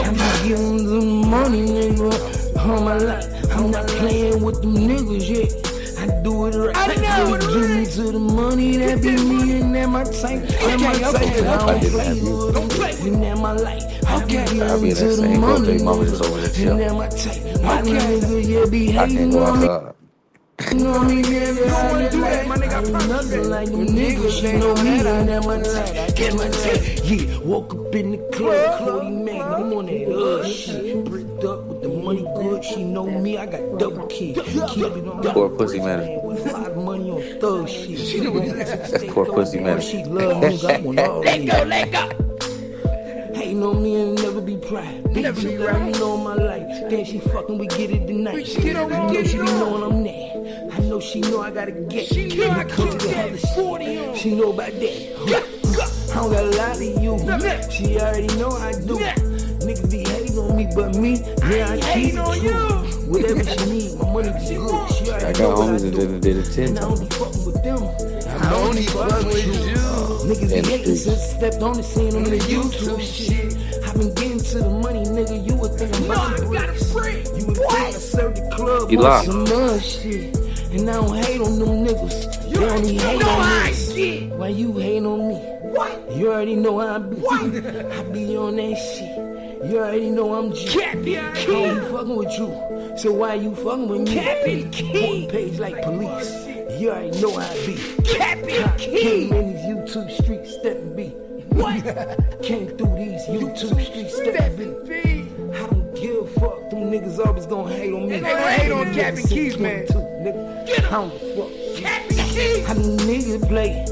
I'm getting the money, nigga. All my life, I'm not playing with them niggas yet. I do it right. I know. Give me to the money, that be me and that my type. That my type. I don't play with them. And that my life. Okay. I be to the money, and that my type. My nigga, yeah, be hating on me. You know me, nigga. You don't wanna do that, my nigga. I'm nothing like them niggas. You know me, and that my type. Get my type. Yeah, woke up in the club, Cody man, I'm on that shit. Bricked up with the money good. She know me, I got double kids. Poor pussy man. With a lot of money on thug shit. That's poor pussy man. She love me, I want all these. Let go. Hating on me and never be proud. Never be right. Me know my life. Then she fucking, we get it tonight. I know she be knowing I'm there. I know she know I gotta get. She know I come to have the 40 on. She know about that. I don't got a lot of you. She already know I do. Niggas be hating on me, but me, yeah, I keep it true. Whatever she need, my money be good. She already I got homies that did it 10 times. I don't be fucking with them. I only fuck with you. Niggas be hating since I stepped on the scene on the YouTube shit. I've been getting to the money, nigga. You would think I'm about to break. You would think I served the club with some mud shit. And I don't hate on them niggas. They only hate on niggas. Why you hate on me? What? You already know how I be. I be on that shit. You already know I'm G. I don't be fucking with you. So why you fucking with me? Cappy Key. Page like police. You already know how I be. Cappy Key. Came in these YouTube streets, stepping B. What? Came through these YouTube streets, stepping B. I don't give a fuck. Them niggas always gonna hate on me. They gonna hate on Cappy Keys, man. Get him. I don't fuck. Cappy Keys. How them niggas play?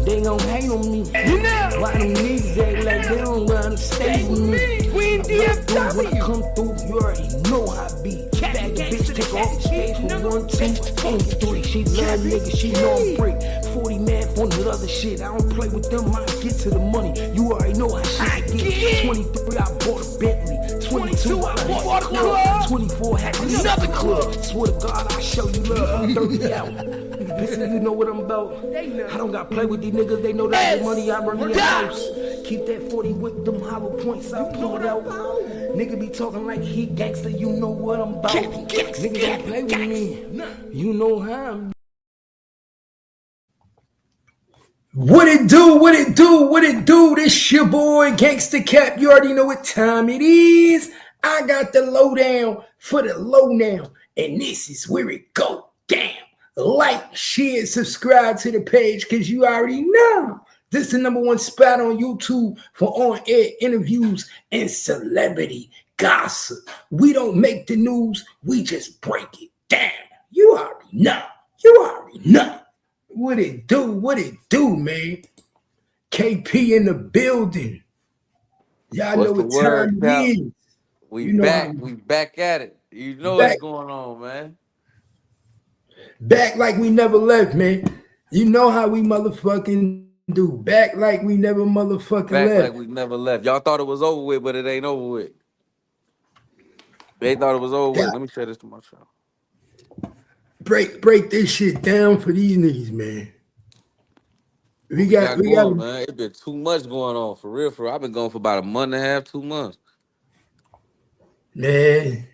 They gon' hate on me. You know why them niggas act like they don't wanna stay with me. We in DFW. When I come through, you already know how I be. Bag a bitch, take off the stage for 1, 2, and 3. She love niggas, she know I'm free. 40 man for the other shit. I don't play with them, I get to the money. You already know how shit get. 23, I bought a Bentley. 22, I bought a club. 24, had another club. Swear to God, I show you love. I'm 30 out. Listen, you know what I'm about. I don't got to play with these niggas. They know that the money I bring in the house. Keep that 40 with them hollow points. I pull it out. Nigga be talking like he gangster. You know what I'm about. Nigga don't play with me. You know how I'm. What it do? What it do? What it do? This your boy Gangsta Cap. You already know what time it is. I got the lowdown for the low now, and this is where it go down. Like, share, subscribe to the page, because you already know this is the #1 spot on YouTube for on-air interviews and celebrity gossip. We don't make the news, we just break it down. You already know. You already know. What it do? What it do, man? KP in the building. Y'all know what time it is. We back. We back at it. You know what's going on, man. Back like we never left, man. You know how we motherfucking do. Back like we never motherfucking left. Back like we never left. Y'all thought it was over with, but it ain't over with. They thought it was over with. Let me share this to my show. Break this shit down for these niggas, man. We got man. It's been too much going on, for real. I've been going for about a month and a half, 2 months. Man,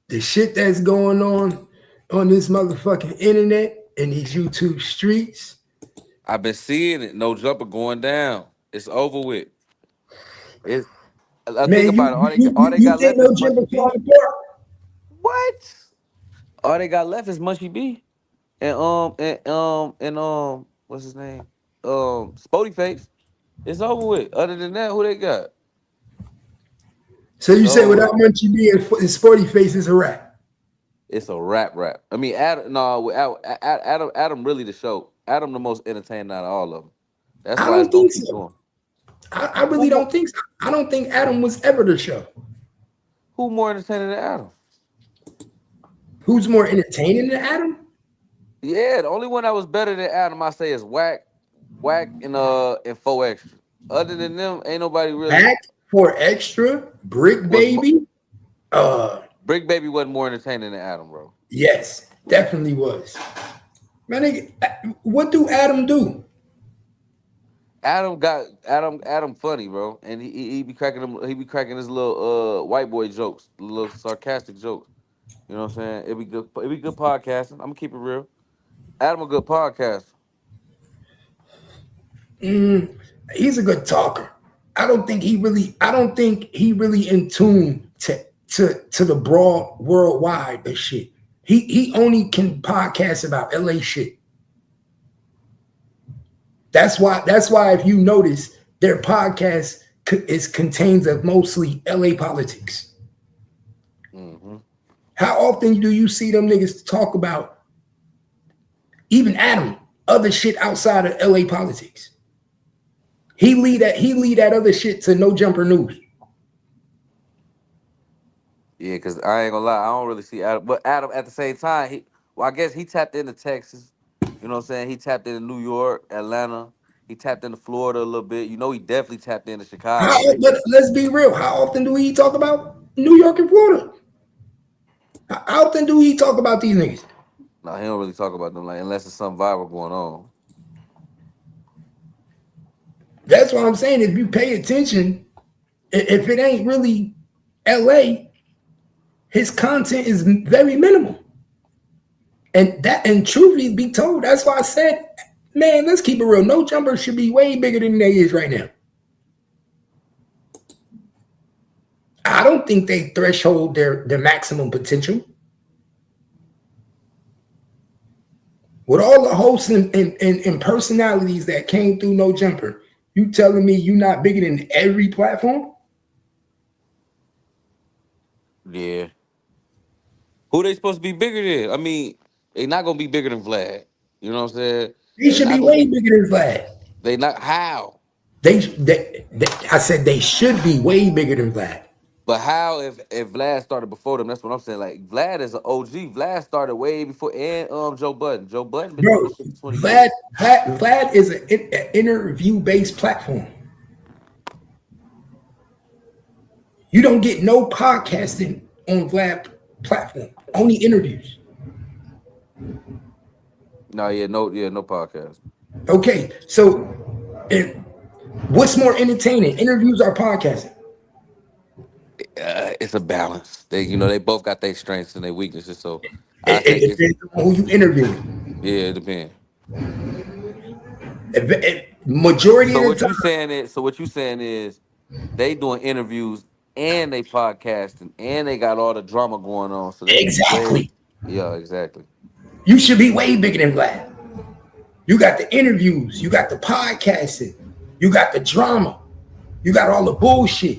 the shit that's going on this motherfucking internet and these YouTube streets. I've been seeing it. No Jumper going down. It's over with. Think about it. All they got left is Mushy B. What? All they got left is Mushy B. And what's his name? Spody Face. It's over with. Other than that, who they got? So you say without Mushy B and Spody Face, it's a wrap. It's a rap. I mean, Adam really the show. Adam the most entertaining out of all of them. That's why it's gonna keep going. I really don't think so. I don't think Adam was ever the show. Who more entertaining than Adam? Who's more entertaining than Adam? Yeah, the only one that was better than Adam, I say, is Whack, and 4 Extra. Other than them, ain't nobody really. Whack, 4 Extra, Brick Baby. Brick Baby wasn't more entertaining than Adam, bro. Yes, definitely was. Man, what do Adam do? Adam funny, bro, and he be cracking him. He be cracking his little white boy jokes, little sarcastic jokes. You know what I'm saying? It be good. It be good podcasting. I'm gonna keep it real. Adam a good podcaster. He's a good talker. I don't think he really in tune to the broad worldwide of shit. He only can podcast about LA shit. That's why if you notice, their podcast contains of mostly LA politics. Mm-hmm. How often do you see them niggas talk about, even Adam, other shit outside of LA politics? He lead that other shit to No Jumper News. Yeah, cause I ain't gonna lie, I don't really see Adam, but Adam at the same time, I guess he tapped into Texas. You know what I'm saying? He tapped into New York, Atlanta. He tapped into Florida a little bit. You know, he definitely tapped into Chicago. But let's be real. How often do he talk about New York and Florida? How often do he talk about these niggas? No, he don't really talk about them, like, unless there's something viral going on. That's what I'm saying. If you pay attention, if it ain't really LA, his content is very minimal. And truth be told, that's why I said, man, let's keep it real. No Jumper should be way bigger than they is right now. I don't think they threshold their maximum potential. With all the hosts and personalities that came through No Jumper, you telling me you not bigger than every platform? Yeah. Who they supposed to be bigger than? I mean, they not gonna be bigger than Vlad. You know what I'm saying? They should be way bigger than Vlad. They not how? I said they should be way bigger than Vlad. But how if Vlad started before them? That's what I'm saying. Like Vlad is an OG. Vlad started way before, and Joe Budden. Joe Budden been doing this shit for 20 years. Vlad is an interview-based platform. You don't get no podcasting on Vlad platform. Only interviews. No podcast. Okay, so what's more entertaining, interviews or podcasting? It's a balance. They both got their strengths and their weaknesses. So It depends on who you interviewing. Yeah, it depends. Majority of the time. What you saying is they doing interviews and they podcasting and they got all the drama going on. So exactly. Yeah, exactly. You should be way bigger than Vlad. You got the interviews, you got the podcasting, you got the drama, you got all the bullshit.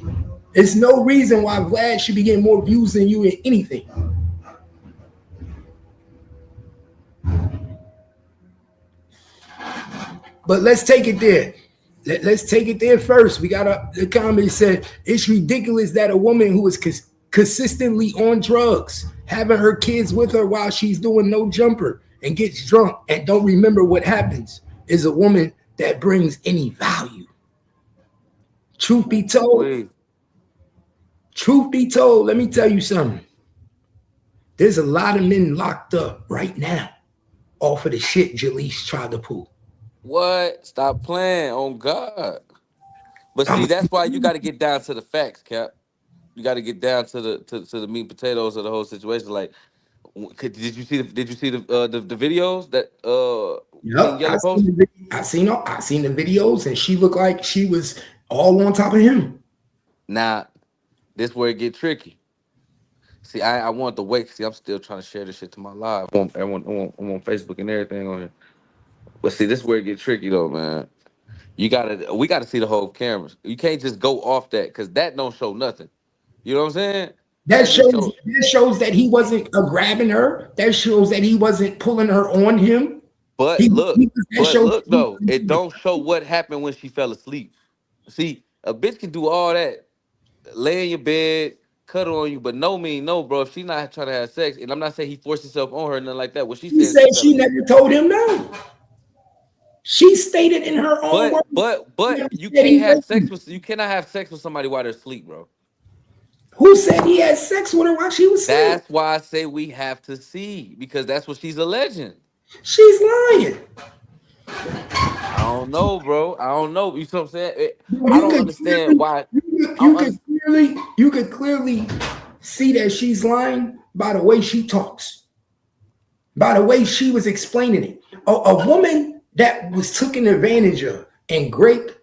There's no reason why Vlad should be getting more views than you in anything. But let's take it there. Let's take it there first. We got the comment said, it's ridiculous that a woman who is consistently on drugs, having her kids with her while she's doing No Jumper and gets drunk and don't remember what happens, is a woman that brings any value. Truth be told, let me tell you something. There's a lot of men locked up right now off of the shit Jaleec tried to pull. What? Stop playing on God. But see, that's why you got to get down to the facts, Cap. You got to get down to the meat and potatoes of the whole situation. Like, did you see the videos that Yella posted? I seen the videos, and she looked like she was all on top of him. Now, this where it get tricky. See, I want to wait. See, I'm still trying to share this shit to my live. I'm on Facebook and everything on here. But see, this is where it get tricky though, man. We gotta see the whole cameras. You can't just go off that because that don't show nothing. You know what I'm saying? That shows that he wasn't grabbing her. That shows that he wasn't pulling her on him. But look though, it don't show what happened when she fell asleep. See, a bitch can do all that, lay in your bed, cuddle on you, but no, bro. If she's not trying to have sex, and I'm not saying he forced himself on her, nothing like that. What she said she never told him no. She stated in her own words. But you can't have sex with cannot have sex with somebody while they're asleep, bro. Who said he had sex with her while she was asleep? That's why I say we have to see, because that's what she's alleging. She's lying. don't know, bro. I don't know. You see what I'm saying? I You don't could understand clearly, why. I you don't could understand. clearly, you could clearly see that she's lying by the way she talks, by the way she was explaining it. A woman that was taken advantage of and raped,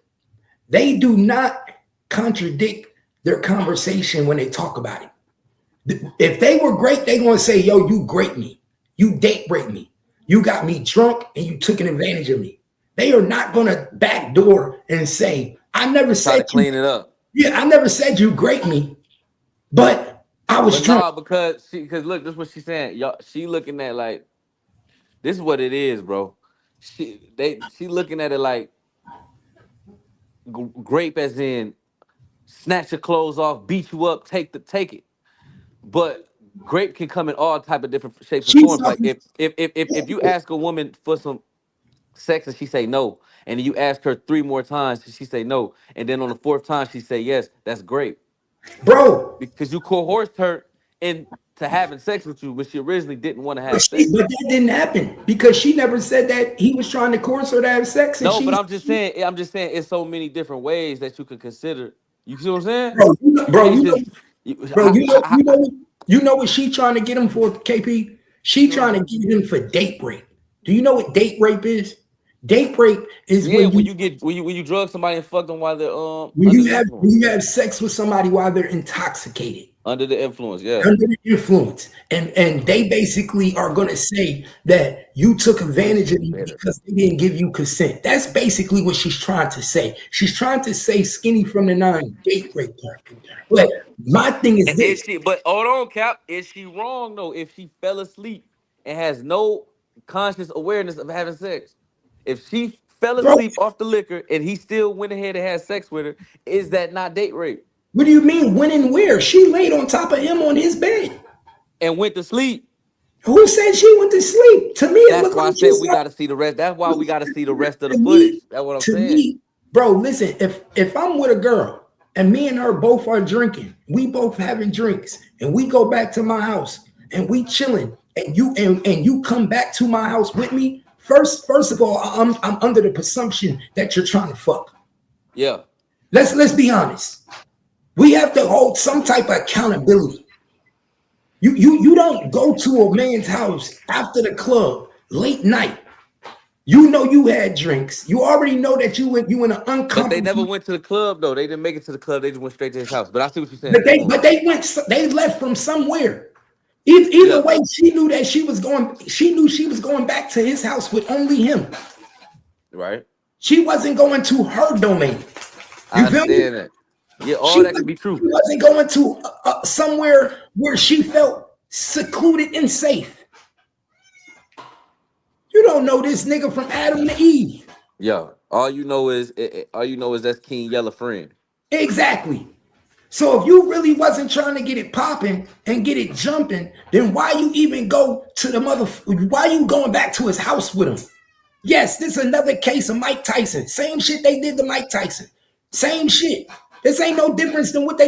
they do not contradict their conversation when they talk about it. If they were great, they gonna say, "Yo, you great me, you date rape me, you got me drunk, and you took an advantage of me." They are not gonna backdoor and say, "I never Try said to you." clean it up. Yeah, I never said you great me, but I was But drunk. nah, because look, this is what she's saying. Y'all, she looking at like this is what it is, bro. She looking at it like grape as in snatch your clothes off, beat you up, take it. But grape can come in all type of different shapes and She's forms. Like talking. if you ask a woman for some sex and she say no, and you ask her 3 more times and she say no, and then on the fourth time she say yes, that's great Bro, because you coerced her into having sex with you when she originally didn't want to but, have sex. but that didn't happen because she never said that he was trying to coerce her to have sex, and No, but she's I'm just saying, it's so many different ways that you could consider. You see what I'm saying? bro, It ain't just, bro, you know what she trying to get him for, KP? She trying to get him for date rape. Do you know what date rape is? Date rape is yeah. When you get when you drug somebody and fuck them while they're under the when influence, you have sex with somebody while they're intoxicated. under the influence, yeah. Under the influence, and they basically are going to say that you took This advantage of shit me better. because they didn't give you consent. That's basically what she's trying to say. She's trying to say skinny from the nine date rape her. But my thing is Is this. she? But hold on, Cap. Is she wrong though? If she fell asleep and has no conscious awareness of having sex, if she fell Bro, asleep off the liquor and he still went ahead and had sex with her, is that not date rape? what do you mean when and where? She laid on top of him on his bed. And went to sleep. Who said she went to sleep? To me, it That's looked why I like she said we said. got to see the rest. That's why we got to see the rest of the to footage. me, That's what I'm to saying. me, bro, listen, if I'm with a girl and me and her both are drinking, we both having drinks, and we go back to my house and we chilling, and you come back to my house with me, first of all, I'm under the presumption that you're trying to fuck. Yeah. Let's be honest. We have to hold some type of accountability. You don't go to a man's house after the club late night. You know you had drinks. You already know that you in an But they uncompromised. never went to the club though. They didn't make it to the club. They just went straight to his house. But I see what you're saying. But Keep they going. but they went they left from somewhere. Either Yeah. way, she knew that she was going. She knew she was going back to his house with only him. Right. She wasn't going to her domain. I You feel me? understand that. Yeah. All that could be She true. wasn't going to somewhere where she felt secluded and safe. You don't know this nigga from Adam to Eve. Yeah. All you know is that's King Yella friend. Exactly. So if you really wasn't trying to get it popping and get it jumping, then why you even go to the mother? Why you going back to his house with him? Yes, this is another case of Mike Tyson. Same shit they did to Mike Tyson. Same shit. This ain't no difference than what they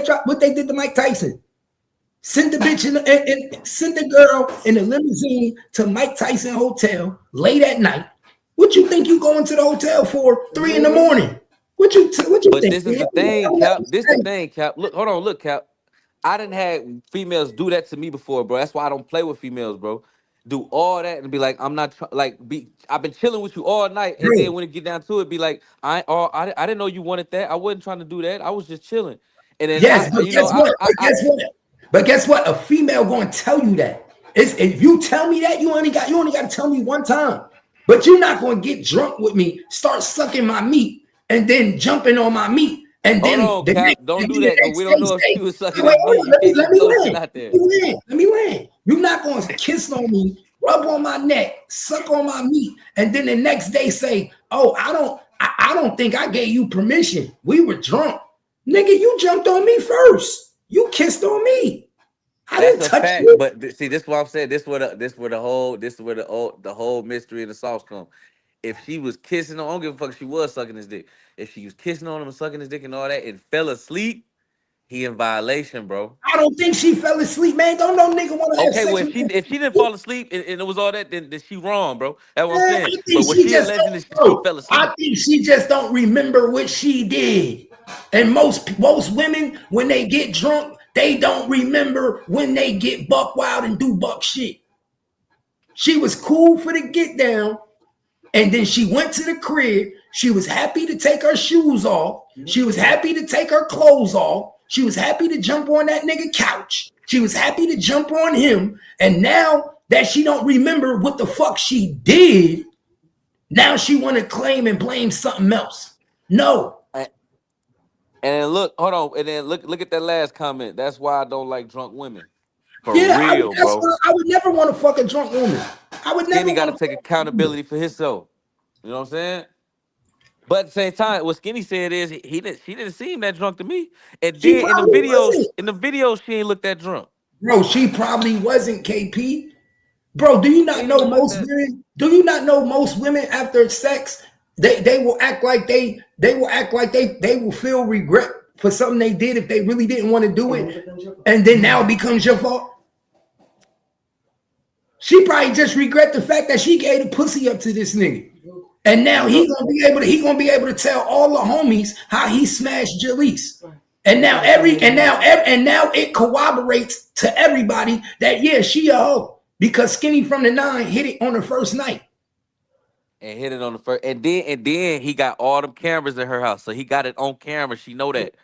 did to Mike Tyson. Send the bitch and send the girl in a limousine to Mike Tyson Hotel late at night. What you think you going to the hotel for 3 in the morning? What you But think? this is the thing, Cap. This the thing, Cap. Look, hold on, look, Cap. I didn't have females do that to me before, bro. That's why I don't play with females, bro. Do all that and be like, I'm not like be. I've been chilling with you all night, and then Bro, when it get down to it, be like, I didn't know you wanted that. I wasn't trying to do that. I was just chilling. And then yes, but guess what? But guess what? A female going to tell you that. It's, if you tell me that, you only got to tell me one time. But you're not going to get drunk with me, start sucking my meat, and then jumping on my meat, and hold then on, Cap. Don't do that because we don't know if say, she was sucking wait, his hold meat. on, You can't let just me throw shit land. out there. Let me land. You're not going to kiss on me, rub on my neck, suck on my meat, and then the next day say, "Oh, I don't think I gave you permission. We were drunk, nigga. You jumped on me first. You kissed on me. I That's didn't a touch fact, you." but see, this is what I'm saying. This where the whole mystery and the sauce come. If she was kissing on, I don't give a fuck if she was sucking his dick. If she was kissing on him and sucking his dick and all that and fell asleep, He in violation, bro. I don't think she fell asleep, man. Don't no nigga want to have Okay, sex well, with me. if she didn't fall asleep and it was all that, then she wrong, bro. That's what I'm Man, saying. I But think was she she just alleging that she don't. fell asleep? I think she just don't remember what she did. And most women, when they get drunk, they don't remember when they get buck wild and do buck shit. She was cool for the get down, and then she went to the crib. She was happy to take her shoes off. She was happy to take her clothes off. She was happy to jump on that nigga couch. She was happy to jump on him. And now that she don't remember what the fuck she did, now she want to claim and blame something else. No. And then look, hold on, and then look at that last comment. That's why I don't like drunk women. For real, bro. I would never want to fuck a drunk woman. I would never. Skinny got to take accountability for himself. You know what I'm saying? But at the same time, what Skinny said is she didn't seem that drunk to me. And then in the videos, she ain't look that drunk. Bro, she probably wasn't, KP. Bro, do you not know most women? Do you not know most women after sex, they will act like they will feel regret for something they did if they really didn't want to do it, and then now it becomes your fault. She probably just regret the fact that she gave the pussy up to this nigga. And now he gonna be able to tell all the homies how he smashed Jaleece. And now it corroborates to everybody that yeah, she a hoe because Skinny from the 9 hit it on the first night. And hit it on the first, and then he got all them cameras in her house, so he got it on camera. She know that.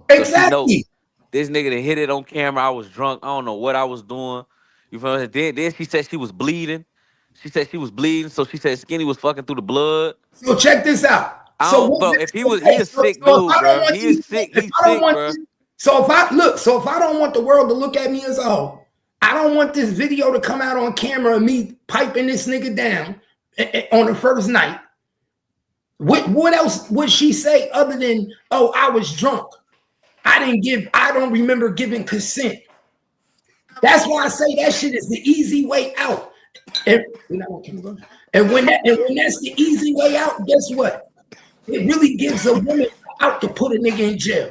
Exactly. So she know this nigga that hit it on camera. I was drunk. I don't know what I was doing. You feel me? Then she said she was bleeding. She said she was bleeding, so she said Skinny was fucking through the blood. So check this out. Bro, if he a sick dude, bro. He is sick. He's sick, bro. So if I don't want the world to look at me as a hoe, I don't want this video to come out on camera of me piping this nigga down on the first night. What else would she say other than, oh, I was drunk? I don't remember giving consent. That's why I say that shit is the easy way out. And when that's the easy way out, guess what? It really gives a woman out to put a nigga in jail.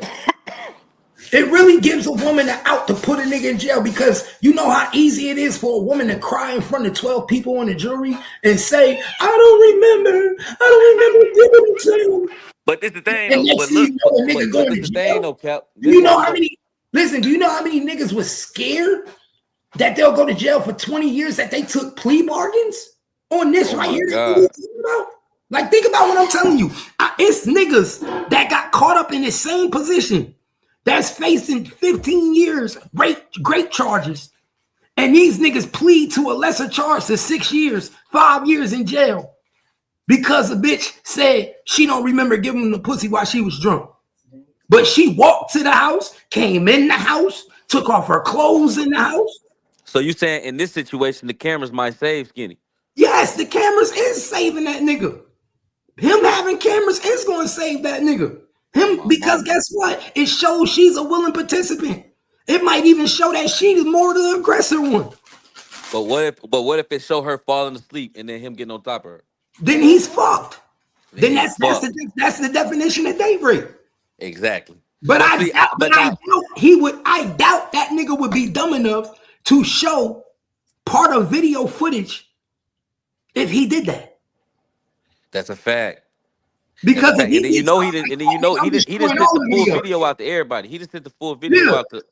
It really gives a woman out to put a nigga in jail because you know how easy it is for a woman to cry in front of 12 people on the jury and say, I don't remember giving it to you. But this the thing, though. But look, this the thing, though, Cap. Do you know how many niggas was scared that they'll go to jail for 20 years that they took plea bargains on this right here? Like, think about what I'm telling you. It's niggas that got caught up in the same position that's facing 15 years, great charges. And these niggas plead to a lesser charge to 6 years, 5 years in jail because a bitch said she don't remember giving him the pussy while she was drunk. But she walked to the house, came in the house, took off her clothes in the house. So you saying in this situation, the cameras might save Skinny? Yes, the cameras is saving that nigga. Him having cameras is going to save that nigga. Because guess what? It shows she's a willing participant. It might even show that she's more the aggressor one. But what if it show her falling asleep and then him getting on top of her? Then he's fucked. Then that's the definition of date rape. Exactly. But I doubt that nigga would be dumb enough to show part of video footage if he did that. That's a fact. Because he just sent the full video out to everybody. He just sent the full video out to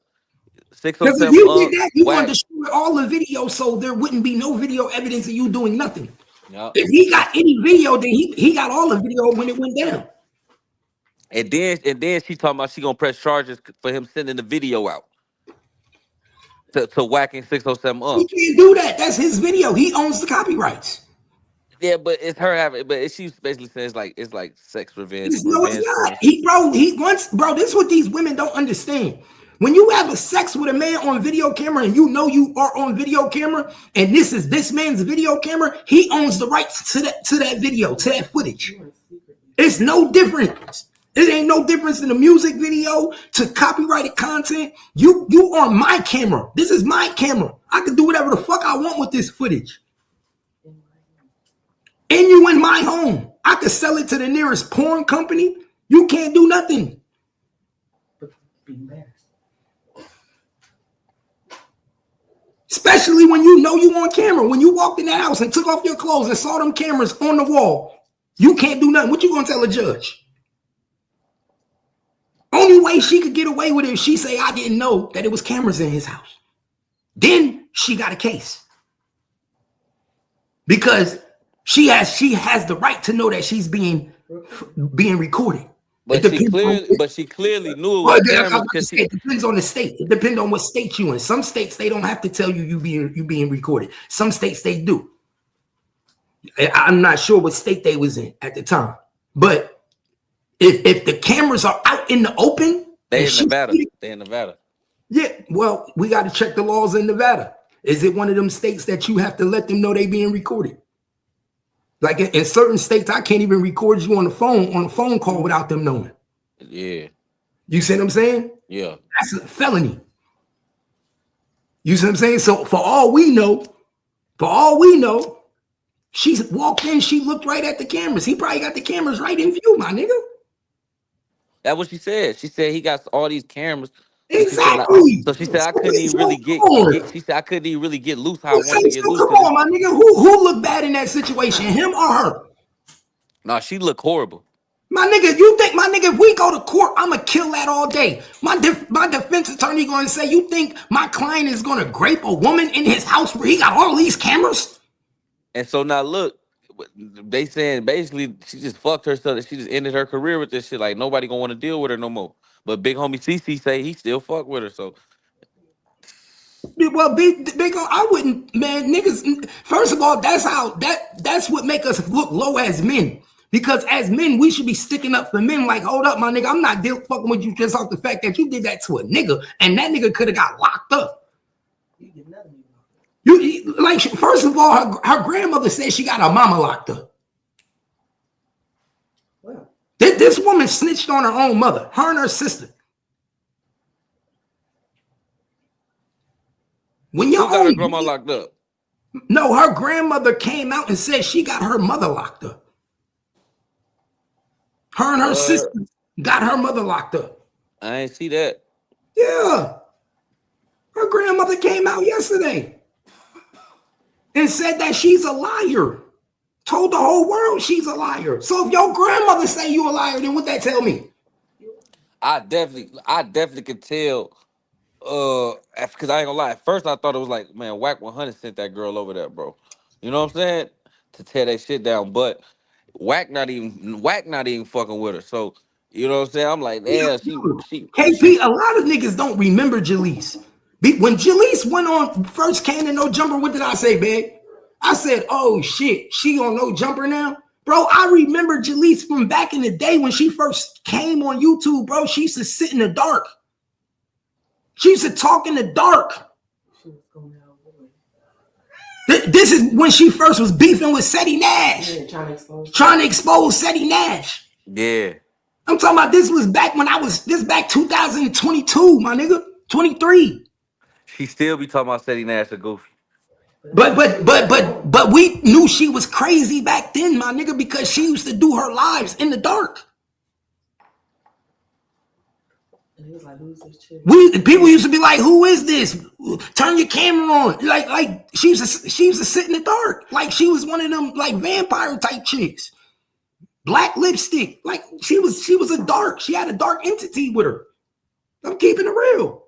607. Because if you did that, you wanted to destroy all the video so there wouldn't be no video evidence of you doing nothing. Yep. If he got any video, then he got all the video when it went down. And then she talking about she gonna press charges for him sending the video out to whacking 607 up. He can't do that. That's his video. He owns the copyrights. Yeah, but it's her having. But she basically says it's like sex revenge. No, it's not. Bro. This is what these women don't understand. When you have a sex with a man on video camera and you know you are on video camera and this is this man's video camera, he owns the rights to that video, to that footage. It's no difference. It ain't no difference in the music video to copyrighted content. You on my camera. This is my camera. I can do whatever the fuck I want with this footage. And you in my home. I could sell it to the nearest porn company. You can't do nothing. But be embarrassed. Especially when you know you on camera. When you walked in that house and took off your clothes and saw them cameras on the wall, you can't do nothing. What you gonna tell a judge? Only way she could get away with it if she say, I didn't know that it was cameras in his house. Then she got a case. Because she has the right to know that she's being recorded. But she clearly knew it was cameras. It depends on the state. It depends on what state you in. Some states they don't have to tell you being recorded. Some states they do. I'm not sure what state they was in at the time, but if the cameras are out in the open, they in Nevada. Yeah, well, we got to check the laws in Nevada. Is it one of them states that you have to let them know they being recorded? Like in certain states, I can't even record you on a phone call without them knowing. Yeah. You see what I'm saying? Yeah. That's a felony. You see what I'm saying? So for all we know, she walked in, she looked right at the cameras. He probably got the cameras right in view, my nigga. That's what she said. She said he got all these cameras. Exactly. So she said I couldn't even really get. She said I couldn't even really get loose how I wanted to get loose. Come on, my nigga. Who looked bad in that situation? Him or her? No, she looked horrible. My nigga, you think if we go to court, I'ma kill that all day. My defense attorney gonna say, you think my client is gonna grape a woman in his house where he got all these cameras? And so now look, they saying basically she just fucked herself. That she just ended her career with this shit. Like nobody gonna want to deal with her no more. But big homie CC say he still fuck with her. So, well, big, I wouldn't, man. Niggas. First of all, that's what make us look low as men. Because as men, we should be sticking up for men. Like, hold up, my nigga, I'm not fucking with you just off the fact that you did that to a nigga, and that nigga could have got locked up. You like, first of all, her grandmother said she got her mama locked up. This woman snitched on her own mother, her and her sister. When your got her grandma locked up? No, her grandmother came out and said she got her mother locked up. Her and her sister got her mother locked up. I ain't see that. Yeah. Her grandmother came out yesterday and said that she's a liar. Told the whole world she's a liar. So if your grandmother say you a liar, then what that tell me? I definitely could tell. Because I ain't gonna lie. At first I thought it was like, man, Whack 100 sent that girl over there, bro. You know what I'm saying? To tear that shit down. But Whack not even fucking with her. So you know what I'm saying? I'm like, damn, she KP, a lot of niggas don't remember Jaleece. When Jaleece went on first came to No Jumper, what did I say, babe? I said, oh shit, she on No Jumper now? Bro, I remember Jaleece from back in the day when she first came on YouTube, bro. She used to sit in the dark. She used to talk in the dark. This is when she first was beefing with Seti Nash. Yeah, trying to expose Seti Nash. Yeah. I'm talking about this was back when this back 2022, my nigga. 23. She still be talking about Seti Nash a goofy. But we knew she was crazy back then, my nigga, because she used to do her lives in the dark. And he was like, who's this chick? People used to be like, who is this? Turn your camera on. Like she used to sit in the dark. Like she was one of them like vampire type chicks. Black lipstick. Like she was a dark. She had a dark entity with her. I'm keeping it real.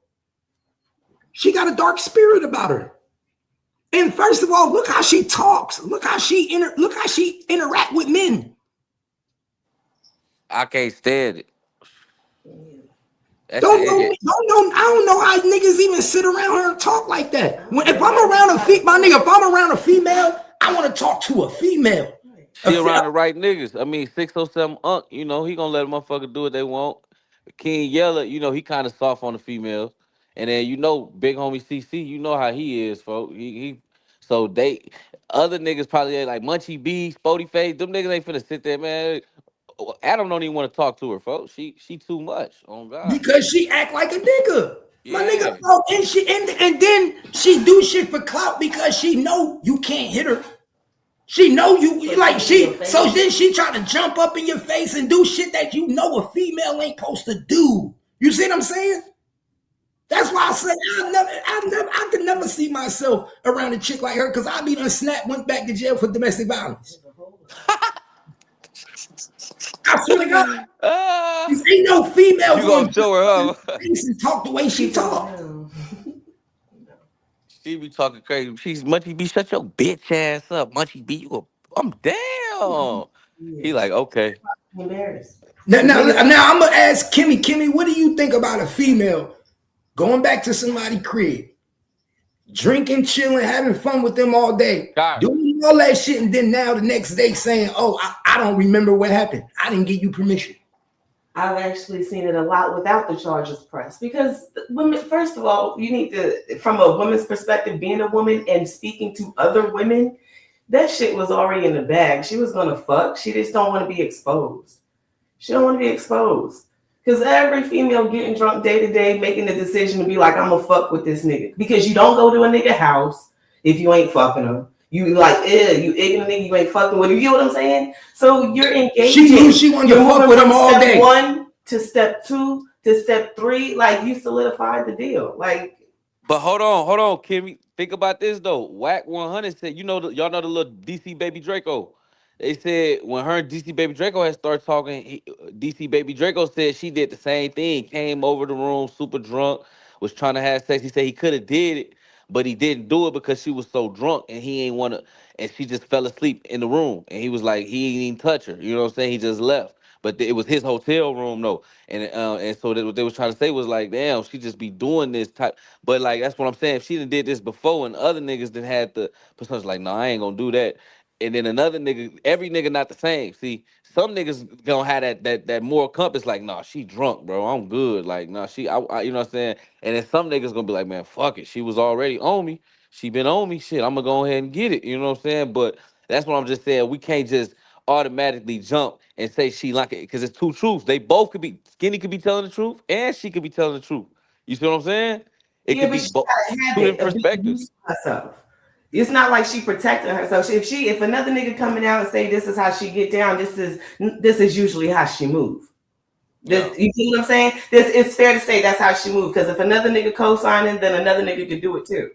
She got a dark spirit about her. And first of all, look how she talks. Look how she interact with men. I can't stand it. I don't know how niggas even sit around her and talk like that. If I'm around a female, I want to talk to a female. She around the right niggas. I mean, 607 Unk, you know, he gonna let a motherfucker do what they want. King Yella, you know, he kind of soft on the females. And then, you know, big homie CC, you know how he is, folks. So other niggas probably like Munchie B, Spody Face, them niggas ain't finna sit there, man. Adam don't even want to talk to her, folks. She too much. Oh God. Because she act like a nigga. Yeah. My nigga. Oh, and then she do shit for clout because she know you can't hit her. She know you like so then she try to jump up in your face and do shit that you know a female ain't supposed to do. You see what I'm saying? That's why I said I could never see myself around a chick like her because I be done snapped, went back to jail for domestic violence. I swear to God, ain't no female you gonna show her up and talk the way she talk. She be talking crazy. She's Munchie B, shut your bitch ass up. Munchie B, I'm down. He like, okay. Embarrassed. Now I'm gonna ask Kimmy. Kimmy, what do you think about a female going back to somebody's crib, drinking, chilling, having fun with them all day, doing all that shit, and then now the next day saying, "Oh, I don't remember what happened. I didn't give you permission." I've actually seen it a lot without the charges pressed because women, first of all, you need to, from a woman's perspective, being a woman and speaking to other women, that shit was already in the bag. She was gonna fuck. She just don't want to be exposed. She don't want to be exposed. Because every female getting drunk day to day, making the decision to be like, I'm gonna fuck with this nigga. Because you don't go to a nigga house if you ain't fucking him. You like, you ignorant nigga, you ain't fucking with him. You know what I'm saying? So you're engaged. She knew she wanted to fuck with him all day. Step 1 to step 2 to step 3, like you solidified the deal. Like, but hold on, Kimmy. Think about this though. Whack 100 said, y'all know the little DC Baby Draco. They said when her and DC Baby Draco had started talking, DC Baby Draco said she did the same thing. Came over the room super drunk, was trying to have sex. He said he could have did it, but he didn't do it because she was so drunk and he ain't want to. And she just fell asleep in the room. And he was like, he ain't even touch her. You know what I'm saying? He just left. But it was his hotel room though, and so what they was trying to say was like, damn, she just be doing this type. But like that's what I'm saying. If she done did this before, and other niggas done had the percentage like, no, I ain't gonna do that. And then another nigga, every nigga not the same. See, some niggas gonna have that moral compass. Like, nah, she drunk, bro. I'm good. Like, nah, I you know what I'm saying. And then some niggas gonna be like, man, fuck it. She was already on me. She been on me. Shit, I'm gonna go ahead and get it. You know what I'm saying. But that's what I'm just saying. We can't just automatically jump and say she like it because it's two truths. They both could be. Skinny could be telling the truth, and she could be telling the truth. You see what I'm saying? It could be both. Two different perspectives. It's not like she protecting herself. If another nigga coming out and say this is how she get down, this is usually how she move. You see what I'm saying? It's fair to say that's how she move because if another nigga co-signing, then another nigga could do it too.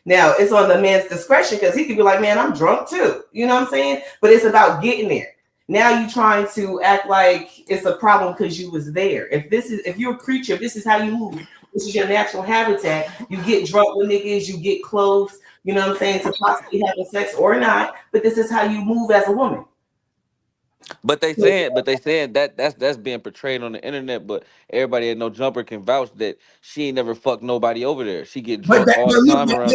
Now it's on the man's discretion because he could be like, man, I'm drunk too. You know what I'm saying? But it's about getting there. Now you trying to act like it's a problem because you was there. If you're a creature, if this is how you move, this is your natural habitat. You get drunk with niggas, you get close. You know what I'm saying? To possibly having sex or not, but this is how you move as a woman. But they saying that's being portrayed on the internet. But everybody at No Jumper can vouch that she ain't never fucked nobody over there. She get drunk all the time around.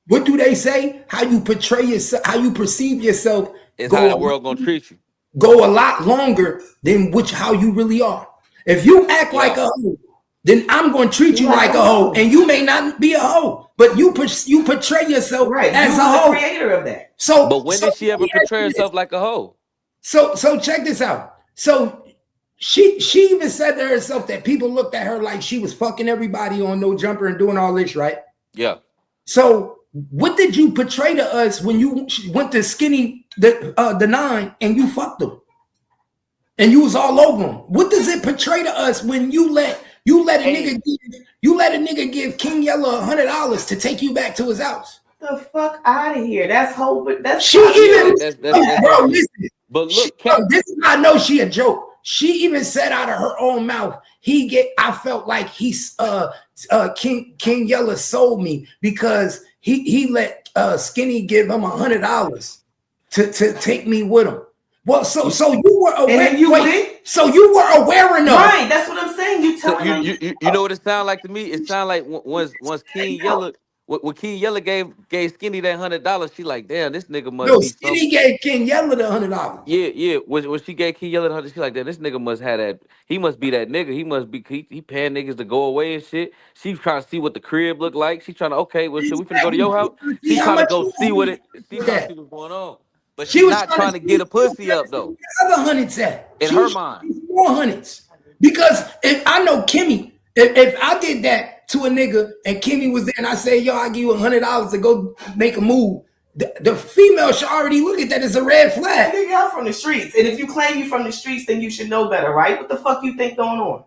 What do they say? How you portray yourself, how you perceive yourself, is how the world gonna treat you. Go a lot longer than how you really are. If you act like a hoe, then I'm going to treat you like a hoe, and you may not be a hoe, but you portray yourself as a hoe. Creator of that. But when did she ever portray herself like a hoe? So check this out. So she even said to herself that people looked at her like she was fucking everybody on No Jumper and doing all this, right? Yeah. So what did you portray to us when you went to Skinny the 9 and you fucked them? And you was all over them. What does it portray to us when you let a nigga give King Yella $100 to take you back to his house? The fuck out of here. That's she even bro, listen. But look, this is how I know she a joke. She even said out of her own mouth, I felt like he's King Yella sold me because he let Skinny give him $100 to take me with him. Well, so you were aware. So you were aware enough, right? That's what I'm saying. You tell me. You know what it sound like to me? It sound like once King Yella, when King Yella gave Skinny that $100, she like, damn, this nigga must be. Skinny gave King Yella the $100. Yeah. When she gave King Yella the $100, she like, damn, this nigga must have that. He must be that nigga. He must be. He paying niggas to go away and shit. She's trying to see what the crib look like. She trying to should we finna go to your house? She trying to go see what it. She trying to see what's going on. But she's not trying to get a pussy up though. Other hundreds at in her mind, more hundreds. Because if I know Kimmy, if I did that to a nigga and Kimmy was there and I say, yo, I give you $100 to go make a move, the female should already look at that as a red flag. You're from the streets, and if you claim you from the streets, then you should know better, right? What the fuck you think going on?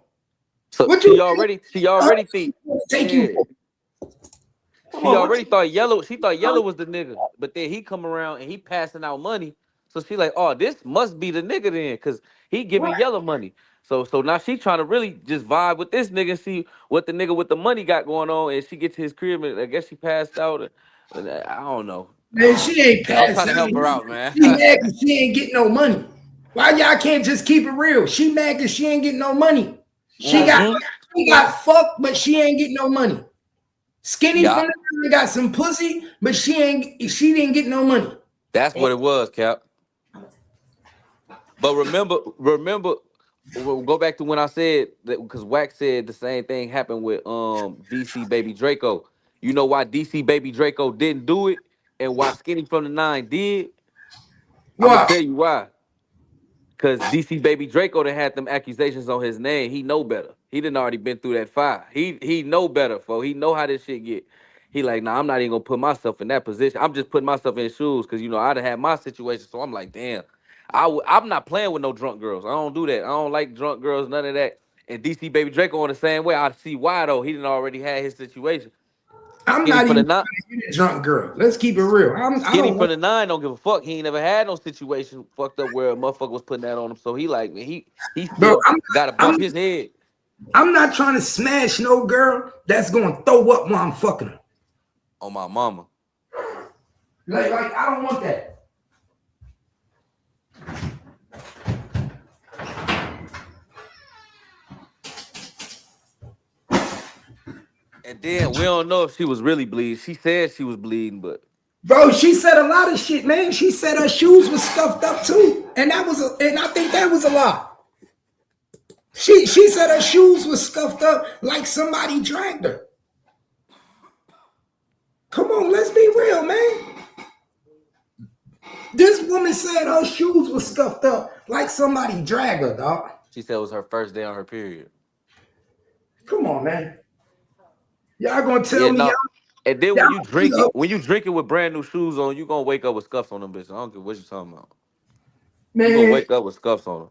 So What she you already think take yeah. you? She already thought Yella was the nigga, but then he come around and he passing out money. So she like, oh, this must be the nigga then, cause he giving Yella money. So now she trying to really just vibe with this nigga and see what the nigga with the money got going on. And she get to his crib and I guess she passed out. I don't know. Man, she ain't I'm passed trying to out. help her out, man. She mad because she ain't getting no money. Why y'all can't just keep it real? She mad because she ain't getting no money. She got fucked, but she ain't getting no money. Skinny from the 9 got some pussy, but she didn't get no money. That's what it was, Cap. But remember, we'll go back to when I said that because Wax said the same thing happened with DC Baby Draco. You know why DC Baby Draco didn't do it and why Skinny from the 9 did? I'm gonna tell you why. Cause DC Baby Draco done had them accusations on his name. He know better. He done already been through that fire. He know better, fo. He know how this shit get. He like, nah, I'm not even gonna put myself in that position. I'm just putting myself in his shoes because you know I'd have had my situation. So I'm like, damn, I'm not playing with no drunk girls. I don't do that. I don't like drunk girls, none of that. And DC Baby Draco on the same way. I see why though. He done already had his situation. I'm Skinny not from the even 9. trying to get a drunk girl. Let's keep it real. I Skinny don't from the 9 don't give a fuck. He ain't never had no situation fucked up where a motherfucker was putting that on him. So he like, man, he bro. still got to bump his head. I'm not trying to smash no girl that's gonna throw up while I'm fucking her. On my mama. Like I don't want that. And then we don't know if she was really bleeding. She said she was bleeding, but bro, she said a lot of shit, man. She said her shoes was scuffed up too, and I think that was a lie. She said her shoes was scuffed up like somebody dragged her. Come on, let's be real, man. This woman said her shoes was scuffed up like somebody dragged her, dog. She said it was her first day on her period. Come on, man. Y'all gonna tell me? No. And then when you drink it with brand new shoes on, you gonna wake up with scuffs on them, bitch. I don't care what you talking about. Man, you gonna wake up with scuffs on them.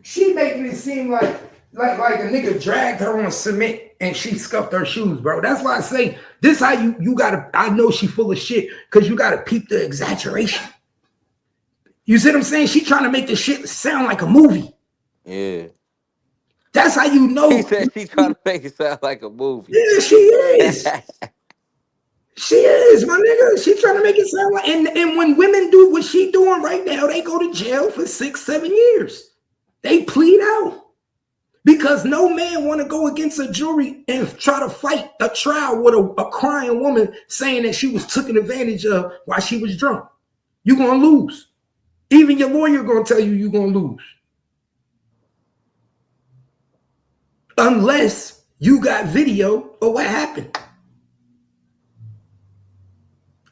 She making it seem like a nigga dragged her on cement and she scuffed her shoes, bro. That's why I say this how you gotta. I know she full of shit because you gotta peep the exaggeration. You see what I'm saying? She trying to make the shit sound like a movie. Yeah. That's how you know. He said she trying to make it sound like a movie. Yeah, she is. She is, my nigga. She trying to make it sound like, and when women do what she doing right now, they go to jail for 6-7 years. They plead out because no man want to go against a jury and try to fight a trial with a crying woman saying that she was taken advantage of while she was drunk. You're gonna lose. Even your lawyer gonna tell you you're gonna lose. Unless you got video of what happened.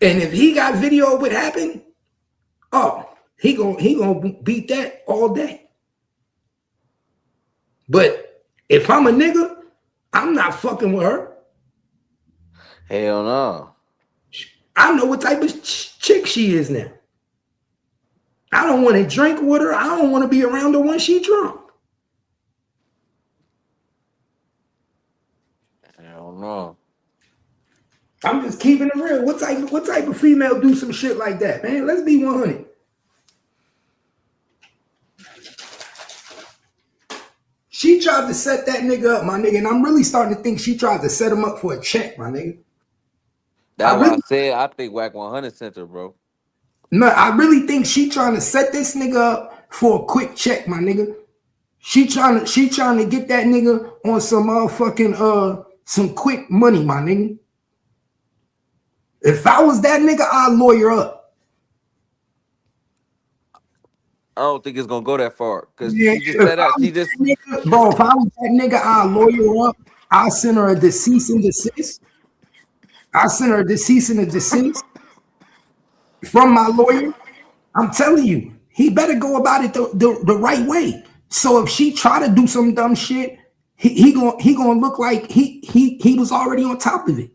And if he got video of what happened, oh, he gonna beat that all day. But if I'm a nigga, I'm not fucking with her. Hell no. I know what type of chick she is now. I don't want to drink with her. I don't want to be around her when she drunk. Hell no. I'm just keeping it real. What type of female do some shit like that, man? Let's be 100. She tried to set that nigga up, my nigga, and I'm really starting to think she tried to set him up for a check, my nigga. That's what I said. I think Whack 100 sent her, bro. No, I really think she trying to set this nigga up for a quick check, my nigga. She trying to get that nigga on some motherfucking some quick money, my nigga. If I was that nigga, I'd lawyer up. I don't think it's gonna go that far because she just said that. Bro, if I was that nigga, I'd lawyer up. I'll send her a cease and desist. I'll send her a cease and desist from my lawyer. I'm telling you, he better go about it the right way. So if she try to do some dumb shit, he gonna look like he was already on top of it.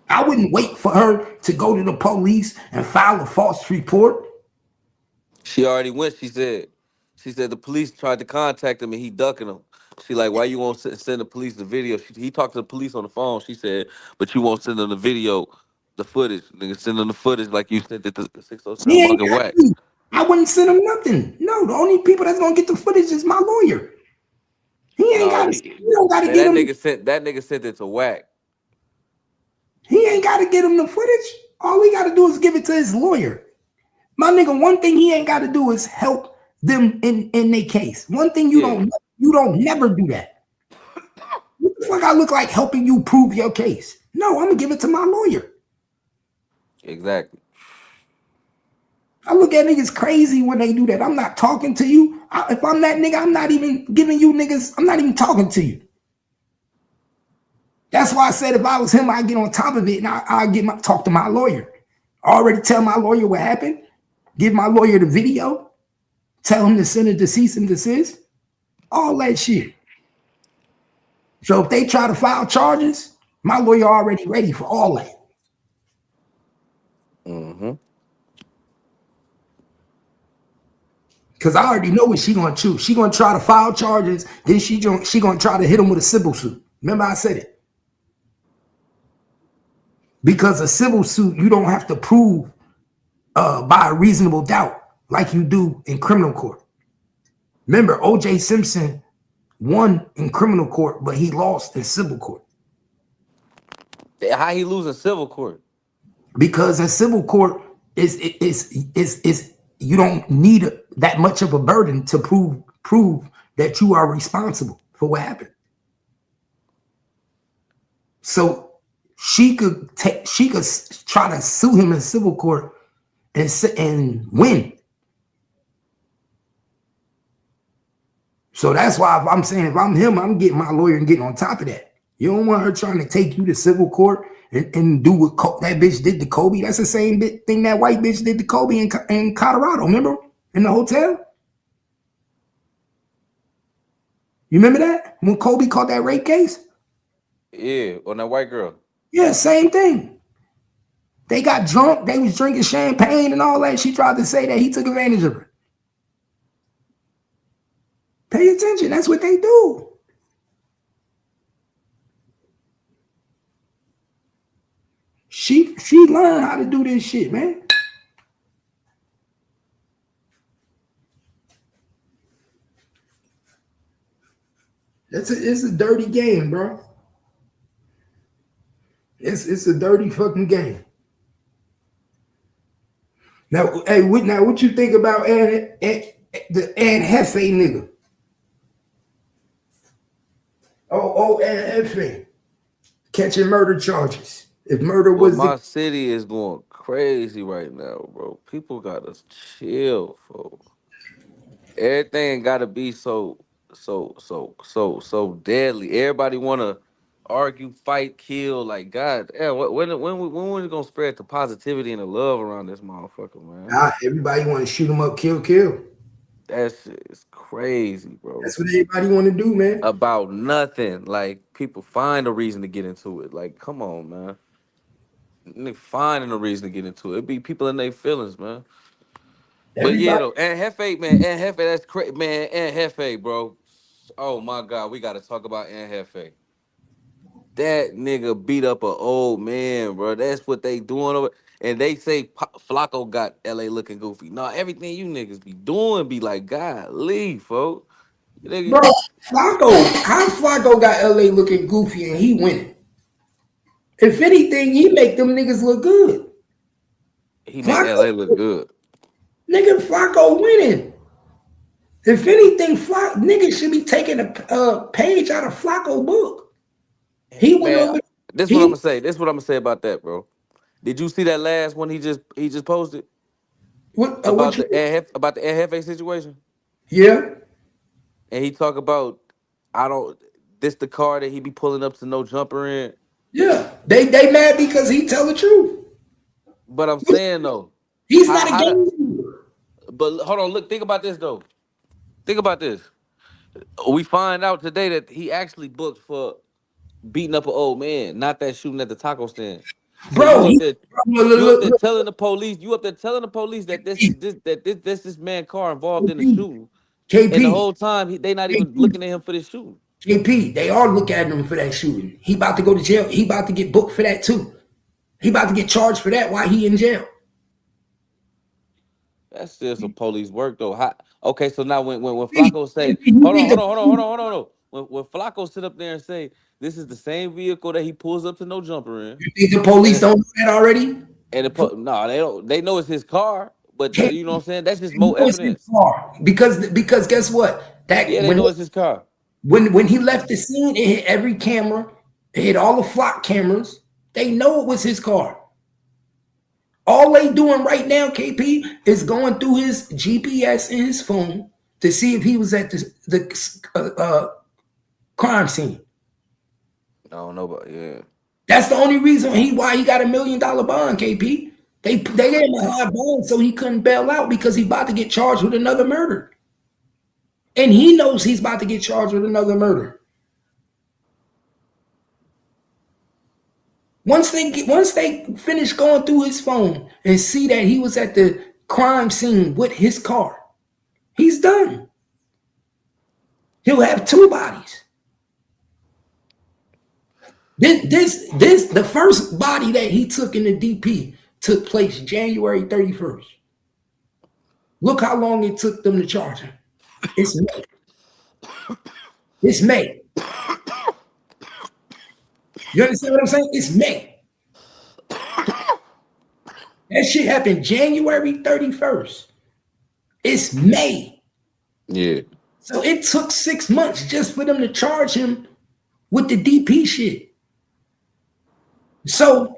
I wouldn't wait for her to go to the police and file a false report. She already went. She said the police tried to contact him and he ducking them. She like, why you won't send the police the video? He talked to the police on the phone. She said, but you won't send them the video, the footage. Nigga, send them the footage like you sent it to 607 He ain't fucking got whack. to. I wouldn't send him nothing. No, the only people that's gonna get the footage is my lawyer. He ain't got to. He don't got to get him. That nigga sent it to whack. He ain't got to get him the footage. All he got to do is give it to his lawyer. My nigga, one thing he ain't got to do is help them in their case. One thing you don't never do that. What the fuck I look like helping you prove your case? No, I'm gonna give it to my lawyer. Exactly. I look at niggas crazy when they do that. I'm not talking to you. If I'm that nigga, I'm not even giving you niggas. I'm not even talking to you. That's why I said if I was him, I'd get on top of it and I'll talk to my lawyer. Already tell my lawyer what happened. Give my lawyer the video. Tell him to send it to cease and desist. All that shit. So if they try to file charges, my lawyer already ready for all that. Mm-hmm. Because I already know what she gonna choose. She gonna try to file charges, then she gonna try to hit him with a civil suit. Remember I said it. Because a civil suit, you don't have to prove by a reasonable doubt like you do in criminal court. Remember, O.J. Simpson won in criminal court, but he lost in civil court. How he lose in civil court? Because in civil court, is you don't need that much of a burden to prove that you are responsible for what happened. So she could try to sue him in civil court and win. So that's why I'm saying if I'm him, I'm getting my lawyer and getting on top of that. You don't want her trying to take you to civil court and do what that bitch did to Kobe. That's the same thing that white bitch did to Kobe in Colorado. Remember? In the hotel? You remember that? When Kobe caught that rape case? Yeah, on that white girl. Yeah, same thing. They got drunk. They was drinking champagne and all that. She tried to say that he took advantage of her. Pay attention. That's what they do. She learned how to do this shit, man. It's a dirty game, bro. It's a dirty fucking game. Now, hey, what you think about the Ant Jefe nigga? Ant Jefe catching murder charges. If murder was my city is going crazy right now, bro. People gotta chill, folks. Everything gotta be so deadly. Everybody wanna argue, fight, kill. Like God, damn, when we gonna spread the positivity and the love around this motherfucker, man? Everybody want to shoot him up, kill. That shit is crazy, bro. That's what everybody want to do, man. About nothing. Like people find a reason to get into it. Like, come on, man. They finding a reason to get into it. It be people in their feelings, man. But yeah, though, Ant Jefe, man, Ant Jefe, that's crazy, man. Ant Jefe, bro. Oh my God, we gotta talk about Ant Jefe. That nigga beat up an old man, bro. That's what they doing over. And they say Flacco got LA looking goofy. No, everything you niggas be doing be like, God, leave, folks. Bro, how Flacco got LA looking goofy and he winning? If anything, he make them niggas look good. He make LA look good. Nigga, Flacco winning. If anything, niggas should be taking a page out of Flacco book. He went over. This is what I'm gonna say. This is what I'm gonna say about that, bro. Did you see that last one he just posted? About the Ant Jefe situation? Yeah. And he talk about this the car that he be pulling up to No Jumper in. Yeah. They mad because he tell the truth. But I'm saying though, he's not a game. But hold on, look, think about this though. Think about this. We find out today that he actually booked for beating up an old man, not that shooting at the taco stand. Bro, you up there telling the police. You up there telling the police that this is man car involved in the shooting. KP, and the whole time they not even looking at him for this shooting. KP, they are looking at him for that shooting. He about to go to jail. He about to get booked for that too. He about to get charged for that while he in jail. That's still some police work though. Okay, so now when Flacco say, hold on. When Flacco sit up there and say this is the same vehicle that he pulls up to No Jumper in, you think the police don't know that already? And no, they don't. They know it's his car, but you know what I'm saying. That's just more evidence. Because guess what? They know it's his car. When he left the scene, it hit every camera. It hit all the flock cameras. They know it was his car. All they doing right now, KP, is going through his GPS in his phone to see if he was at the crime scene. I don't know, but yeah. That's the only reason why he got $1 million bond, KP. They gave him a high bond so he couldn't bail out because he's about to get charged with another murder. And he knows he's about to get charged with another murder. Once they finish going through his phone and see that he was at the crime scene with his car, he's done. He'll have 2 bodies. The first body that he took in the DP took place January 31st. Look how long it took them to charge him. It's May. It's May. You understand what I'm saying? It's May. That shit happened January 31st. It's May. Yeah. So it took 6 months just for them to charge him with the DP shit. So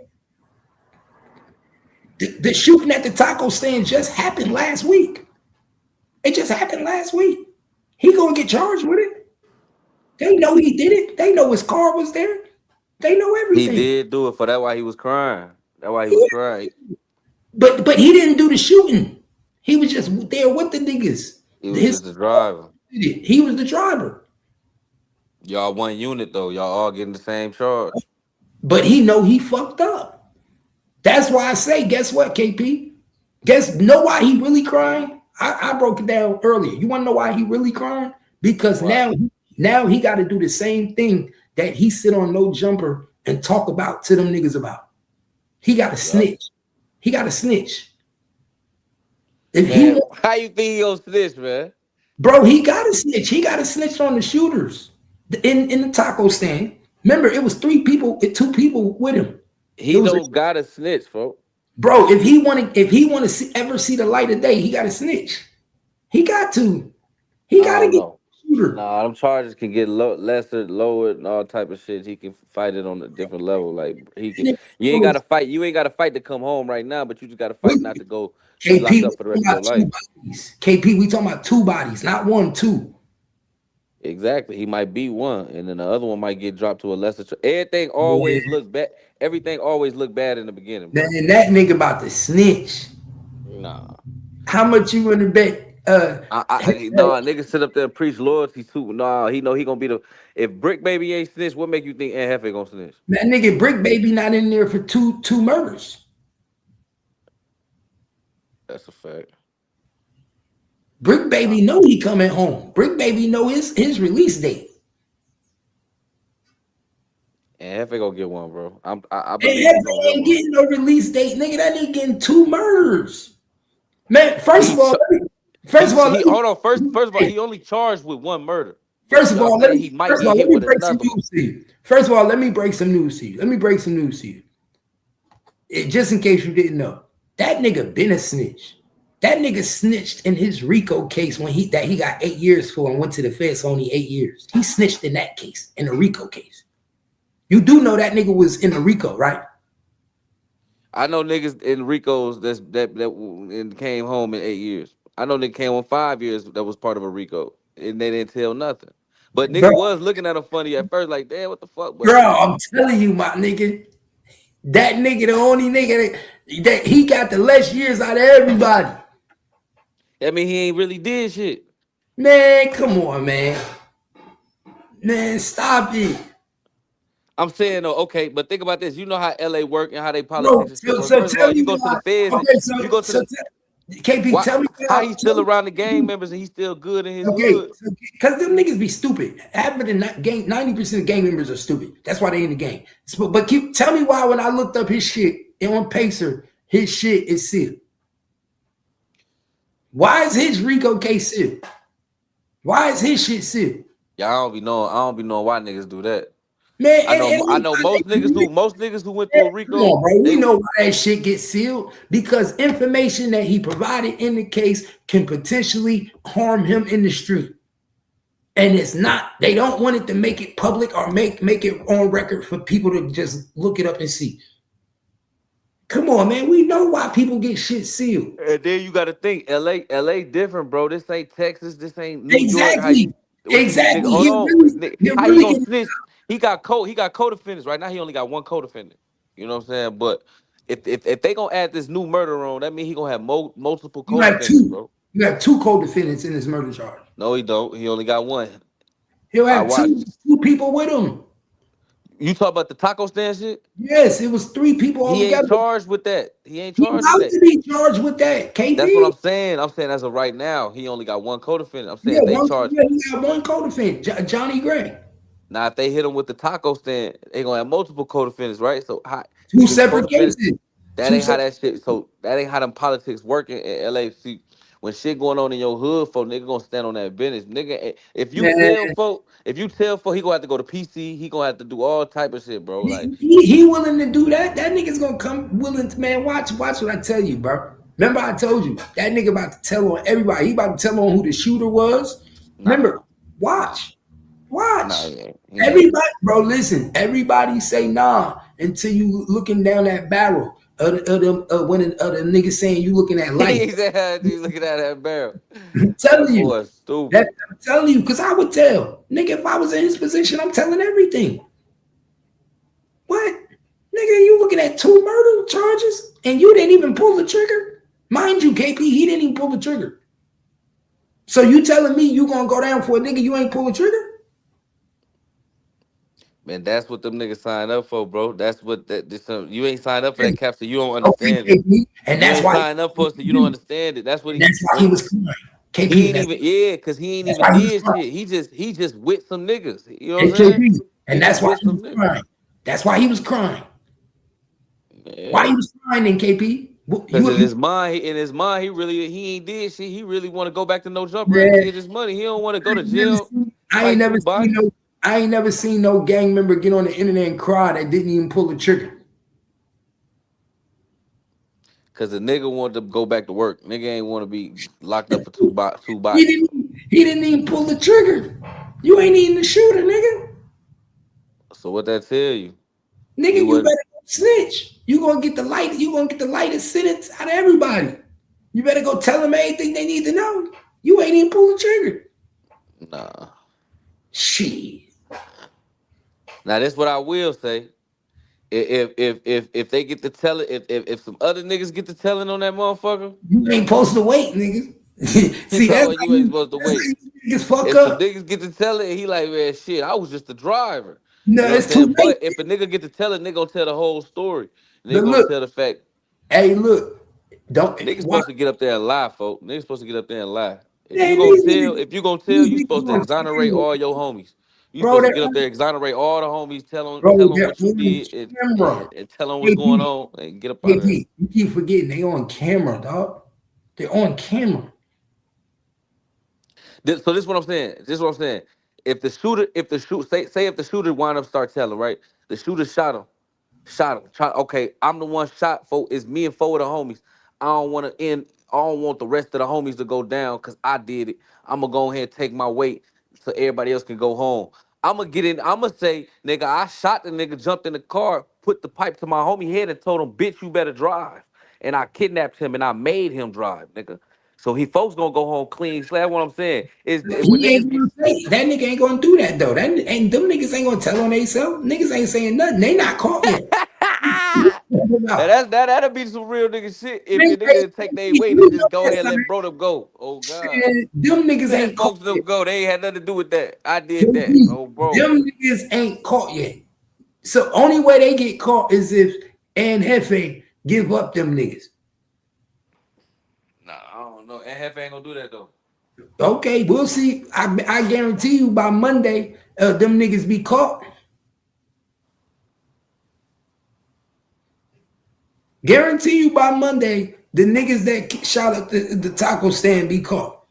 the shooting at the taco stand just happened last week. It just happened last week. He gonna get charged with it. They know he did it. They know his car was there. They know everything. He did do it for that. Why he was crying. That's why he was crying. But he didn't do the shooting. He was just there with the niggas. He was just the driver. He was the driver. Y'all one unit though. Y'all all getting the same charge. But he know he fucked up. That's why I say, guess what, KP? Know why he really crying? I broke it down earlier. You want to know why he really crying? Because now he got to do the same thing that he sit on No Jumper and talk about to them niggas about. He got to snitch. He got to snitch. How you think he gonna snitch, man? Bro, he got to snitch. He got to snitch on the shooters in the taco stand. Remember, it was 2 people with him. He don't gotta snitch, folks. Bro, if he want to ever see the light of day, he got to snitch. He got to. He got to get shooter. Nah, them charges can get lowered, and all type of shit. He can fight it on a different level. Like he can. You ain't got to fight. You ain't got to fight to come home right now, but you just got to fight not to go locked up for the rest of your life. KP, we talking about 2 bodies, not 1, 2. Exactly. He might be one, and then the other one might get dropped to a lesser. Everything always looks bad. Everything always look bad in the beginning. And that nigga about to snitch. Nah. How much you gonna bet? Niggas sit up there and preach loyalty too. Nah, he know he gonna be the. If Brick Baby ain't snitch, what make you think Ant Jefe gonna snitch? That nigga Brick Baby not in there for two murders. That's a fact. Brick Baby know he coming home. Brick Baby know his release date. And Jefe gonna get one, bro. I believe Jefe ain't getting no release date, nigga. That nigga getting 2 murders. Man, first of all, hold on. First of all, he only charged with 1 murder. First of all, let me break some news to you. First of all, let me break some news to you. Just in case you didn't know, that nigga been a snitch. That nigga snitched in his RICO case when he got 8 years for and went to the feds for only 8 years. He snitched in that case, in the RICO case. You do know that nigga was in the RICO, right? I know niggas in RICOs that came home in 8 years. I know nigga came on 5 years that was part of a RICO, and they didn't tell nothing. But nigga was looking at him funny at first, like, damn, what the fuck? Bro, I'm telling you, my nigga, that nigga, the only nigga that he got the less years out of everybody. That mean he ain't really did shit. Man, come on, man. Man, stop it. I'm saying though, okay, but think about this. You know how LA work and how they Bro, politics and shit work. so First of all, tell you me go to the why. feds. Okay, You go to the KP, why? tell me How why. he's still around the gang members and he's still good in his Okay, hood? because them niggas be stupid. Half of the gang, 90% of gang members are stupid. That's why they in the gang. But tell me why when I looked up his shit on Pacer, his shit is sealed. Why is his RICO case sealed? Why is his shit sealed? Yeah, I don't be knowing why niggas do that. Man, I know most niggas who went through a come RICO, on, bro. We they know why that shit gets sealed because information that he provided in the case can potentially harm him in the street. And it's not, they don't want it to make it public or make it on record for people to just look it up and see. Come on, man. We know why people get shit sealed. and then you gotta think, LA different, bro. This ain't Texas, this ain't New York. Exactly. Nigga, hold on. How he gonna snitch? He got co-defendants. Right now he only got one co-defendant. You know what I'm saying? But if they gonna add this new murder on, that means he gonna have multiple co-defendants, bro. You have two co-defendants in this murder charge. No, he don't. He only got one. He'll have two people with him. You talk about the taco stand shit? Yes, it was 3 people all He together. ain't charged with that. He ain't charged How with that. to be charged with that, KP? That's what I'm saying. I'm saying as of right now, he only got one co-defendant. I'm saying they charged. Yeah, he got one co-defendant, Johnny Gray. Now, if they hit him with the taco stand, they gonna have multiple co-defendants, right? So two separate cases. That ain't how that shit. So that ain't how them politics working in LA. See, when shit going on in your hood, folk, nigga gonna stand on that business, nigga. If you tell folk, he gonna have to go to PC. He gonna have to do all type of shit, bro. Like he willing to do that. That nigga's gonna come willing to, man. Watch what I tell you, bro. Remember I told you that nigga about to tell on everybody. He about to tell on who the shooter was. Remember, watch. Everybody, bro. Listen, everybody say nah until you looking down that barrel. When the nigga saying you looking at light. He said you looking at that barrel. I'm telling you. Boy, stupid. I'm telling you, because I would tell. Nigga, if I was in his position, I'm telling everything. What? Nigga, you looking at 2 murder charges and you didn't even pull the trigger? Mind you, KP, he didn't even pull the trigger. So you telling me you gonna go down for a nigga you ain't pull the trigger? Man, that's what them niggas sign up for, bro. That's what you ain't signed up for that cap, so you don't understand it. And that's why sign up for it, so you don't understand it. That's what he was crying. KP, he ain't even because he ain't even did shit. He just with some niggas. You know what I'm saying? And that's why he was crying. That's why he was crying. Yeah. Why he was crying then, KP? Because in his mind, he ain't did shit. He really want to go back to No Jumper and get his money. He don't want to go to jail. I ain't never seen no gang member get on the internet and cry that didn't even pull the trigger. Cause the nigga wanted to go back to work. Nigga ain't want to be locked up for two boxes. He didn't even pull the trigger. You ain't even the shooter, nigga. So what that tell you? Nigga, you better go snitch. You gonna get the lightest sentence out of everybody. You better go tell them everything they need to know. You ain't even pull the trigger. Nah. Shit. Now that's what I will say. If they get to tell it, if some other niggas get to telling on that motherfucker, you ain't supposed to wait, nigga. See, that's you ain't supposed to wait. If some niggas get to tell it, he like, man, shit, I was just the driver. No, it's too late. But if a nigga get to tell it, nigga gonna tell the whole story. Nigga gonna tell the fact. Hey, look, niggas supposed to get up there and lie, folks. Niggas supposed to get up there and lie. If you gonna tell, you supposed to exonerate all your homies. You supposed to get up there, exonerate all the homies, tell them what you did, and tell them what's going on, and get up out of there. You keep forgetting they on camera, dog. They're on camera. So this is what I'm saying. If the shooter wind up start telling, right? The shooter shot him. Okay, I'm the one shot. It's me and 4 of the homies. I don't want the rest of the homies to go down because I did it. I'm gonna go ahead and take my weight so everybody else can go home. I'm gonna say, nigga, I shot the nigga, jumped in the car, put the pipe to my homie head and told him, bitch, you better drive. And I kidnapped him and I made him drive, nigga. So folks gonna go home clean. So that's what I'm saying. That nigga ain't gonna do that though. And them niggas ain't gonna tell on themselves. Niggas ain't saying nothing. They not caught yet. That'll be some real nigga shit if the nigga take their weight and just go ahead and let bro them go. Oh God. Them niggas ain't folks them go. They ain't had nothing to do with that. I did that. Oh bro. Them niggas ain't caught yet. So only way they get caught is if Ant Jefe give up them niggas. Nah, I don't know. Ant Jefe ain't gonna do that though. Okay, we'll see. I guarantee you by Monday, them niggas be caught. Guarantee you by Monday, the niggas that shot up the taco stand be caught.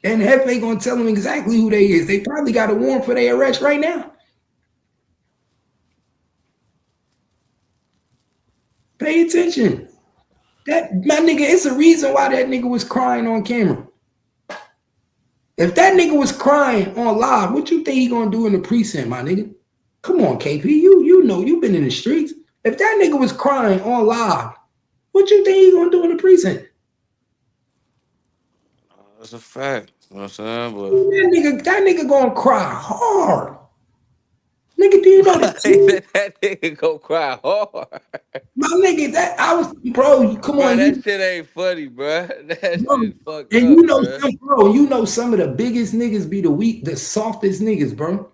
And Jefe gonna tell them exactly who they is. They probably got a warrant for their arrest right now. Pay attention. That my nigga, it's a reason why that nigga was crying on camera. If that nigga was crying on live, what you think he gonna do in the precinct, my nigga? Come on, KP. You know you've been in the streets. If that nigga was crying on live, what you think he gonna do in the precinct? That's a fact. You know what I'm saying? But that nigga gonna cry hard. Nigga, do you know that nigga go cry hard? My nigga, that I was, bro. Come on, that shit ain't funny, bro. That bro, shit fucked and up, you know, bro. You know, some of the biggest niggas be the softest niggas, bro.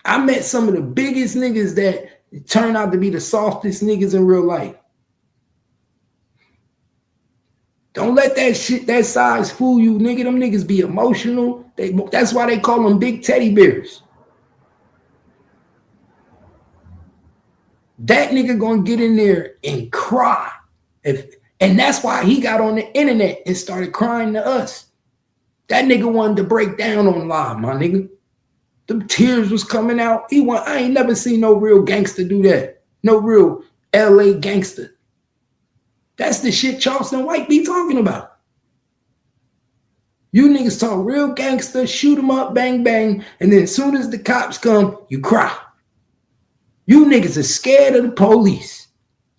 I met some of the biggest niggas that turn out to be the softest niggas in real life. Don't let that shit, that size fool you, nigga. Them niggas be emotional. That's why they call them big teddy bears. That nigga gonna get in there and cry. And that's why he got on the internet and started crying to us. That nigga wanted to break down on live, my nigga. The tears was coming out. I ain't never seen no real gangster do that. No real LA gangster. That's the shit Charleston White be talking about. You niggas talk real gangster, shoot them up, bang, bang, and then as soon as the cops come, you cry. You niggas are scared of the police.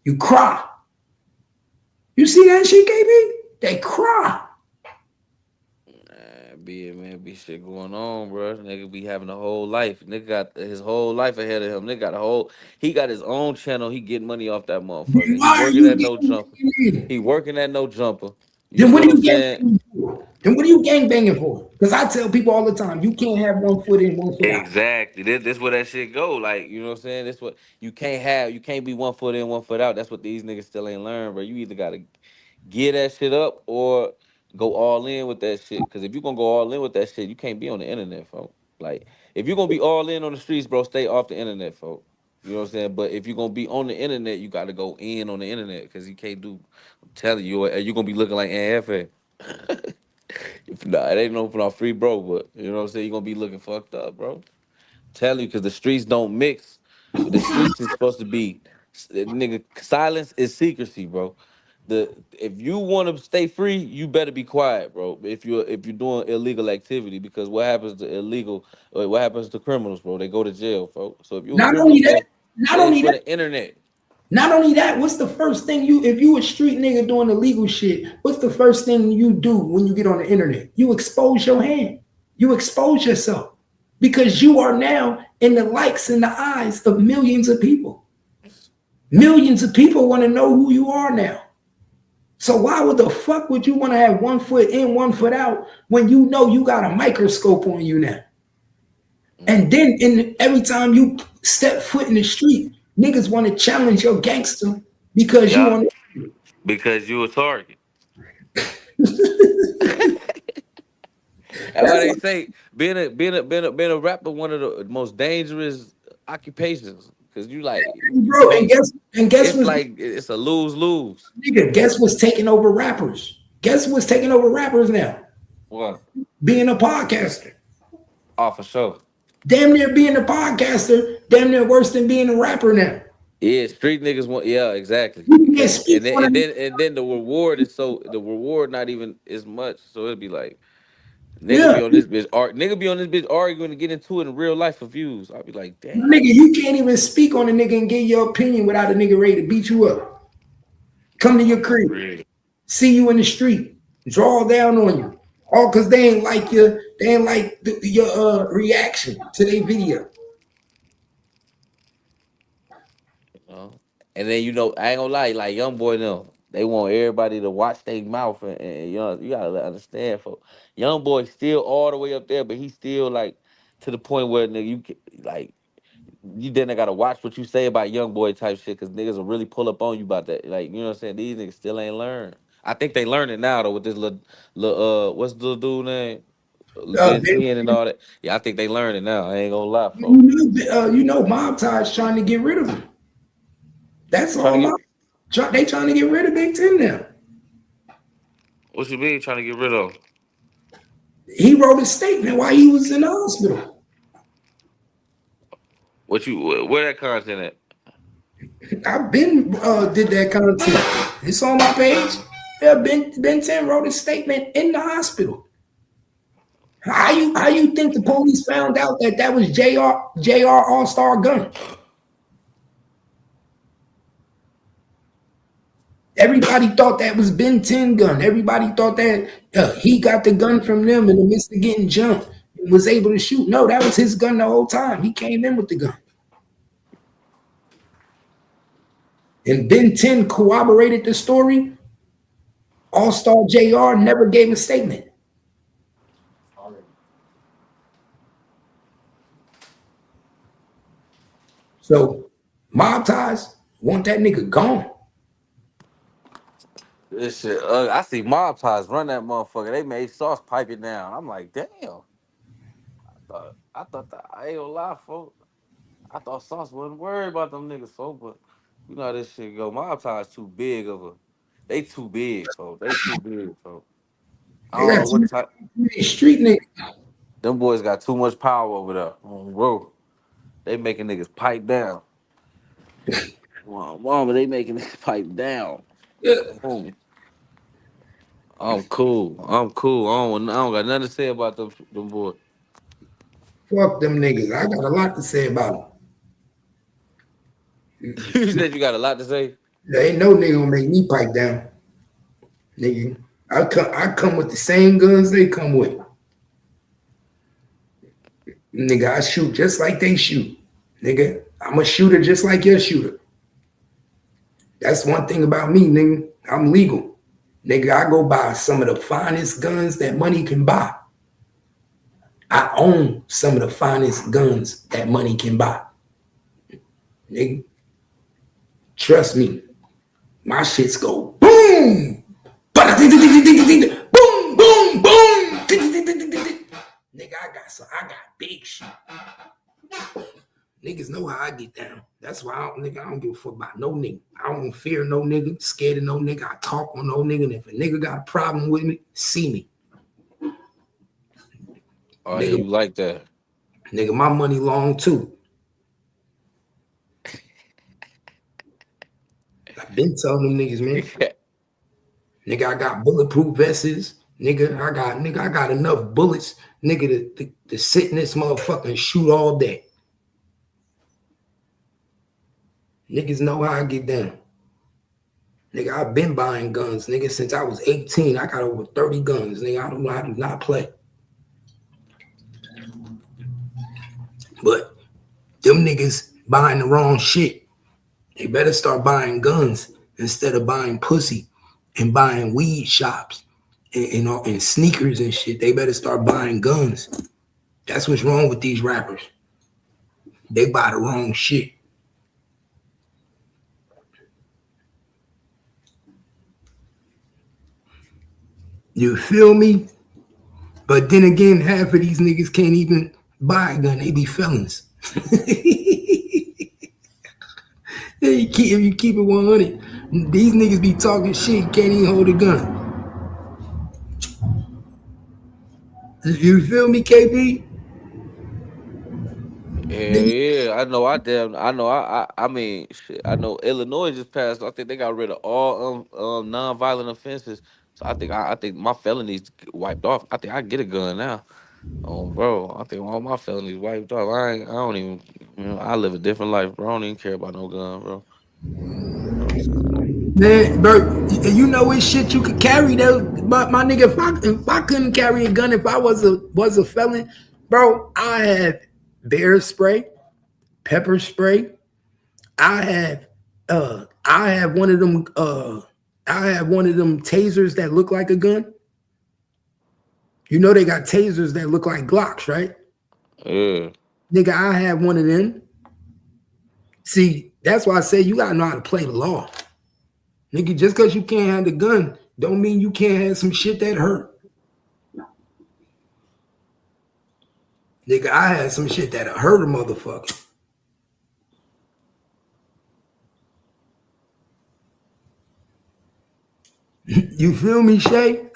You cry. You see that shit, KB? They cry. Be shit going on, bro. Nigga be having a whole life. Nigga got his whole life ahead of him. He got his own channel. He getting money off that motherfucker. He working at No Jumper. He working at No Jumper. Then what are you gangbanging for? Then what are you gangbanging for? Because I tell people all the time, you can't have one foot in, one foot out. Exactly. This where that shit go. Like, you know what I'm saying? This what you can't have. You can't be 1 foot in, 1 foot out. That's what these niggas still ain't learned, bro. You either gotta get that shit up or go all in with that shit. Because if you're gonna go all in with that shit, you can't be on the internet, folks. Like, if you're gonna be all in on the streets, bro, stay off the internet, folks. You know what I'm saying? But if you're gonna be on the internet, you gotta go in on the internet. Because you can't do, I'm telling you, you're gonna be looking like Ant Jefe. Nah, it ain't no free, bro, but you know what I'm saying? You're gonna be looking fucked up, bro. Tell you, because the streets don't mix. The streets is supposed to be, nigga, silence is secrecy, bro. If you want to stay free, you better be quiet, bro. If you're doing illegal activity, because what happens to what happens to criminals, bro? They go to jail, folks. So if you're a criminal, stay for the internet. Not only that, what's the first thing if you a street nigga doing illegal shit, what's the first thing you do when you get on the internet? You expose your hand. You expose yourself. Because you are now in the likes and the eyes of millions of people. Millions of people want to know who you are now. So why the fuck would you want to have 1 foot in, 1 foot out when you know you got a microscope on you now? And then you step foot in the street, niggas want to challenge your gangster because you want to. Because you a target. That's why they say being a rapper one of the most dangerous occupations, because you like, bro, and guess it's like it's a lose. Nigga, guess what's taking over rappers? Guess what's taking over rappers now? What? Being a podcaster. Oh, for sure. Damn near being a podcaster, damn near worse than being a rapper now. Yeah, street niggas want. Yeah, exactly. And then the reward is not even as much. So it'd be like, nigga be on this bitch arguing to get into it in real life for views. I'd be like, damn. Nigga, you can't even speak on a nigga and give your opinion without a nigga ready to beat you up. Come to your crib, see you in the street, draw down on you, all because they ain't like your reaction to their video. And then I ain't gonna lie, like young boy, They want everybody to watch their mouth, and you know, you gotta understand, folks. Young boy still all the way up there, but he's still like to the point where nigga, you can, like you then gotta watch what you say about young boy type shit, cause niggas will really pull up on you about that. Like, you know what I'm saying? These niggas still ain't learned. I think they learning now though with this little what's the little dude name? Ben 10 and all that. Yeah, I think they learning now. I ain't gonna lie, folks. You know, Mob Tie's trying to get rid of him. That's all. They trying to get rid of Big Ten now. What you mean trying to get rid of him? He wrote a statement while he was in the hospital. Where that content at? I've been did that content. It's on my page. Yeah, Ben 10 wrote a statement in the hospital. How you think the police found out that was JR All-Star gun? Everybody thought that was Ben 10 gun. Everybody thought that he got the gun from them in the midst of getting jumped and was able to shoot. No, that was his gun the whole time. He came in with the gun. And Ben 10 corroborated the story. All-Star JR never gave a statement. So Mob Ties want that nigga gone. This shit, I see Mob Ties run that motherfucker. They made Sauce pipe it down. I'm like, damn. I thought that I ain't gonna lie, folks. I thought Sauce wasn't worried about them niggas, folks, but you know how this shit go. Mob Ties too big of a. They too big, folks. They too big, folks. I don't know what type. Street niggas. Them boys got too much power over there. Bro, they making niggas pipe down. Mama, they making niggas pipe down. Yeah. I'm cool. I don't got nothing to say about them boys. Fuck them niggas. I got a lot to say about them. You said you got a lot to say? There ain't no nigga gonna make me pipe down. Nigga, I come with the same guns they come with. Nigga, I shoot just like they shoot. Nigga, I'm a shooter just like your shooter. That's one thing about me, nigga. I'm legal. Nigga, I go buy some of the finest guns that money can buy. I own some of the finest guns that money can buy. Nigga, trust me. My shits go boom! Boom, boom, boom! Nigga, I got big shit. Niggas know how I get down. That's why I don't give a fuck about no nigga. I don't fear no nigga, scared of no nigga. I talk on no nigga. And if a nigga got a problem with me, see me. Oh, nigga, you like that. Nigga, my money long too. I've been telling them niggas, man. Nigga, I got bulletproof vests. Nigga, I got enough bullets, nigga, to sit in this motherfucker and shoot all day. Niggas know how I get down. Nigga, I've been buying guns, nigga, since I was 18. I got over 30 guns, nigga. I don't know how to not play. But them niggas buying the wrong shit. They better start buying guns instead of buying pussy and buying weed shops and sneakers and shit. They better start buying guns. That's what's wrong with these rappers. They buy the wrong shit. You feel me? But then again, half of these niggas can't even buy a gun. They be felons. If you keep it 100, these niggas be talking shit, can't even hold a gun. You feel me, KP? Yeah, I mean, shit, I know Illinois just passed. I think they got rid of all non-violent offenses. So I think my felonies wiped off. I think I get a gun now. Oh, bro, I think all my felonies wiped off. I don't even, I live a different life, bro. I don't even care about no gun, bro. Man, bro, you know what shit you could carry though. But my nigga, if I couldn't carry a gun, if I was a felon, bro, I had bear spray, pepper spray. I have one of them I had one of them tasers that look like a gun. You know they got tasers that look like Glocks, right? Yeah. Nigga, I had one of them. See, that's why I say you gotta know how to play the law. Nigga, just because you can't have the gun, don't mean you can't have some shit that hurt. Nigga, I had some shit that hurt a motherfucker. You feel me, Shay?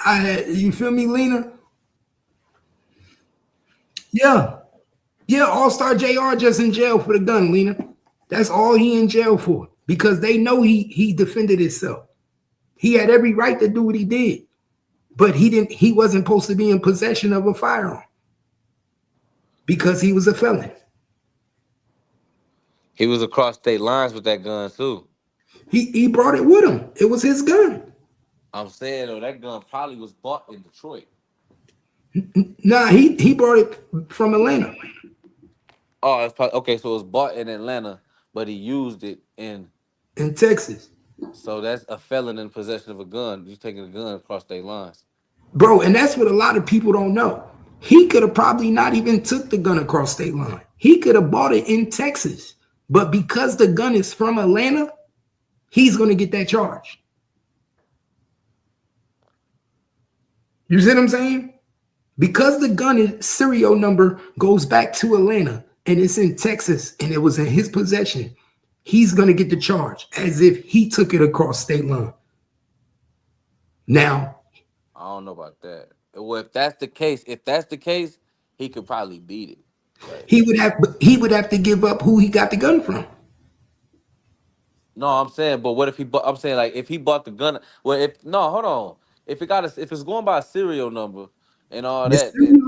You feel me, Lena? Yeah. Yeah, All-Star JR just in jail for the gun, Lena. That's all he in jail for. Because they know he defended himself. He had every right to do what he did. But he wasn't supposed to be in possession of a firearm. Because he was a felon. He was across state lines with that gun too. He brought it with him. It was his gun. I'm saying though, that gun probably was bought in Detroit. Nah, he brought it from Atlanta. Oh, it's probably, okay. So it was bought in Atlanta, but he used it in Texas. So that's a felon in possession of a gun. You taking a gun across state lines, bro. And that's what a lot of people don't know. He could have probably not even took the gun across state line. He could have bought it in Texas, but because the gun is from Atlanta, he's going to get that charge. You see what I'm saying? Because the gun serial number goes back to Atlanta and it's in Texas and it was in his possession, he's going to get the charge as if he took it across state line. Now, I don't know about that. Well, if that's the case, he could probably beat it. Right? He would have to give up who he got the gun from. No, I'm saying, but what if I'm saying like if he bought the gun? Well, hold on. If it's going by a serial number and all that, then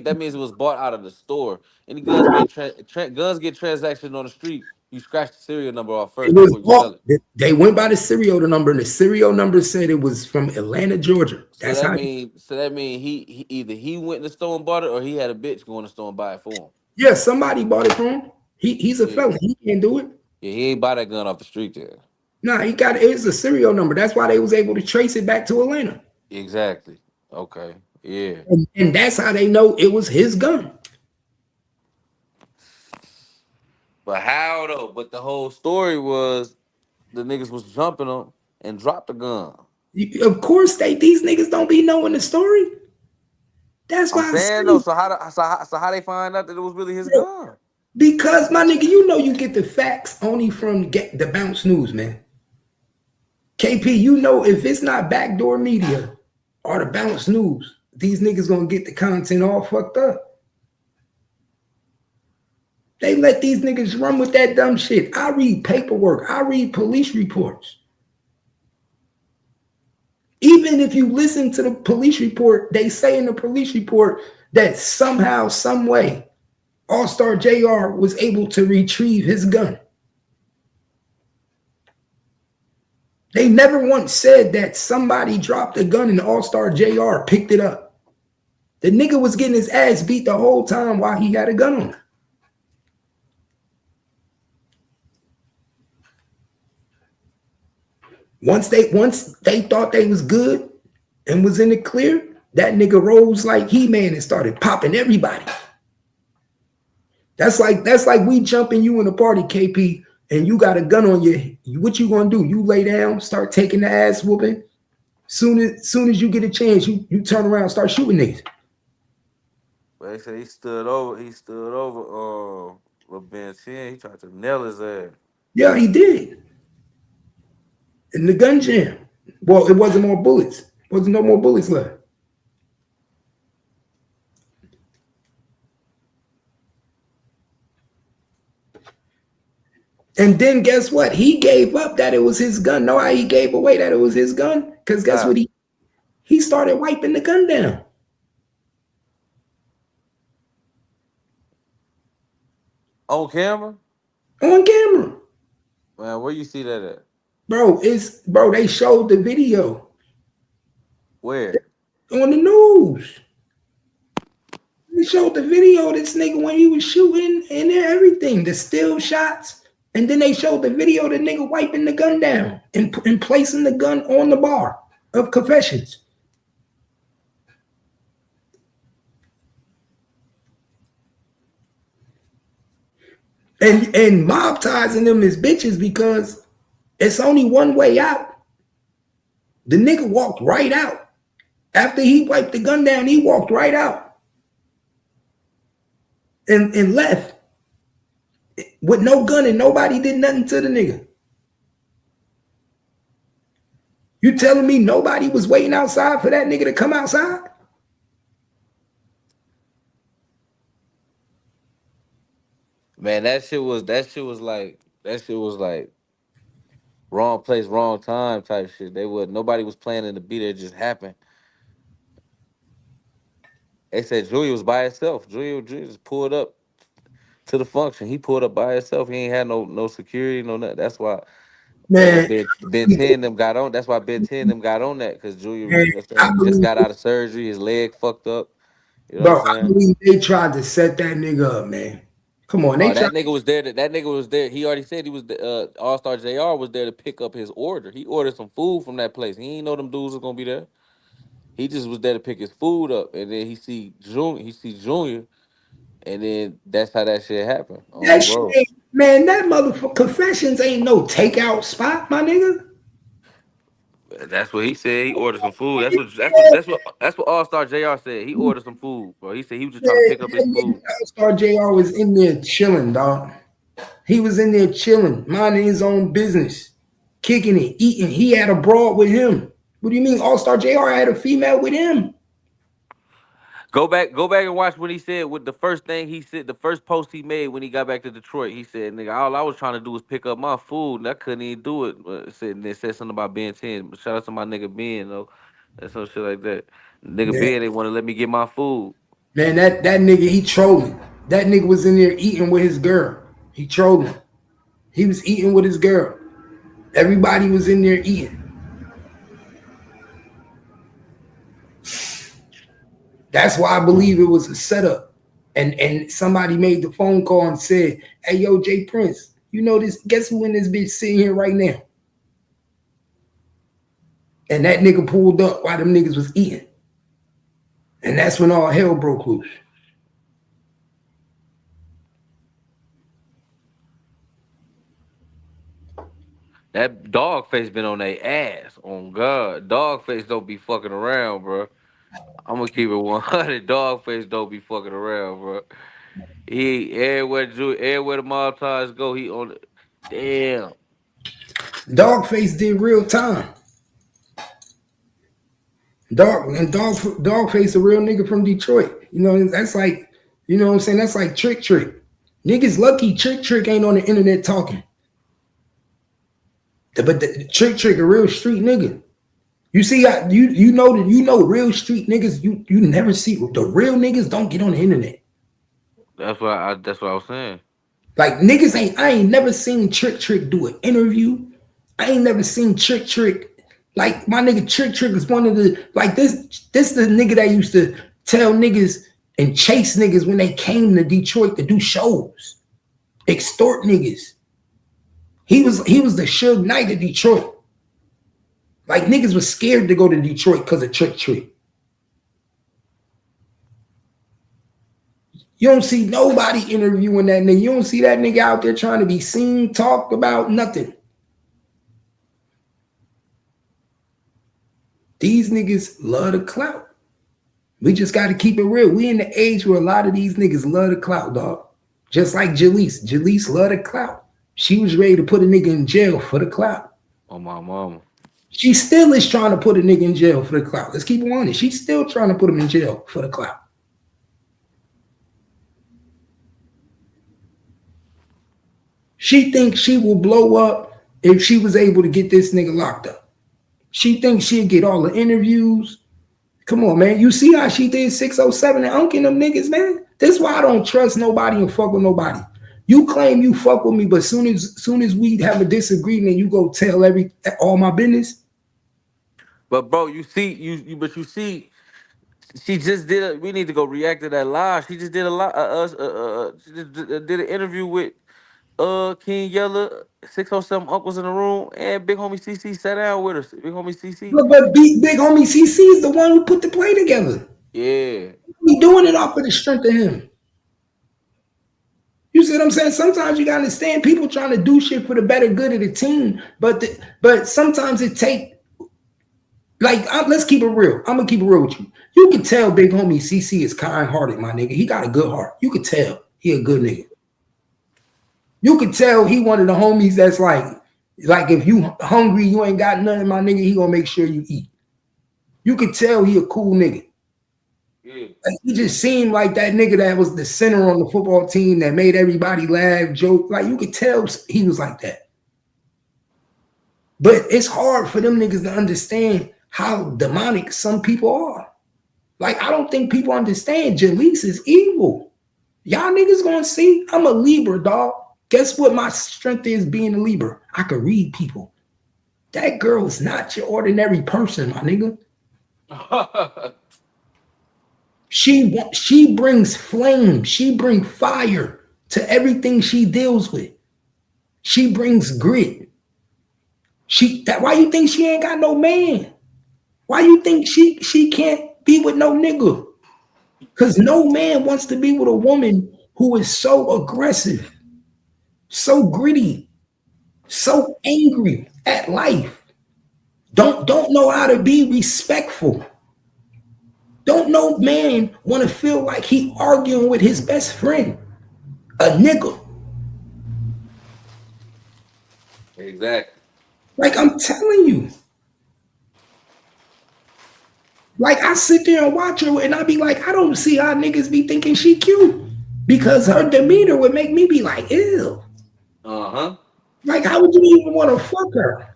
that means it was bought out of the store. Any guns get transactions on the street. You scratch the serial number off first before you sell it. They went by the serial number, and the serial number said it was from Atlanta, Georgia. So that means he either he went in the store and bought it, or he had a bitch go in the store and buy it for him. Yeah, somebody bought it for him. He's a felon. He can't do it. Yeah, he ain't buy that gun off the street there. Nah, he got it. It's a serial number. That's why they was able to trace it back to Atlanta. Exactly. Okay. Yeah. And that's how they know it was his gun. But how though? But the whole story was the niggas was jumping him and dropped the gun. Of course, these niggas don't be knowing the story. That's why I'm saying though. So how they find out that it was really his gun? Because my nigga, you know you get the facts only from the Bounce News, man. KP, you know if it's not backdoor media or the Bounce News, these niggas gonna get the content all fucked up. They let these niggas run with that dumb shit. I read paperwork. I read police reports. Even if you listen to the police report, they say in the police report that somehow, some way, All-Star JR was able to retrieve his gun. They never once said that somebody dropped a gun and All-Star JR picked it up. The nigga was getting his ass beat the whole time while he had a gun on him. Once they thought they was good and was in the clear, that nigga rose like He-Man and started popping everybody. That's like we jumping you in a party, KP, and you got a gun on you. What you gonna do? You lay down, start taking the ass whooping. Soon as you get a chance, you turn around and start shooting niggas. But they said he stood over Ben 10. He tried to nail his ass. Yeah, he did. In the gun jam. Well, it wasn't more bullets. Wasn't no more bullets left. And then guess what? He gave up that it was his gun. No, he gave away that it was his gun. Because guess what? He started wiping the gun down. On camera? On camera. Man, where you see that at? Bro, they showed the video. Where? On the news. They showed the video of this nigga when he was shooting and everything. The still shots. And then they showed the video of the nigga wiping the gun down and placing the gun on the bar of confessions. And mob ties them as bitches because it's only one way out. The nigga walked right out. After he wiped the gun down, he walked right out. And left. With no gun and nobody did nothing to the nigga. You telling me nobody was waiting outside for that nigga to come outside? Man, that shit was like wrong place, wrong time type shit. Nobody was planning to be there, it just happened. They said Julia was by herself. Julia just pulled up to the function. He pulled up by himself. He ain't had no security, no nothing. That's why Man, Ben 10 them got on. That's why Ben 10 them got on that because Julia, man, you know what I'm saying, just got out of surgery. His leg fucked up. You know bro, what I'm I saying? believe they tried to set that nigga up, man. Come on, Oh, that nigga was there. That nigga was there. He already said he was. All Star Jr. was there to pick up his order. He ordered some food from that place. He ain't know them dudes was gonna be there. He just was there to pick his food up, and then he see Junior, and then that's how that shit happened. that Bro. shit, man, that motherfucker confessions ain't no takeout spot, my nigga. That's what he said. He ordered some food. That's what All Star Jr. said. He ordered some food, bro. He said he was just trying to pick up his food. All-Star JR was in there chilling, dog. He was in there chilling, minding his own business, kicking it, eating. He had a broad with him. What do you mean? All-Star JR had a female with him. Go back and watch what he said with the first thing he said, the first post he made when he got back to Detroit. He said, nigga, all I was trying to do was pick up my food and I couldn't even do it. They said something about Ben 10. Shout out to my nigga Ben, though. And some shit like that. Nigga Man, Ben, they want to let me get my food. man, that nigga, he trolling. That nigga was in there eating with his girl. He trolling. He was eating with his girl. Everybody was in there eating. That's why I believe it was a setup. And somebody made the phone call and said, hey, yo, Jay Prince, you know this, guess who in this bitch sitting here right now? And that nigga pulled up while them niggas was eating. And that's when all hell broke loose. That dog face been on their ass. On God. Dog face don't be fucking around, bro. I'm gonna keep it 100. Dog face don't be fucking around, bro. He everywhere the mob ties go, he on it. Damn. Dogface did real time. Dogface a real nigga from Detroit. You know, that's like, you know what I'm saying? That's like Trick. Niggas lucky Trick ain't on the internet talking. But the Trick a real street nigga. You see, you know real street niggas, you never see the real niggas don't get on the internet. That's what I was saying. Like niggas I ain't never seen Trick do an interview. I ain't never seen Trick. Like my nigga Trick is one of the, like this the nigga that used to tell niggas and chase niggas when they came to Detroit to do shows. Extort niggas. He was the Suge Knight of Detroit. Like niggas was scared to go to Detroit because of Trick. You don't see nobody interviewing that nigga. You don't see that nigga out there trying to be seen, talked about, nothing. These niggas love the clout. We just got to keep it real. We in the age where a lot of these niggas love the clout, dog. Just like Jaleece. Jaleece love the clout. She was ready to put a nigga in jail for the clout. Oh, my mama. She still is trying to put a nigga in jail for the clout. Let's keep it honest. She's still trying to put him in jail for the clout. She thinks she will blow up if she was able to get this nigga locked up. She thinks she'll get all the interviews. Come on, man. You see how she did 607 and unking them niggas, man? That's why I don't trust nobody and fuck with nobody. You claim you fuck with me, but soon as we have a disagreement, you go tell all my business. But bro, you see, she just did. We need to go react to that live. She just did a lot. She just did an interview with King Yella, 607 uncles in the room, and Big Homie CC sat down with us. Big Homie CC. But big Homie CC is the one who put the play together. Yeah. He doing it off of the strength of him. You see what I'm saying? Sometimes you gotta understand people trying to do shit for the better good of the team, but sometimes it take let's keep it real. I'm gonna keep it real with you. You can tell Big Homie CC is kind-hearted, my nigga. He got a good heart. You could tell he a good nigga. You could tell he one of the homies that's like if you hungry, you ain't got nothing, my nigga, he gonna make sure you eat. You could tell he a cool nigga. Yeah. Like, he just seemed like that nigga that was the center on the football team that made everybody laugh, joke. Like you could tell he was like that. But it's hard for them niggas to understand how demonic some people are. Like I don't think people understand Jaleec is evil. Y'all niggas gonna see. I'm a Libra, dog. Guess what my strength is being a Libra? I can read people. That girl is not your ordinary person, my nigga. She brings flame. She brings fire to everything she deals with. She brings grit. Why you think she ain't got no man? Why you think she can't be with no nigga? Because no man wants to be with a woman who is so aggressive, so gritty, so angry at life. Don't know how to be respectful. Don't no man want to feel like he arguing with his best friend, a nigga. Exactly. Like I'm telling you. Like I sit there and watch her and I be like, I don't see how niggas be thinking she cute. Because her demeanor would make me be like, ew. Uh-huh. Like how would you even want to fuck her?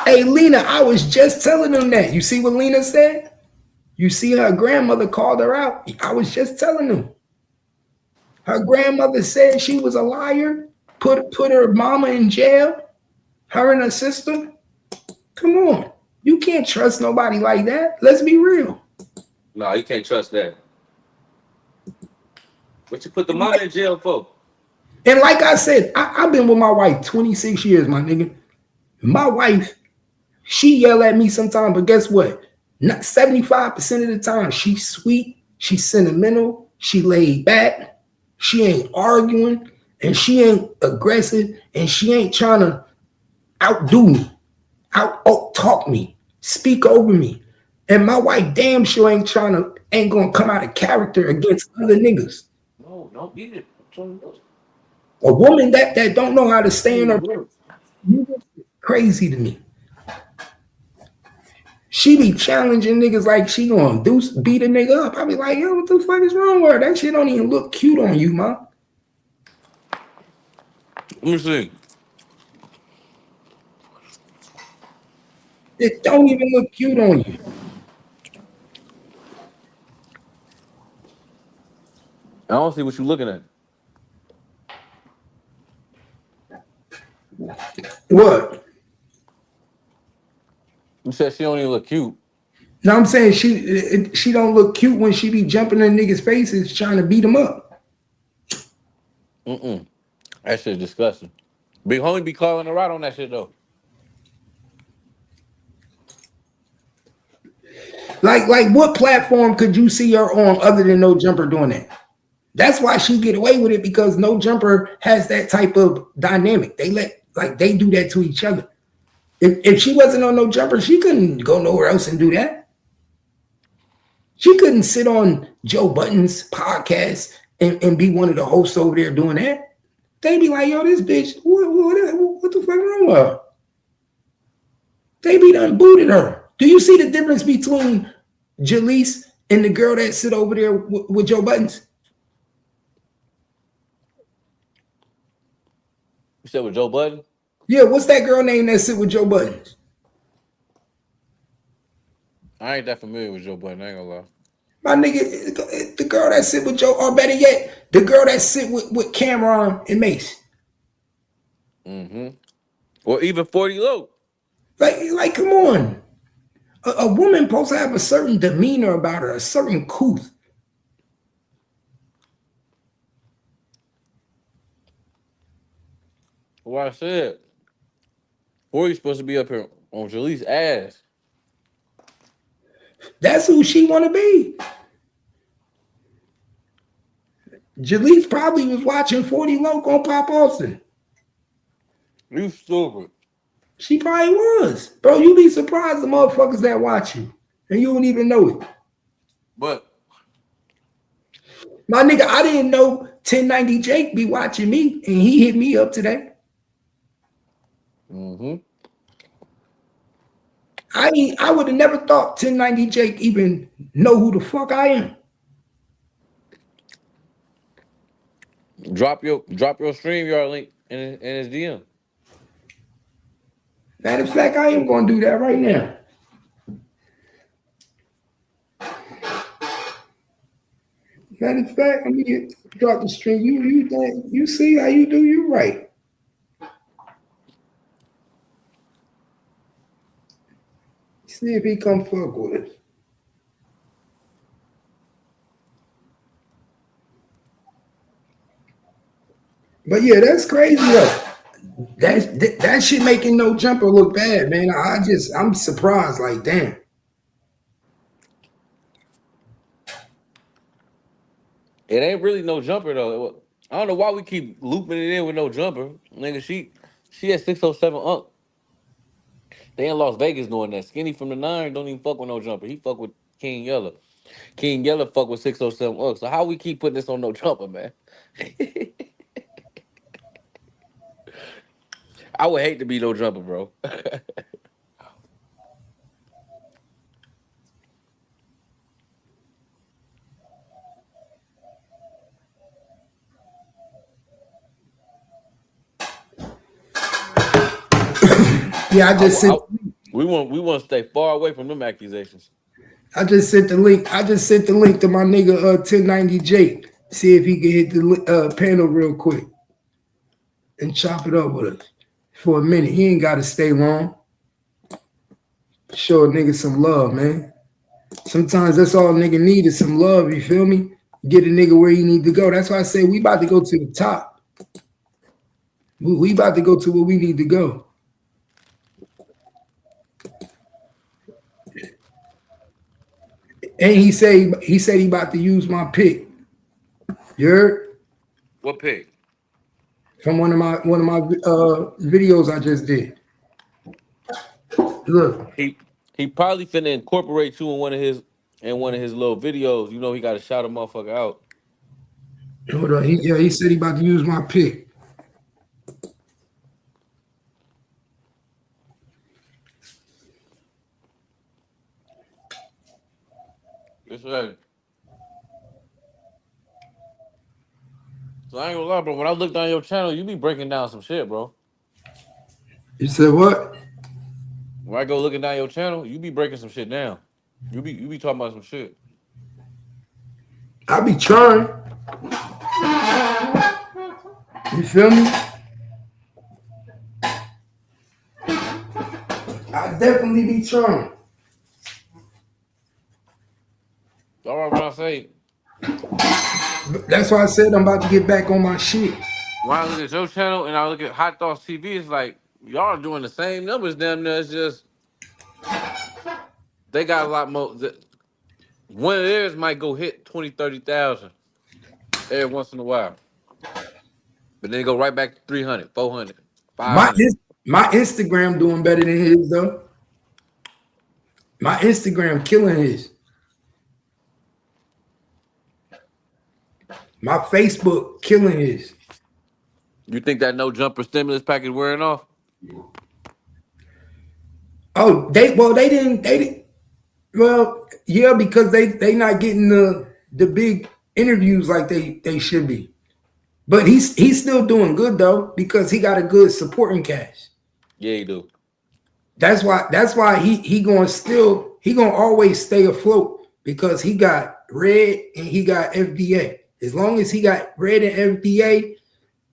Hey, Lena, I was just telling them that. You see what Lena said? You see her grandmother called her out. I was just telling them. Her grandmother said she was a liar, put her mama in jail, her and her sister. Come on. You can't trust nobody like that. Let's be real. No, you can't trust that. What you put the mama in jail for? And like I said, I've been with my wife 26 years, my nigga. My wife, she yell at me sometimes, but guess what? Not 75% of the time, she's sweet, she's sentimental, she laid back, she ain't arguing, and she ain't aggressive, and she ain't trying to outdo me, out-talk me, speak over me. And my wife damn sure ain't gonna come out of character against other niggas. No, don't eat it. A woman that don't know how to stay in her crazy to me. She be challenging niggas like she gonna beat a nigga up. I be like, yo, what the fuck is wrong with her? That shit don't even look cute on you, man. Let me see. It don't even look cute on you. I don't see what you're looking at. What? You said she don't even look cute. No, I'm saying she don't look cute when she be jumping in niggas' faces trying to beat them up. That shit disgusting. Big homie be calling her out on that shit though. Like what platform could you see her on other than No Jumper doing that? That's why she get away with it, because No Jumper has that type of dynamic. They do that to each other. If she wasn't on No Jumper, she couldn't go nowhere else and do that. She couldn't sit on Joe Budden's podcast and be one of the hosts over there doing that. They'd be like, yo, this bitch, what the fuck wrong with her? They be done booted her. Do you see the difference between Jaleece and the girl that sit over there with Joe Buttons? You said with Joe Budden? Yeah, what's that girl name that sit with Joe Buttons? I ain't that familiar with Joe Budden, I ain't gonna lie. My nigga, the girl that sit with Joe, or better yet, the girl that sit with Cameron and Mace. Or even 40 Low. Like, come on. A woman supposed to have a certain demeanor about her, a certain couth. What I said. Corey's supposed to be up here on Jaleece's ass. That's who she want to be. Jaleece probably was watching 40 Loc on Pop Austin. You stupid. She probably was. Bro, you be surprised the motherfuckers that watch you. And you don't even know it. But my nigga, I didn't know 1090 Jake be watching me, and he hit me up today. mm-hmm. I would have never thought 1090 Jake even know who the fuck I am. Drop your StreamYard link in his DM. Matter of fact, I am gonna do that right now. Matter of fact, let me drop the stream. You see how you do you right. See if he come fuck with it. But yeah, that's crazy though. That shit making No Jumper look bad, man. I'm surprised. Like, damn. It ain't really No Jumper though. I don't know why we keep looping it in with No Jumper. Nigga, she had 607 Unk. They in Las Vegas doing that. Skinny from the 9 don't even fuck with No Jumper. He fuck with King Yella. King Yella fuck with 607 Unk. So how we keep putting this on No Jumper, man? I would hate to be No Jumper, bro. Yeah, I just sent. We want to stay far away from them accusations. I just sent the link. I just sent the link to my nigga 1090 Jake. See if he can hit the panel real quick and chop it up with us for a minute. He ain't got to stay long. Show a nigga some love, man. Sometimes that's all a nigga need is some love. You feel me? Get a nigga where you need to go. That's why I say we about to go to the top. We about to go to where we need to go. And he said he about to use my pick. You heard? What pick? From one of my videos I just did. Look. He probably finna incorporate you in one of his little videos. You know he gotta shout a motherfucker out. Hold on. He said he about to use my pick. That's right. So I ain't gonna lie, bro. When I look down your channel, you be breaking down some shit, bro. You said what? When I go looking down your channel, you be breaking some shit down. You be talking about some shit. I be trying. You feel me? I definitely be trying. All right, what I say. That's why I said I'm about to get back on my shit. When I look at your channel and I look at Hot Thoughts TV, it's like y'all are doing the same numbers damn near. It's just they got a lot more. One of theirs might go hit 20, 30,000 every once in a while. But then go right back to 300, 400, 500. My Instagram doing better than his, though. My Instagram killing his. My Facebook killing his. You think that No Jumper stimulus package wearing off? Oh, they didn't. Well, yeah, because they not getting the big interviews like they should be. But he's still doing good though because he got a good supporting cast. Yeah, he do. That's why he gonna always stay afloat because he got Red and he got FBA. As long as he got Red and FBA,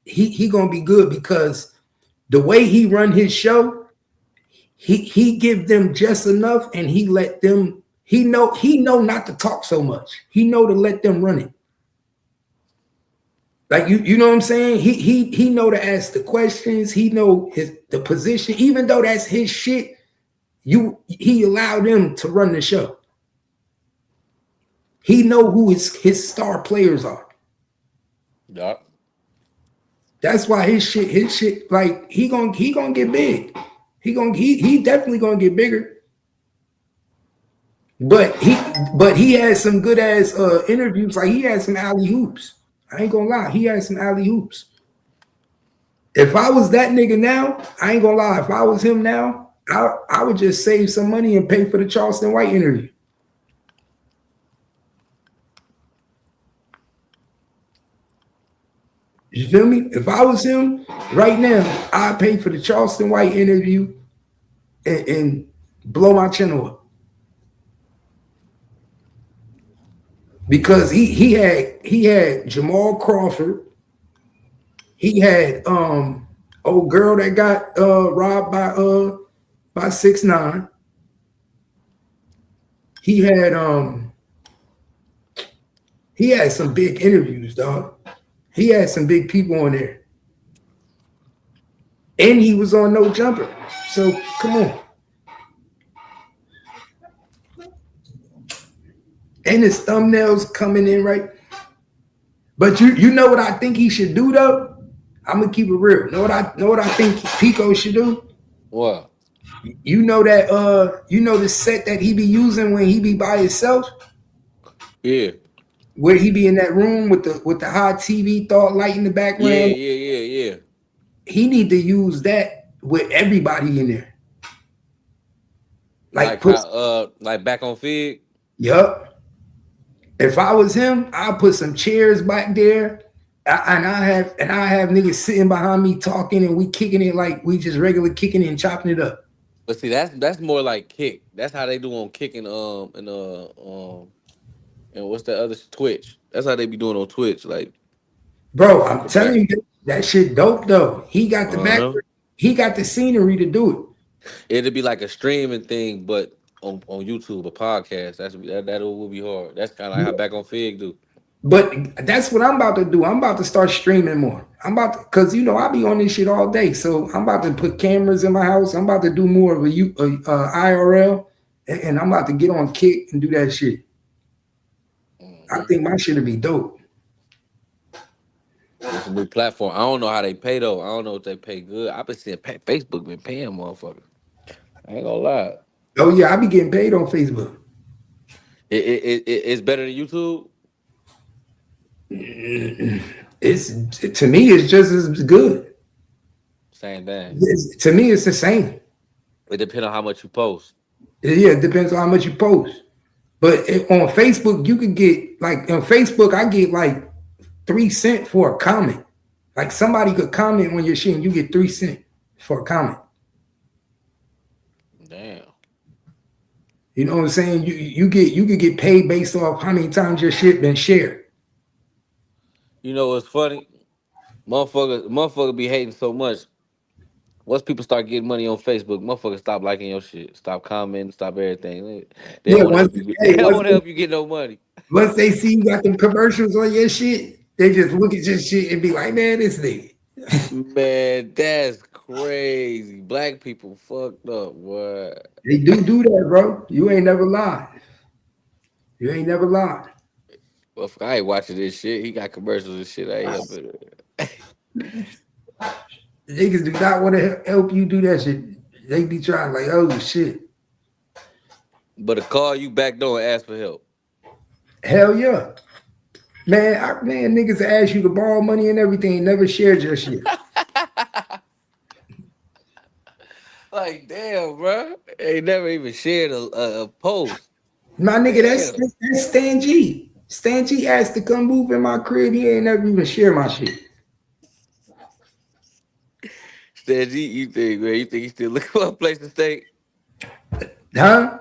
he gonna be good because the way he run his show, he give them just enough and he let them. He know not to talk so much. He know to let them run it. Like you know what I'm saying? He know to ask the questions. He know the position. Even though that's his shit, he allowed them to run the show. He know who his star players are. Yeah. That's why his shit, like he gonna get big. He definitely gonna get bigger. But he had some good ass interviews. Like he had some alley hoops. I ain't gonna lie, he had some alley hoops. If I was that nigga now, I ain't gonna lie. If I was him now, I would just save some money and pay for the Charleston White interview. You feel me? If I was him right now, I'd pay for the Charleston White interview and blow my channel up. Because he had Jamal Crawford. He had old girl that got robbed by 6ix9ine. He had some big interviews, dog. He had some big people on there. And he was on No Jumper. So come on. And his thumbnails coming in right. But you know what I think he should do though? I'm gonna keep it real. Know what I think Pico should do? What? You know that the set that he be using when he be by himself? Yeah. Where he be in that room with the hot TV thought light in the background. Yeah. He need to use that with everybody in there. Like back on Fig? Yup. If I was him, I'll put some chairs back there. And I have niggas sitting behind me talking and we kicking it like we just regular kicking it and chopping it up. But see, that's more like Kick. That's how they do on Kicking and what's the other Twitch? That's how they be doing on Twitch. Like, bro, I'm telling you, that shit dope though. He got the back, he got the scenery to do it. It'd be like a streaming thing, but on YouTube, a podcast. That will be hard. That's kind of like how Back on Fig do. But that's what I'm about to do. I'm about to start streaming more. Cause I be on this shit all day. So I'm about to put cameras in my house. I'm about to do more of a IRL, and I'm about to get on Kick and do that shit. I think my shit'll be dope. It's a new platform. I don't know how they pay though. I don't know if they pay good. I've been seeing Facebook been paying motherfuckers. I ain't gonna lie. Oh yeah, I be getting paid on Facebook. It's better than YouTube. To me, it's just as good. Same thing. To me, it's the same. It depends on how much you post. Yeah, it depends on how much you post. But on Facebook, you could get on Facebook, I get like 3 cents for a comment. Like somebody could comment on your shit and you get 3 cents for a comment. Damn. You know what I'm saying? You could get paid based off how many times your shit been shared. You know what's funny? Motherfucker be hating so much. Once people start getting money on Facebook, motherfuckers stop liking your shit, stop commenting, stop everything. They don't want to help you get no money. Once they see you got them commercials on your shit, they just look at your shit and be like, man, this nigga. Man, that's crazy. Black people fucked up. What? They do that, bro. You ain't never lied. You ain't never lied. Well, I ain't watching this shit. He got commercials and shit. I ain't helping it. Niggas do not want to help you do that shit. They be trying like, oh shit. But to call you back door and ask for help. Hell yeah. Man, niggas ask you to borrow money and everything, never shared your shit. Like, damn, bro. They never even shared a post. My nigga, that's Stan G. Stan G asked to come move in my crib. He ain't never even share my shit. Stan G, you think he's still looking for a place to stay? Huh?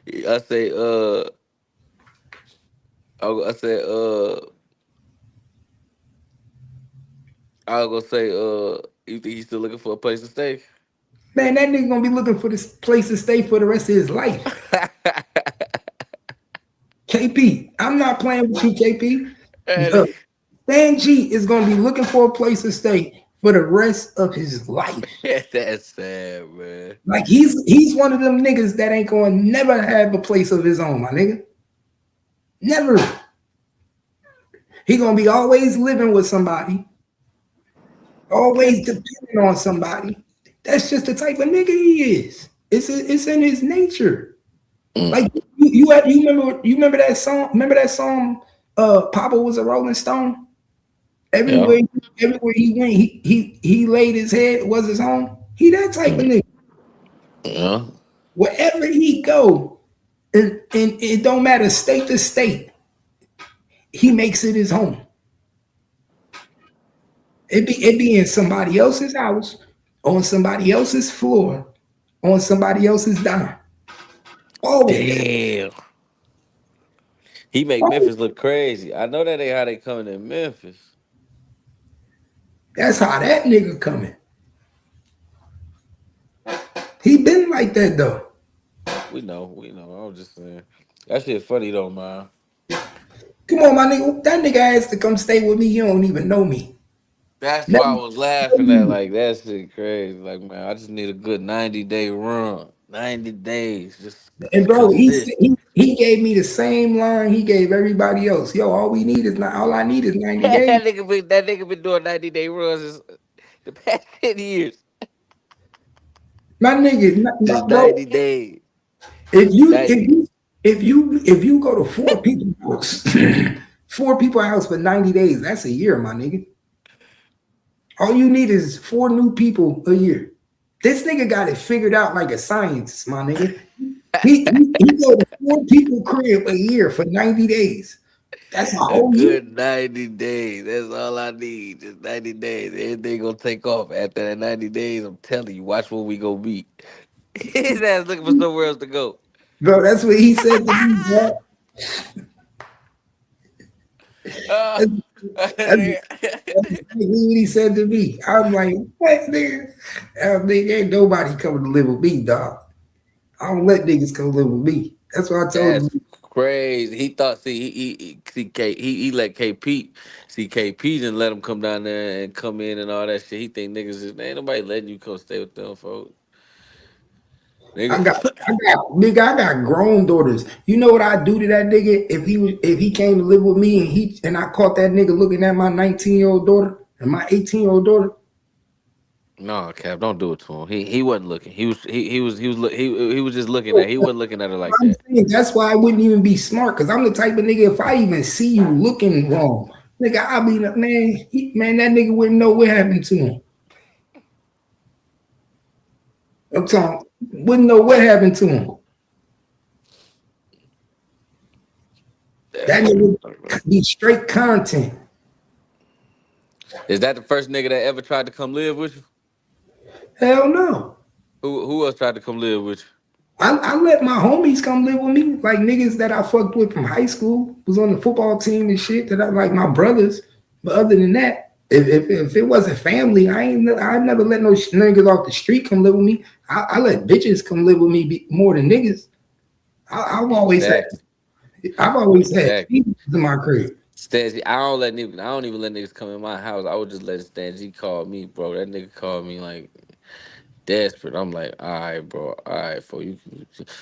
I say, you think he's still looking for a place to stay? Man, that nigga gonna be looking for this place to stay for the rest of his life. KP, I'm not playing with you, KP. Stan G is gonna be looking for a place to stay for the rest of his life. That's sad, man. Like he's one of them niggas that ain't gonna never have a place of his own, my nigga. Never. He gonna be always living with somebody, always depending on somebody. That's just the type of nigga he is. It's in his nature. Like you remember that song? Remember that song? Papa was a Rolling Stone. Everywhere he went, he laid his head. It was his home. He that type of nigga. Yeah. Wherever he go, and it don't matter state to state, he makes it his home. It be in somebody else's house, on somebody else's floor, on somebody else's dime. Oh damn! He make Memphis look crazy. I know that ain't how they coming in Memphis. That's how that nigga coming. He been like that though. We know. I was just saying. That shit funny though, man. Come on, my nigga. That nigga asked to come stay with me. You don't even know me. That's why I was laughing at. Like, that shit crazy. Like, man, I just need a good 90-day run. 90 days. Just and bro, he gave me the same line he gave everybody else. Yo, all I need is 90 days. that nigga been doing 90-day runs the past 10 years. My nigga, just bro, 90 days. If you go to four people's house, for 90 days, that's a year, my nigga. All you need is 4 new people a year. This nigga got it figured out like a scientist, my nigga. He go to 4 people crib a year for 90 days. That's a whole good 90 days. That's all I need. Just 90 days. Everything gonna take off after that 90 days. I'm telling you, watch where we go meet. His ass looking for somewhere else to go. Bro, that's what he said to me, bro. That's what he said to me. I'm like, what, nigga? Nigga, ain't nobody coming to live with me, dog. I don't let niggas come live with me. That's what I told you. Crazy. He thought, he let KP, KP didn't let him come down there and come in and all that shit. He think niggas just, ain't nobody letting you come stay with them, folks. I got grown daughters. You know what I do to that nigga if he came to live with me and I caught that nigga looking at my 19-year-old daughter and my 18-year-old daughter? No, Cap, don't do it to him. He wasn't looking. He was just looking at. He wasn't looking at her like that. That's why I wouldn't even be smart, because I'm the type of nigga, if I even see you looking wrong, nigga, I'll be like, man, that nigga wouldn't know what happened to him. I'm talking, wouldn't know what happened to him. That nigga would be straight content. Is that the first nigga that ever tried to come live with you? Hell no. Who else tried to come live with you? I let my homies come live with me, like niggas that I fucked with from high school, was on the football team and shit, that I like my brothers. But other than that, if it wasn't family, I never let no niggas off the street come live with me. I let bitches come live with me more than niggas. I've always had in my crib. Stan, I don't even let niggas come in my house. I would just let Stan G call me, bro. That nigga called me like desperate. I'm like, all right, bro, all right, for you.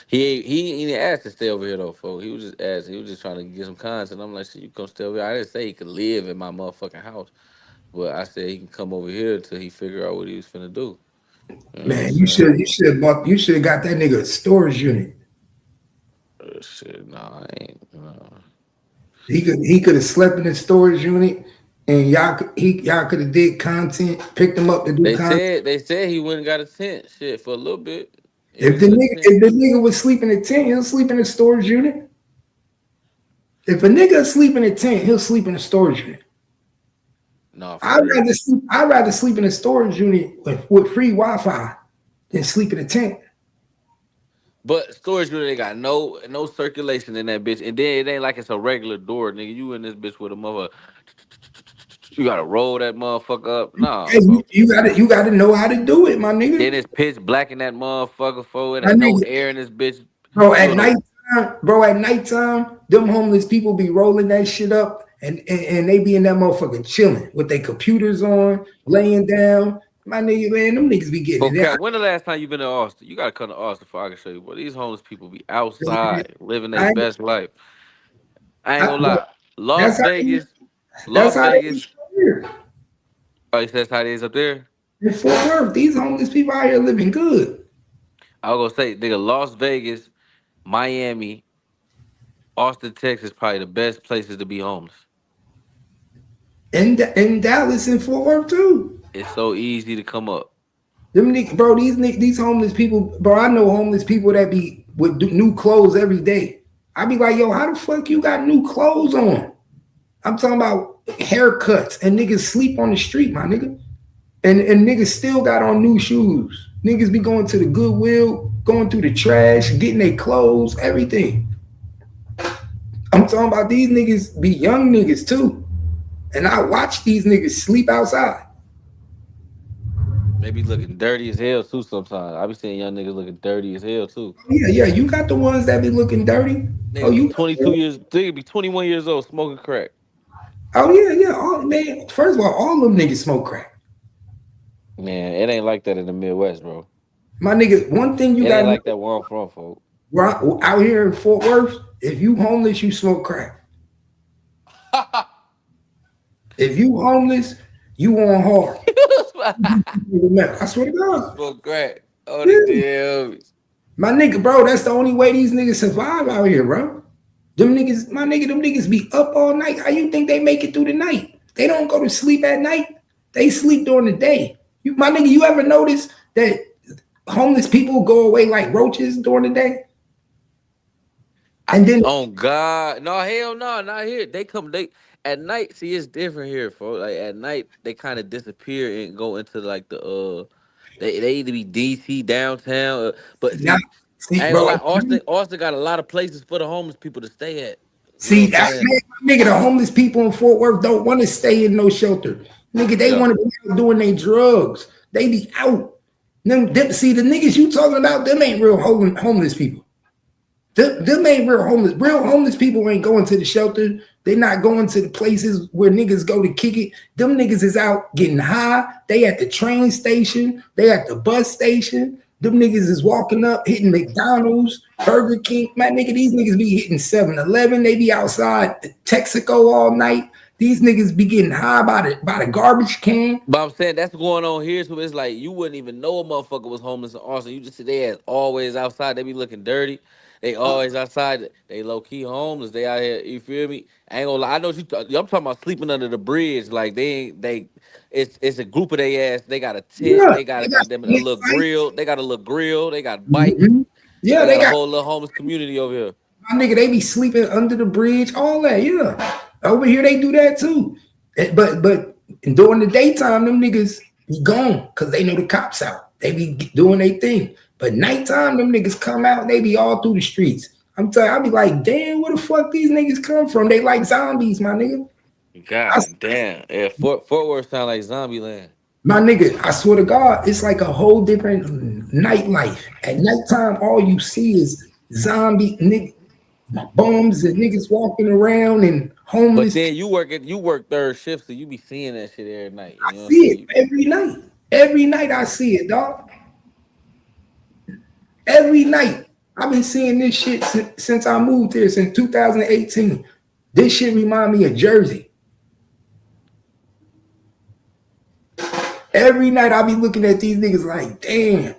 He didn't ask to stay over here though, folks. He was just asking. He was just trying to get some content. I'm like, shit, you come stay over here. I didn't say he could live in my motherfucking house, but I said he can come over here until he figure out what he was finna do. Man, you should have got that nigga a storage unit. Shit, nah, I ain't. Nah. He could have slept in the storage unit, and y'all could have did content, picked him up to do content. They said he went and got a tent, shit, for a little bit. If the nigga was sleeping in a tent, he'll sleep in a storage unit. If a nigga sleep in a tent, he'll sleep in a storage unit. No, I'd rather sleep in a storage unit with free Wi-Fi than sleep in a tent. But storage unit ain't got no circulation in that bitch, and then it ain't like it's a regular door, nigga. You in this bitch with a mother. You gotta roll that motherfucker up. Nah, you gotta know how to do it, my nigga. Then it's pitch black in that motherfucker, for it ain't no air in this bitch. Bro, at nighttime, them homeless people be rolling that shit up and they be in that motherfucker chilling with their computers on, laying down. My nigga, man, them niggas be getting it. Okay, when the last time you been to Austin? You gotta come to Austin before I can show you. Boy, these homeless people be outside living their best life. I ain't gonna lie. Las That's how they, Vegas, that's Las how they Vegas. here. Oh, you said that's how it is up there? In Fort Worth, these homeless people out here living good. I was gonna say, nigga, Las Vegas, Miami, Austin, Texas, probably the best places to be homeless. In Dallas and Fort Worth too. It's so easy to come up. Them niggas, bro, these homeless people, bro. I know homeless people that be with new clothes every day. I be like, yo, how the fuck you got new clothes on? I'm talking about haircuts and niggas sleep on the street, my nigga. And niggas still got on new shoes. Niggas be going to the Goodwill, going through the trash, getting their clothes, everything. I'm talking about these niggas be young niggas too. And I watch these niggas sleep outside. They be looking dirty as hell too sometimes. I be seeing young niggas looking dirty as hell too. Yeah, you got the ones that be looking dirty. They be 22 years, they be 21 years old smoking crack. Oh yeah. Man, first of all them niggas smoke crack. Man, it ain't like that in the Midwest, bro. My nigga, one thing you got ain't like that where I'm from, folks. Out here in Fort Worth, if you homeless, you smoke crack. If you homeless, you on hard. I swear to God. Smoke crack. Oh, the damn. My nigga, bro, that's the only way these niggas survive out here, bro. Them niggas be up all night. How you think they make it through the night? They don't go to sleep at night. They sleep during the day. My nigga, you ever notice that homeless people go away like roaches during the day? And then, oh God, no, hell no, not here. They at night. See, it's different here, folks. Like at night, they kind of disappear and go into like the They either be DC downtown, but see, I ain't gonna lie. Austin got a lot of places for the homeless people to stay at. See, nigga, the homeless people in Fort Worth don't want to stay in no shelter. Nigga, they want to be out doing their drugs. They be out. See, the niggas you talking about, them ain't real homeless people. Them ain't real homeless. Real homeless people ain't going to the shelter. They not going to the places where niggas go to kick it. Them niggas is out getting high. They at the train station. They at the bus station. Them niggas is walking up, hitting McDonald's, Burger King. Man, nigga, these niggas be hitting 7-Eleven. They be outside Texaco all night. These niggas be getting high by the garbage can. But I'm saying that's going on here. So it's like you wouldn't even know a motherfucker was homeless in Austin. You just see they as always outside. They be looking dirty. They always outside. They low key homeless. They out here. You feel me? I ain't gonna lie. I know I'm talking about sleeping under the bridge. Like it's a group of they ass. They got a tent. Yeah, they got a little grill. They got a little grill. They got bikes. Mm-hmm. Yeah, they got a whole little homeless community over here. My nigga, they be sleeping under the bridge. All that. Yeah, over here they do that too. But during the daytime, them niggas be gone because they know the cops out. They be doing their thing. But nighttime, them niggas come out and they be all through the streets. I'm telling you, I be like, damn, where the fuck these niggas come from? They like zombies, my nigga. God damn. Yeah, Fort Worth sound like zombie land. My nigga, I swear to God, it's like a whole different nightlife. At nighttime, all you see is zombie niggas, bums and niggas walking around and homeless. But then you work third shift, so you be seeing that shit every night. You know I see it every night. Every night I see it, dog. Every night. I've been seeing this shit since I moved here, since 2018. This shit remind me of Jersey. Every night I be looking at these niggas like, damn,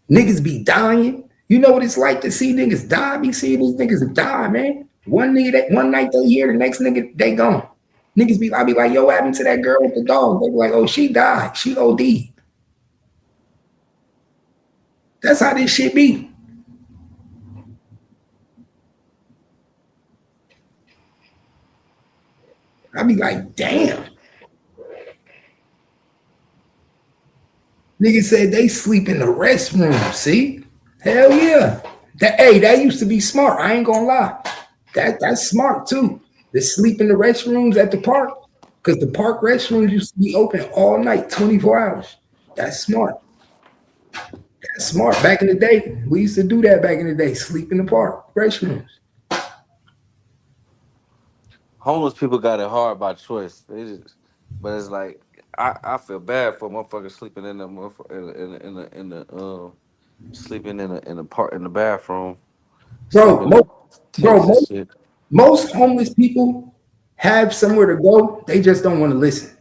niggas be dying. You know what it's like to see niggas die? I be seeing these niggas die, man. One night they here, the next nigga, they gone. Niggas I be like, yo, what happened to that girl with the dog? They be like, oh, she died. She OD'd. That's how this shit be. I be like, damn. Niggas said they sleep in the restroom. See? Hell yeah. That used to be smart. I ain't gonna lie. That's smart too. To sleep in the restrooms at the park. Because the park restrooms used to be open all night, 24 hours. That's smart. That's smart. Back in the day, we used to do that back in the day. Sleep in the park restrooms. homeless people got it hard by choice. They just, but it's like I feel bad for motherfuckers sleeping in the sleeping in the bathroom, Bro, sleeping in bro, tents and shit. most homeless people have somewhere to go. They just don't want to listen.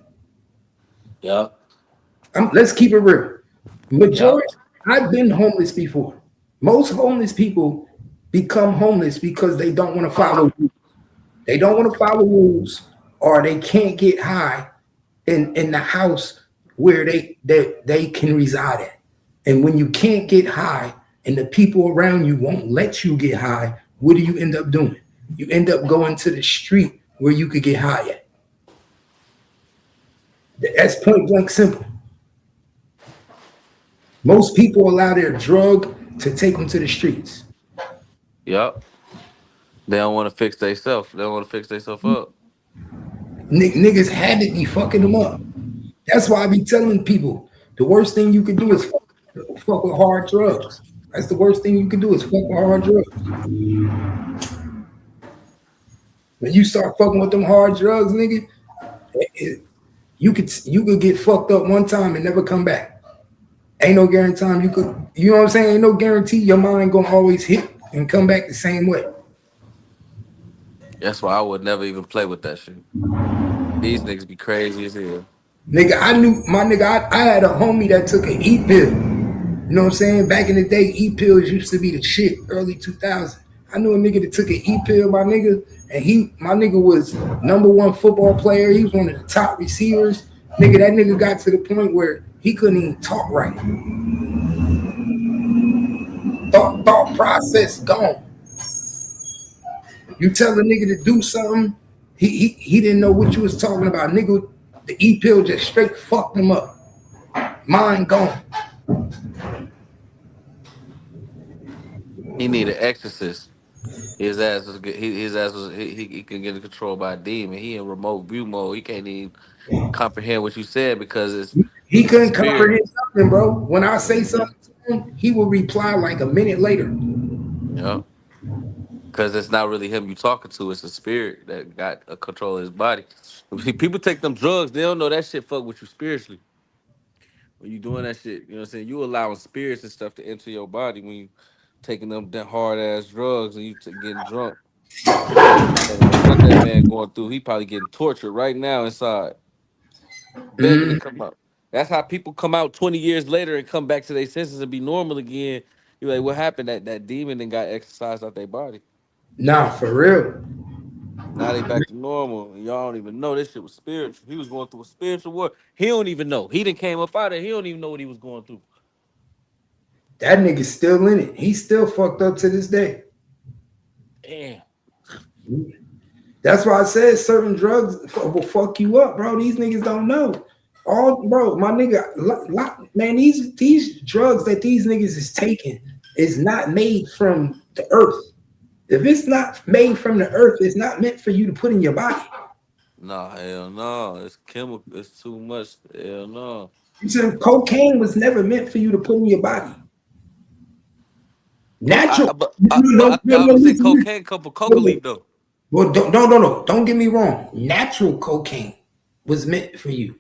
Yeah, Let's keep it real. yeah, Majority, I've been homeless before. Most homeless people become homeless because they don't want to follow. They don't want to follow rules, or they can't get high in the house where they can reside at. And when you can't get high, and the people around you won't let you get high, what do you end up doing? You end up going to the street where you could get high at. That's point blank simple. Most people allow their drug to take them to the streets. yeah. They don't want to fix themselves. They don't want to fix themselves up. Niggas had to be fucking them up. That's why I be telling people the worst thing you can do is fuck with hard drugs. That's the worst thing you can do is fuck with hard drugs. When you start fucking with them hard drugs, nigga, you could get fucked up one time and never come back. Ain't no guarantee you could. You know what I'm saying? Ain't no guarantee your mind gonna always hit and come back the same way. That's why I would never even play with that shit. These niggas be crazy as hell. Nigga, I knew my nigga. I had a homie that took an E pill. You know what I'm saying? Back in the day, E pills used to be the shit. Early 2000. I knew a nigga that took an E pill, my nigga, and my nigga was #1 football player. He was one of the top receivers. Nigga, that nigga got to the point where he couldn't even talk right. Thought process gone. You tell a nigga to do something, he didn't know what you was talking about. Nigga, the E pill just straight fucked him up. Mind gone. He need an exorcist. His ass was he can get controlled by a demon. He in remote view mode. He can't even comprehend what you said because He it's a couldn't spirit. comprehend something, bro. When I say Mm-hmm. something to him, he will reply like a minute later. Yeah, because it's not really him you talking to. It's a spirit that got a control of his body. See, people take them drugs. They don't know that shit fuck with you spiritually. When you doing that shit, you know what I'm saying? You allowing spirits and stuff to enter your body when you taking them that hard ass drugs and you getting drunk. I don't know what that man going through. He probably getting tortured right now inside, begging to Mm, come out. That's how people come out 20 years later and come back to their senses and be normal again. You're like, what happened? That demon then got exercised out their body. nah, for real. Now they back to normal. And y'all don't even know this shit was spiritual. He was going through a spiritual war. He don't even know. He done came up out of it. He don't even know what he was going through. That nigga's still in it. He's still fucked up to this day. Damn. That's why I said certain drugs will fuck you up, bro. These niggas don't know. Bro, my nigga, man, these drugs that these niggas is taking is not made from the earth. If it's not made from the earth, it's not meant for you to put in your body. Nah, hell no. It's chemical. It's too much. Hell no. You said cocaine was never meant for you to put in your body. Natural. I would say cocaine come from coca leaf though. Well, don't get me wrong. Natural cocaine was meant for you,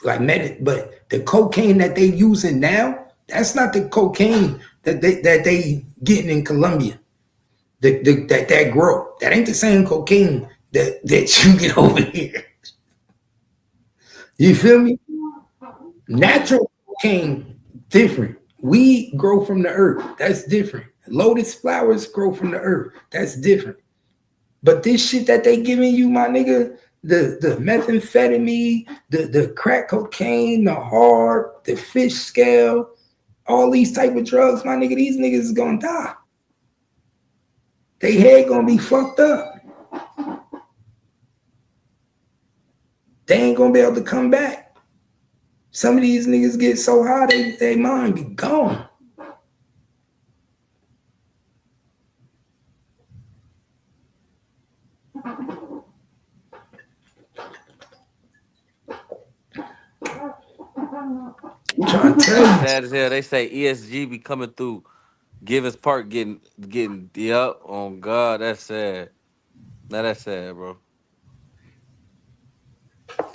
like but the cocaine that they using now, that's not the cocaine that they getting in Colombia. That grow. That ain't the same cocaine that you get over here. You feel me? Natural cocaine, different. Weed grow from the earth. That's different. Lotus flowers grow from the earth. That's different. But this shit that they giving you, my nigga, the methamphetamine, the crack cocaine, the hard, the fish scale, all these type of drugs, my nigga, these niggas is gonna die. They head gonna be fucked up. They ain't gonna be able to come back. Some of these niggas get so high, they mind be gone. I'm trying to tell you. Sad as hell. They say ESG be coming through Givens Park getting up on God. That's sad. Now that's sad, bro.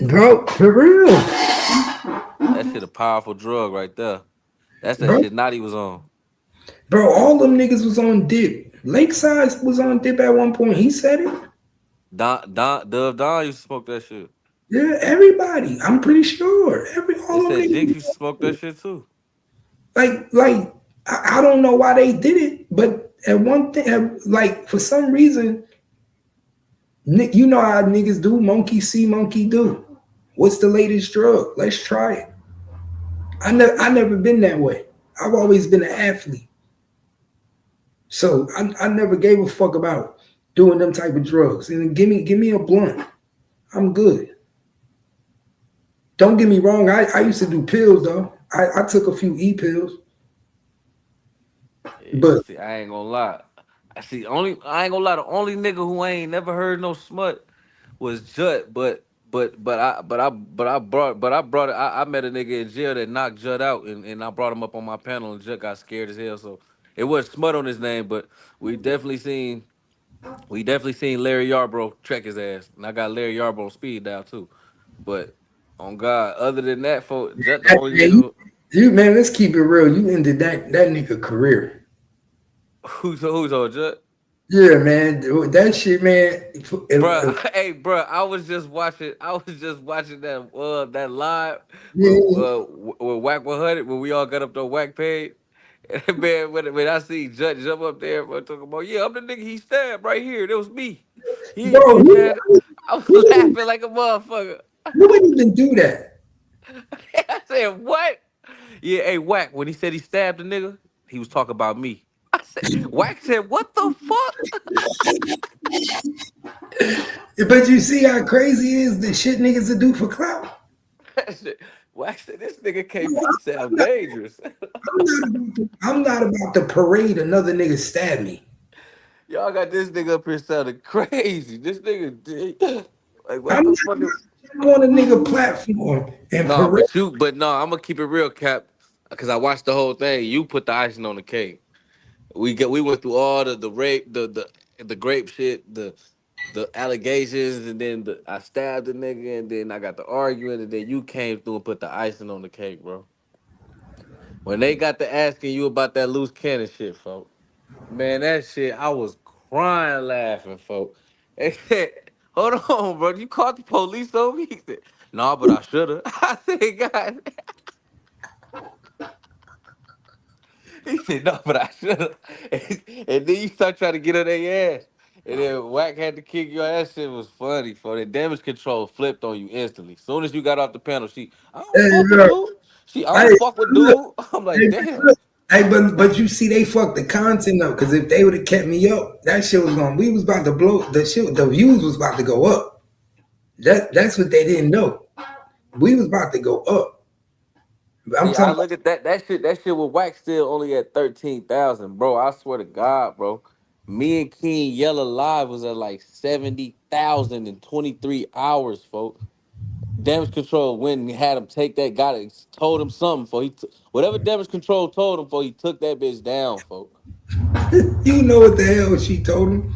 Bro, for real. That shit a powerful drug right there. That's that Bro, shit Naughty was on. bro, all them niggas was on dip. Lakeside was on dip at one point. He said it. Don used to smoke that shit. Yeah, everybody. I'm pretty sure. They All them said Jinx niggas. used to smoke that shit too. Like I don't know why they did it, but at one thing, like for some reason, you know how niggas do. Monkey see, monkey do. What's the latest drug? Let's try it. I never been that way. I've always been an athlete, so I never gave a fuck about doing them type of drugs. And give me a blunt. I'm good. Don't get me wrong. I used to do pills though. I took a few pills, Yeah, but see, I ain't gonna lie. I ain't gonna lie. The only nigga who I ain't never heard no smut was Jut. I met a nigga in jail that knocked Jut out, and I brought him up on my panel, and Jut got scared as hell. So it was smut on his name, but we definitely seen Larry Yarbrough track his ass, and I got Larry Yarbrough on speed dial too. But on God, other than that, for Jut the only hey, nigga you man, let's keep it real. You ended that nigga career. who's on Jut. Yeah, man. That shit, man. Bruh, hey, bruh, I was just watching. That live Yeah, with Whack 100 when we all got up to Whack page. And man, when I see Judge jump up there, bro, talking about, yeah, I'm the nigga he stabbed right here. That was me. He ain't bro, get mad. I was laughing like a motherfucker. who would even do that? I said, what? Yeah, hey, Whack, when he said he stabbed the nigga, he was talking about me. I said, Whack said, what the fuck? But you see how crazy it is the shit niggas to do for clout. Wax said, this nigga KP sound dangerous. I'm not about to parade another nigga stab me. Y'all got this nigga up here sounding crazy. This nigga, like, what I'm the not fuck? on a nigga platform and No, parade. but I'm gonna keep it real, Cap, because I watched the whole thing. You put the icing on the cake. We went through all the rape, the grape shit, the allegations, and then I stabbed the nigga, and then I got the arguing, and then you came through and put the icing on the cake, bro. When they got to asking you about that loose cannon shit, folks. Man, that shit, I was crying laughing, folks. They said, hold on, bro. You caught the police over me? He said, nah, but I should have. I said, God. He said, no, but I should have. And then you start trying to get on their ass. And then Whack had to kick your ass. Shit was funny, for the damage control flipped on you instantly. Soon as you got off the panel, I don't Hey, fuck with look, dude. I hey, don't fuck with look, dude. I'm like, hey, damn. look. Hey, but you see, they fucked the content up because if they would have kept me up, that shit was going. We was about to blow the shit. The views was about to go up. That's what they didn't know. We was about to go up. I'm See, I talking. look at that shit with Wax still only at 13,000, bro. I swear to God, bro. Me and King Yella live was at like 70,000 in 23 hours, folks. Damage control went and had him take that, got it, told him something for whatever damage control told him for, he took that bitch down, folks. You know what the hell she told him?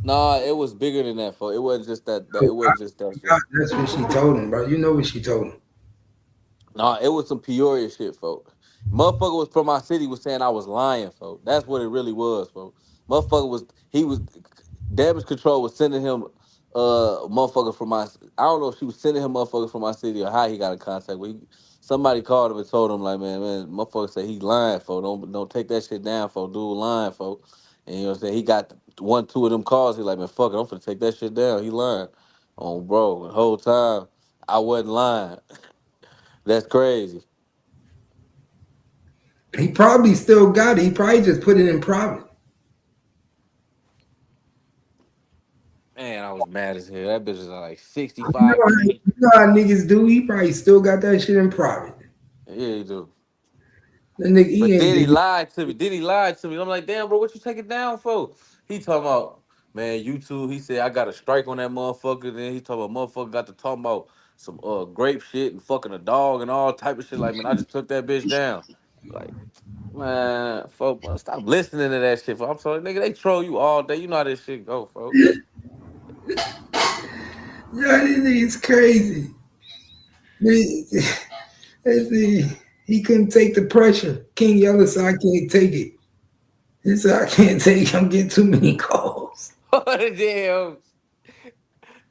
Nah, it was bigger than that, folks. It wasn't just that. It wasn't just that shit. That's what she told him, bro. You know what she told him. Nah, it was some Peoria shit, folks. Motherfucker was from my city was saying I was lying, folks. That's what it really was, folks. Motherfucker was damage control was sending him motherfucker from my I don't know if she was sending him motherfuckers from my city or how he got in contact with. Somebody called him and told him like, man, motherfucker say he lying, folks. Don't take that shit down, folks. Dude lying, folks. And you know what I'm saying? He got one, two of them calls. He like, man, fuck it, I'm finna take that shit down. He lying. Oh, bro, the whole time I wasn't lying. That's crazy. He probably still got it. He probably just put it in private. Man, I was mad as hell. That bitch is like You know, 65K. you know how niggas do. He probably still got that shit in private. Yeah, he do. That nigga, he But ain't then he do. lied to me. I'm like, damn, bro, what you take it down for? He talking about, man, YouTube. He said I got a strike on that motherfucker. Then he talking about motherfucker got to talking about some grape shit and fucking a dog and all type of shit. Like, man, I just took that bitch down. Like, man, folk, man, stop listening to that shit. Folk. I'm sorry, nigga, they troll you all day. You know how this shit go, folks. Yeah, this nigga's crazy. He couldn't take the pressure. King Yella said, I can't take it. He said, I can't take it. I'm getting too many calls. Damn.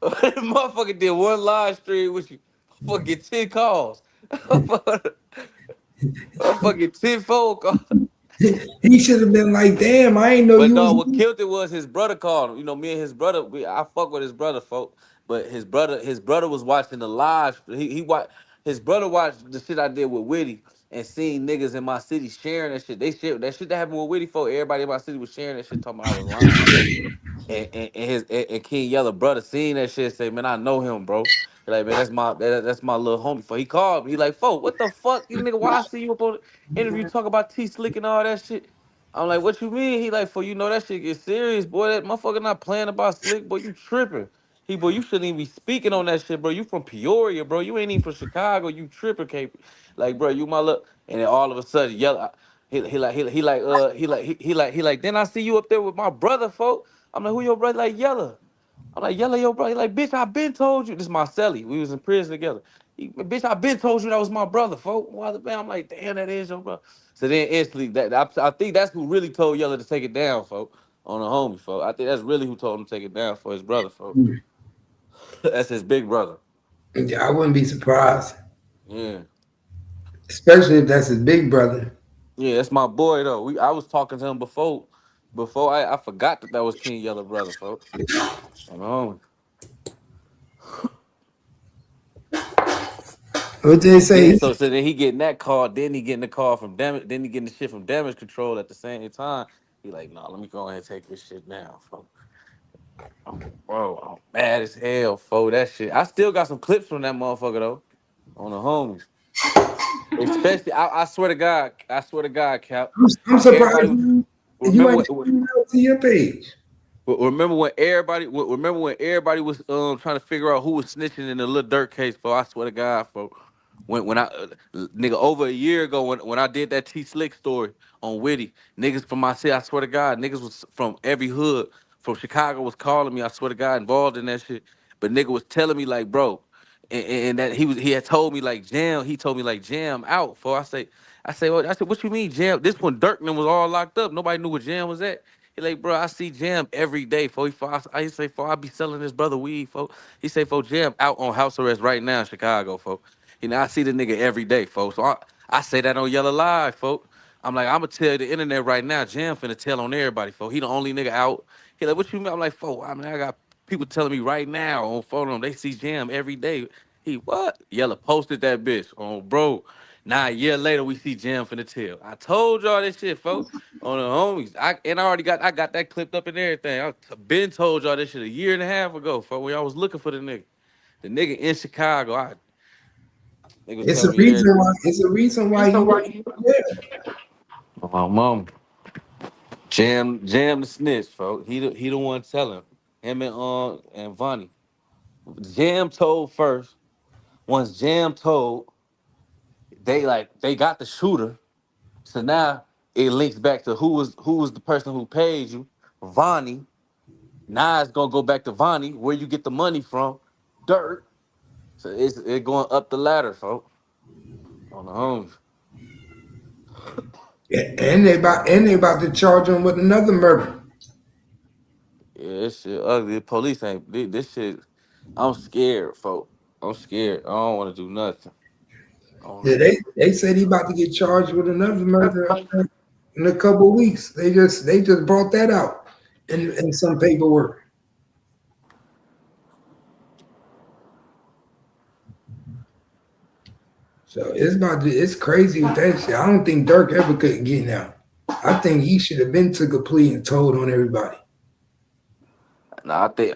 Motherfucker did one live stream with you. Motherfucker get 10 calls. Motherfucker get 10 phone calls. He should have been like, damn, I ain't know But you no, was. what killed it was his brother called him. You know, me and his brother, I fuck with his brother, folk. But his brother was watching the live. His brother watched the shit I did with Witty and seeing niggas in my city sharing that shit. They shit that shit that happened with Witty, folk. Everybody in my city was sharing that shit, talking about I was lying, folk. And King Yella brother seen that shit, say, man, I know him, bro. He like, man, that's my little homie. For he called me, he like, folk, what the fuck, you nigga? Why I see you up on the interview talking about T Slick and all that shit? I'm like, what you mean? He like, for you know that shit get serious, boy. That motherfucker not playing about Slick, boy. You tripping. Boy, you shouldn't even be speaking on that shit, bro. You from Peoria, bro. You ain't even from Chicago. You tripping, Cape. Like, bro, you my look. And then all of a sudden, Yella, he like. Then I see you up there with my brother, folk. I'm like, who your brother? Like Yella. I'm like, Yella, your brother. He like, bitch, I been told you. This is Marcelli. We was in prison together. Bitch, I been told you that was my brother, folk. Man, I'm like, damn, that is your brother. So then instantly, I think that's who really told Yella to take it down, folk, on the homie, folk. I think that's really who told him to take it down for his brother, folk. That's his big brother. Yeah, I wouldn't be surprised. Yeah. Especially if that's his big brother. Yeah, that's my boy, though. I was talking to him before I forgot that was King Yella brother, folks. On the homie. What they say? Then so then he getting that call, then he getting the call from damage, then he getting the shit from damage control at the same time. He like, nah, let me go ahead and take this shit down, folks. I'm mad as hell, fo. That shit. I still got some clips from that motherfucker though. On the homies. Especially, I swear to God, Cap. I'm surprised Everybody you remember ain't taking out to your page. remember when everybody was trying to figure out who was snitching in the Lil Durk case, fo. I swear to God, fo. When I nigga over a year ago when I did that T Slick story on Witty, niggas from my city, I swear to God, niggas was from every hood from Chicago was calling me, I swear to God, involved in that shit. But nigga was telling me like, bro, and that he had told me like he told me like jam out for I said, what you mean jam? This when Dirkman was all locked up. Nobody knew where jam was at. He like, bro, I see Jam every day. I say, I be selling his brother weed, folks. He say, Jam out on house arrest right now in Chicago, folks. You know, I see the nigga every day, folks. So I say that on Yellow Live, folks. I'm like, I'm gonna tell the internet right now, Jam finna tell on everybody, folks. He the only nigga out. He like, what you mean? I'm like, folks, I mean, I got people telling me right now on phone, they see Jam every day. He what? Yella posted that bitch on bro. Now a year later, we see Jam finna tell. I told y'all this shit, folks, on the homies. I got that clipped up and everything. Been told y'all this shit a year and a half ago, folks, when y'all was looking for the nigga. The nigga in Chicago, nigga was It's a telling me reason everything. why. It's a reason why you went there. My mom, Jam the snitch, folks. He the one telling him and Vonnie. Jam told first. Once Jam told, they got the shooter. So now it links back to who was the person who paid you, Vonnie. Now it's gonna go back to Vonnie, where you get the money from, Dirt. So it's going up the ladder, folks. On the homes. Yeah, and they about to charge him with another murder. Yeah, this shit ugly. The police ain't this shit. I'm scared, folks. I'm scared. I don't want to do nothing. I don't Yeah, know. they said he about to get charged with another murder in a couple of weeks. They just brought that out in some paperwork. So it's crazy with that shit. I don't think Dirk ever could get out. I think he should have been took a plea and told on everybody. Nah, I think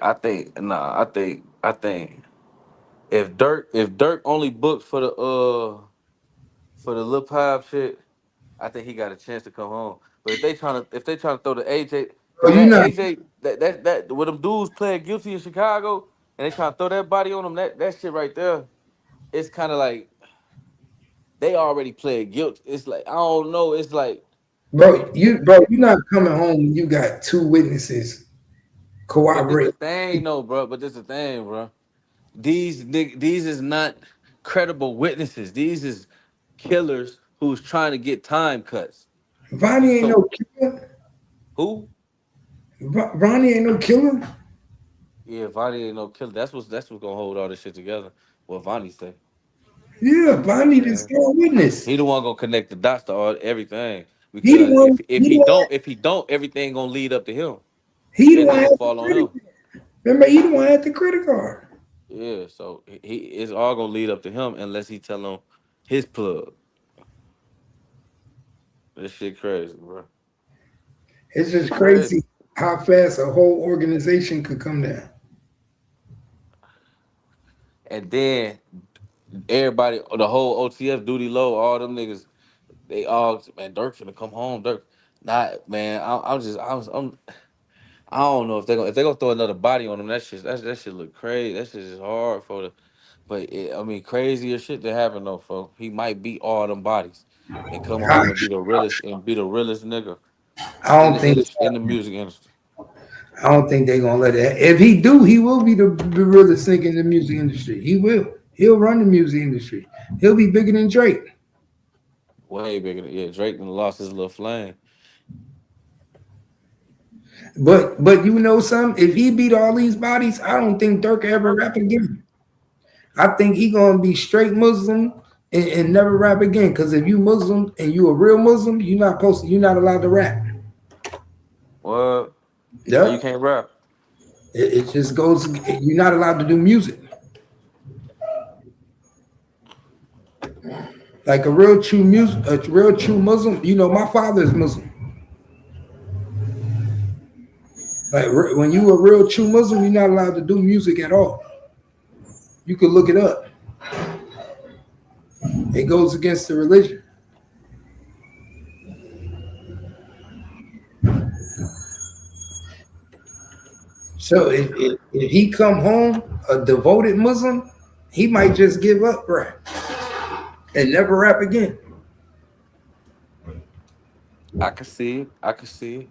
if Dirk only booked for the Lil Pop shit, I think he got a chance to come home. But if they trying to throw the AJ, So because you that not, AJ that with them dudes playing guilty in Chicago and they trying to throw that body on them, that shit right there, it's kind of like they already played guilty. It's like I don't know. It's like you're not coming home when you got two witnesses but this the corroborate. thing, though, bro. But this the thing, bro. these is not credible witnesses. These is killers who's trying to get time cuts. Vonnie ain't no killer. Who? Vonnie ain't no killer. Yeah, Vonnie ain't no killer. That's what's gonna hold all this shit together. What Vonnie say? Yeah, Vonnie the star witness. He the one gonna connect the dots to everything. He the Because one. if he don't, everything gonna lead up to him. He the Everything one. gonna fall on him. Remember, he the one had the credit card. Yeah, so it's all gonna lead up to him unless he tell him his plug. This shit crazy, bro. It's just crazy how fast a whole organization could come down. And then everybody, the whole OTF duty low, all them niggas, they all, man, Dirk finna come home. Dirk, not man. I don't know if they gonna throw another body on him. That shit look crazy. That shit is hard for the, but I mean crazier shit to happen though, folks. He might beat all them bodies and come home and be the realest nigga I in don't think. in the music industry. I don't think they're gonna let it. If he do, he will be the realest nigga in the music industry. He will. He'll run the music industry. He'll be bigger than Drake. Way bigger than Drake done lost his little flame. But you know something? If he beat all these bodies, I don't think Dirk ever rap again. I think he gonna be straight Muslim and never rap again. Because if you Muslim and you a real Muslim, you're not allowed to rap. What? Yeah, you can't rap. It just goes. You're not allowed to do music. Like a real true Muslim. You know, my father is Muslim. Like when you a real true Muslim, you're not allowed to do music at all. You could look it up. It goes against the religion. So if he come home a devoted Muslim, he might just give up rap and never rap again. I can see it.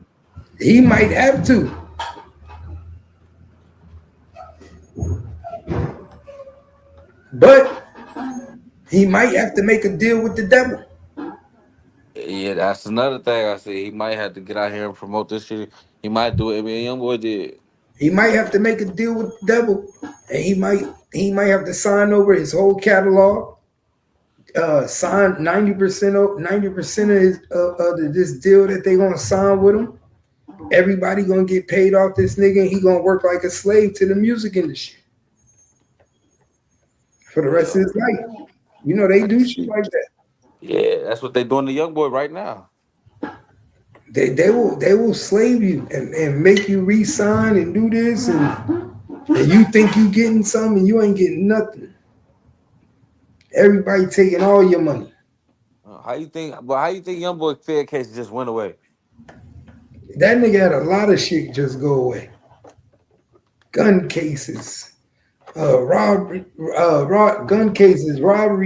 He might have to. But he might have to make a deal with the devil. Yeah, that's another thing I see. He might have to get out here and promote this shit. He might do it. I mean, Young Boy did. He might have to make a deal with the devil, and he might have to sign over his whole catalog. Sign 90% of this deal that they gonna sign with him. Everybody gonna get paid off this nigga, and he gonna work like a slave to the music industry for the rest of his life. You know they do shit like that. Yeah, that's what they doing to Young Boy right now. They will slave you and make you re-sign and do this, and you think you getting something and you ain't getting nothing. Everybody taking all your money. How you think Young Boy Fed case just went away? That nigga had a lot of shit just go away. Gun cases, robbery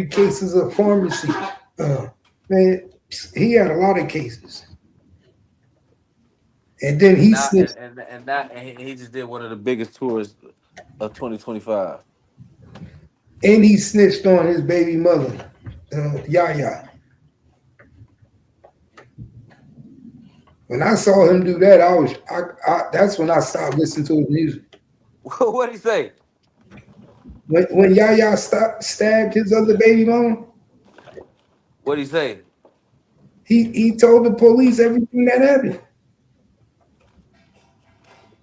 cases of pharmacy. Man, he had a lot of cases. And then he snitched. And he just did one of the biggest tours of 2025. And he snitched on his baby mother, Yella. When I saw him do that, that's when I stopped listening to his music. What'd he say? When Yaya stabbed his other baby mama, what'd he say? He told the police everything that happened.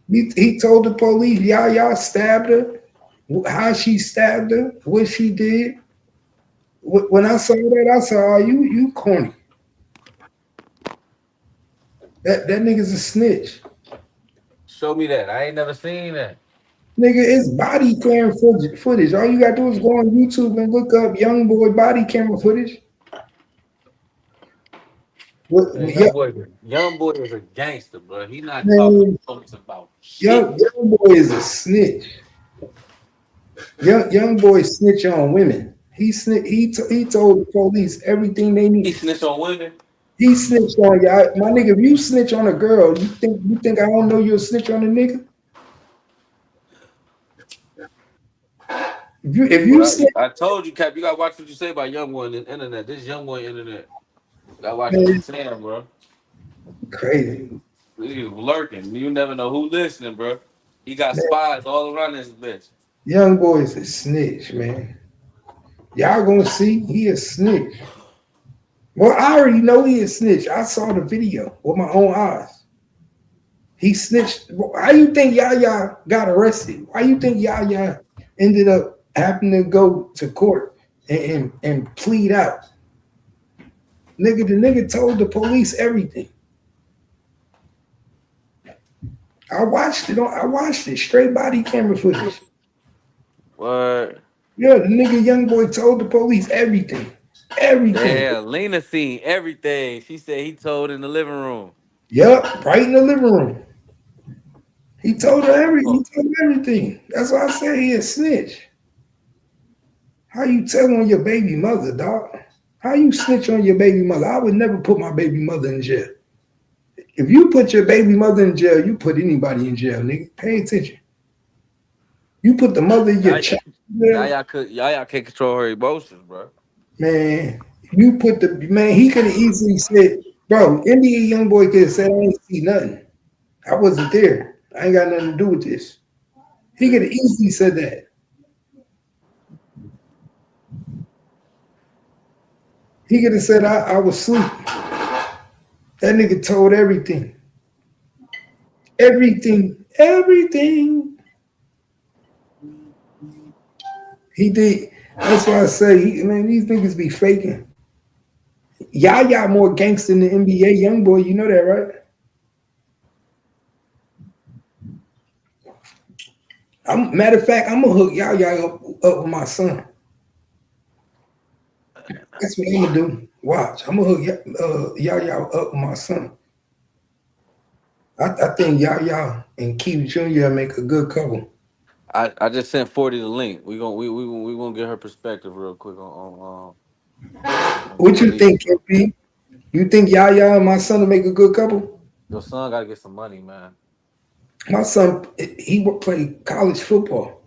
He told the police Yaya stabbed her, how she stabbed her, what she did. When I saw that, I said, "Oh, you corny. That nigga's a snitch." Show me that. I ain't never seen that. Nigga, it's body cam footage. All you gotta do is go on YouTube and look up Young Boy body camera footage. Young boy is a gangster, bro. He not talking to folks about shit. Young Boy is a snitch. Young Boy snitch on women. He told the police everything they need. He snitch on women. He snitched on y'all. My nigga, if you snitch on a girl, you think I don't know you're a snitch on a nigga? If you snitch, I told you, Cap, you gotta watch what you say about young boy on the internet. This young boy internet. You gotta watch what man, you saying, bro. crazy. You lurking. You never know who listening, bro. He got Man, spies all around this bitch. young boy is a snitch, man. Y'all gonna see he a snitch. Well, I already know he a snitch. I saw the video with my own eyes. He snitched. How you think Yaya got arrested? Why you think Yaya ended up having to go to court and plead out? The nigga told the police everything. I watched it. Straight body camera footage. What? Yeah, the nigga young boy told the police everything. Everything. Yeah, Lena seen everything. She said he told in the living room. Yup, right in the living room. He told Oh, everything. That's why I say he a snitch. How you tell on your baby mother, dog? How you snitch on your baby mother? I would never put my baby mother in jail. If you put your baby mother in jail, you put anybody in jail, nigga. Pay attention. You put the mother of your child in jail, Yaya can't control her emotions, bro. man. You put the man. He could have easily said, "Bro, NBA young boy could have said I ain't see nothing. I wasn't there. I ain't got nothing to do with this." He could have easily said that. He could have said I was asleep. That nigga told everything. Everything. He did. That's why I say, man, these niggas be faking. Yaya more gangster than the NBA young boy. You know that, right? Matter of fact, I'm gonna hook Yaya up with my son. That's what I'm gonna do. Watch, I'm gonna hook Yaya up with my son. I think Yaya and Keith Jr. make a good couple. I just sent 40 the link. We gonna get her perspective real quick on What you police. think, KP? You think Yaya and my son will make a good couple? Your son gotta get some money, man. My son, he would play college football.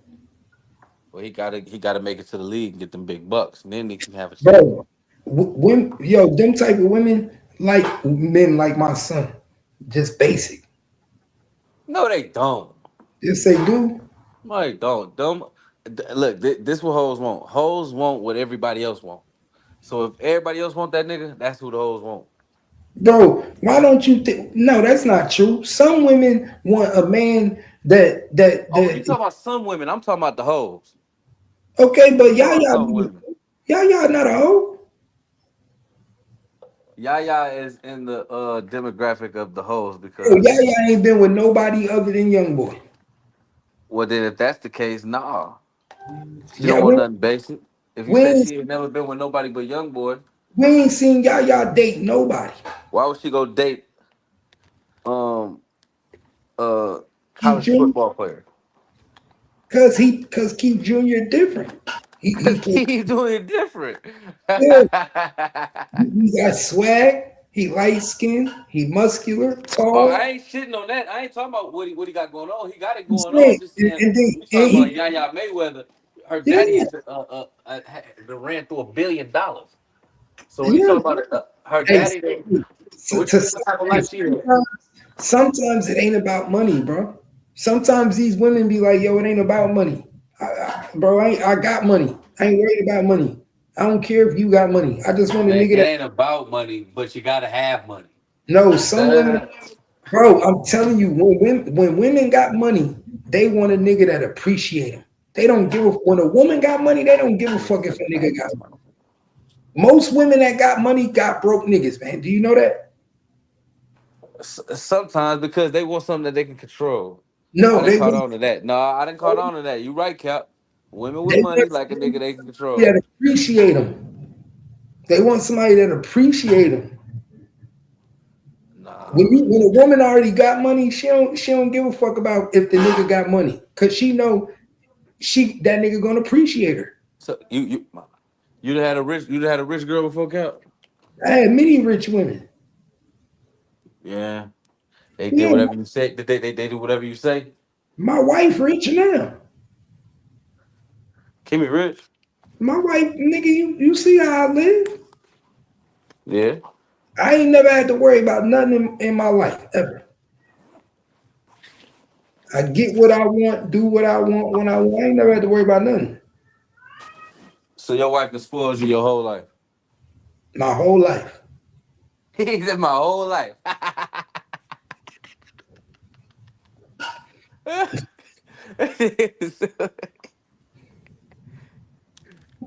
Well, he gotta make it to the league and get them big bucks, and then he can have a chance. Bro, them type of women like men like my son. Just basic. No, they don't. Just say, dude. No, they don't. Look, this what hoes want. Hoes want what everybody else want. So if everybody else want that nigga, that's who the hoes want. Bro, why don't you think? No, that's not true. Some women want a man Oh, you talking about some women? I'm talking about the hoes. Okay, but I'm talking about some women. Yaya not a hoe. Yaya is in the demographic of the hoes Yo, because Yaya ain't been with nobody other than young boy. well then if that's the case, nah. She Yeah, don't want nothing basic. If you we say ain't, she ain't never been with nobody but young boy, we ain't seen Yaya date nobody. why would she go date um Keith college Jr. football player? Cause Keith Jr. different. He He's doing it different. yeah, he got swag. He light skinned. He muscular, Oh, I tall. ain't shitting on that. I ain't talking about what he got going on. He got it I'm going on. saying, I'm just saying and then we and talking about he Yaya Mayweather. Her daddy yeah is ran through $1 billion. So when you yeah. talk about her Hey, daddy, so to, what you to, think the type of life she is? sometimes it ain't about money, bro. Sometimes these women be like, "Yo, it ain't about money, bro. I got money. I ain't worried about money. I don't care if you got money. I just want a It nigga that ain't about money, but you gotta have money. no. Some women, bro. I'm telling you, when women got money, they want a nigga that appreciate them. They don't give a when a woman got money, they don't give a fuck if a nigga got money. Most women that got money got broke niggas, man. Do you know that? Sometimes because they want something that they can control. I No, didn't they caught want on to that. No, I didn't caught on to that. You right, Cap. Women with they money want like a nigga they can somebody control. that appreciate them. They want somebody that appreciate them. Nah. When a woman already got money, she don't give a fuck about if the nigga got money, cause she know that nigga gonna appreciate her. So you'd have had a rich girl before Cap? I had many rich women. Yeah. They did Yeah, whatever you say. They do whatever you say. my wife rich now. Kimmy rich? My wife, nigga, you see how I live? Yeah. I ain't never had to worry about nothing in my life, ever. I get what I want, do what I want when I want. I ain't never had to worry about nothing. So your wife has spoiled you your whole life? My whole life. He said my whole life.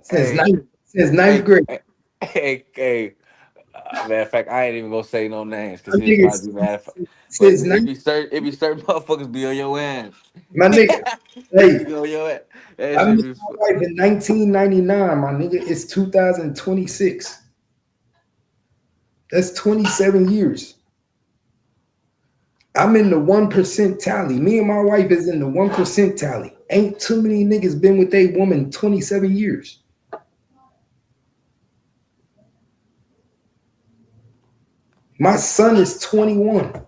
Since Hey, ninth grade. hey. Matter of fact, I ain't even gonna say no names because My he'll nigga, probably be mad. But since ninth, it be certain motherfuckers be on your ass. my nigga, They hey, be on your ass. That I shit met be. my wife in 1999, my nigga. It's 2026. That's 27 years. I'm in the 1% tally. Me and my wife is in the 1% tally. Ain't too many niggas been with a woman 27 years. My son is 21.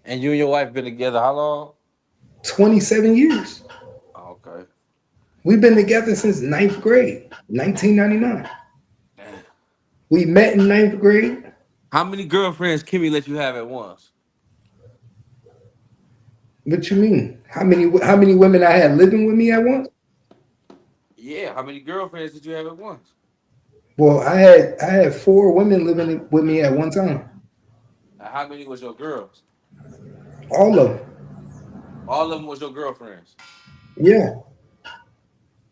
And you and your wife been together how long? 27 years. Okay. We've been together since ninth grade, 1999. We met in ninth grade. How many girlfriends Kimmy let you have at once? What you mean? How many women I had living with me at once? Yeah, how many girlfriends did you have at once? Well, I had 4 women living with me at one time. How many was your girls? All of them. All of them was your girlfriends. Yeah.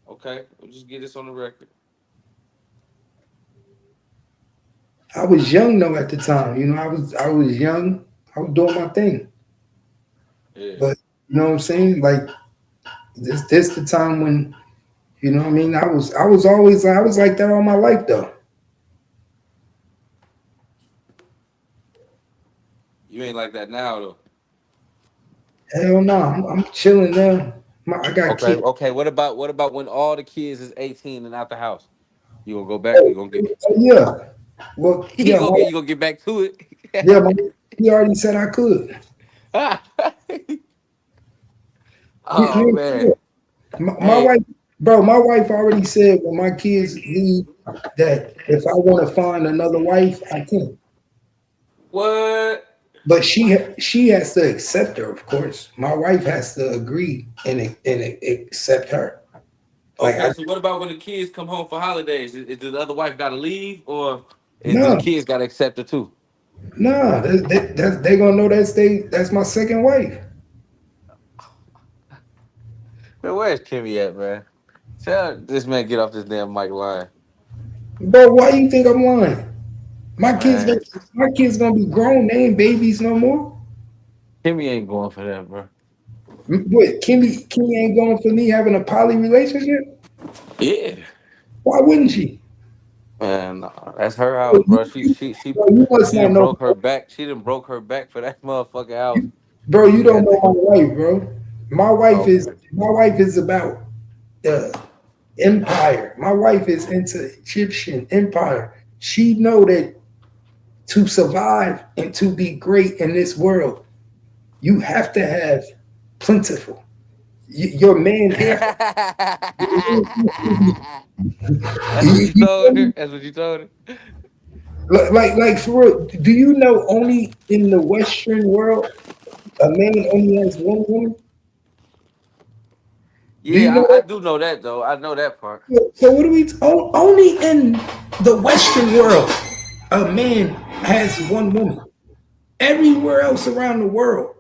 Okay, we'll just get this on the record. I was young though at the time. You know, I was young. I was doing my thing. Yeah. But you know what I'm saying? Like this the time when, you know what I mean? I was like that all my life though. You ain't like that now though. Hell no, I'm chilling now. I got Okay, kids. okay. What about when all the kids is 18 and out the house? You gonna go back? You gonna get? Yeah. Well, You yeah, gonna get? You gonna get back to yeah, it? he already said I could. Oh man. My Hey, wife, bro, my wife already said when my kids leave that if I want to find another wife, I can. what? But she has to accept her, of course. My wife has to agree and accept her. Like Okay, I so what about when the kids come home for holidays? Is the other wife got to leave, or do the no, kids got to accept her too? no, they gonna know that's my second wife. Man, where's Kimmy at, man? Tell this man get off this damn mic line, Bro, why you think I'm lying? My kids man. gonna my kids gonna be grown. They ain't babies no more. Kimmy ain't going for that, bro. What Kimmy ain't going for me having a poly relationship? Yeah, Why wouldn't she? man, nah, that's her house, Bro, bro. She you must not done know. broke her back. She done broke her back for that motherfucking house. Bro, you She don't had know to. my wife, bro. Okay. My wife is about the empire. My wife is into Egyptian empire. She know that to survive and to be great in this world, you have to have plentiful. Your man have to. That's what you told her. That's what you told her. Like for real, do you know only in the Western world a man only has one woman? Do you Yeah, know I that? do know that though. I know that part. So what do we? Only in the Western world, a man has one woman. Everywhere else around the world,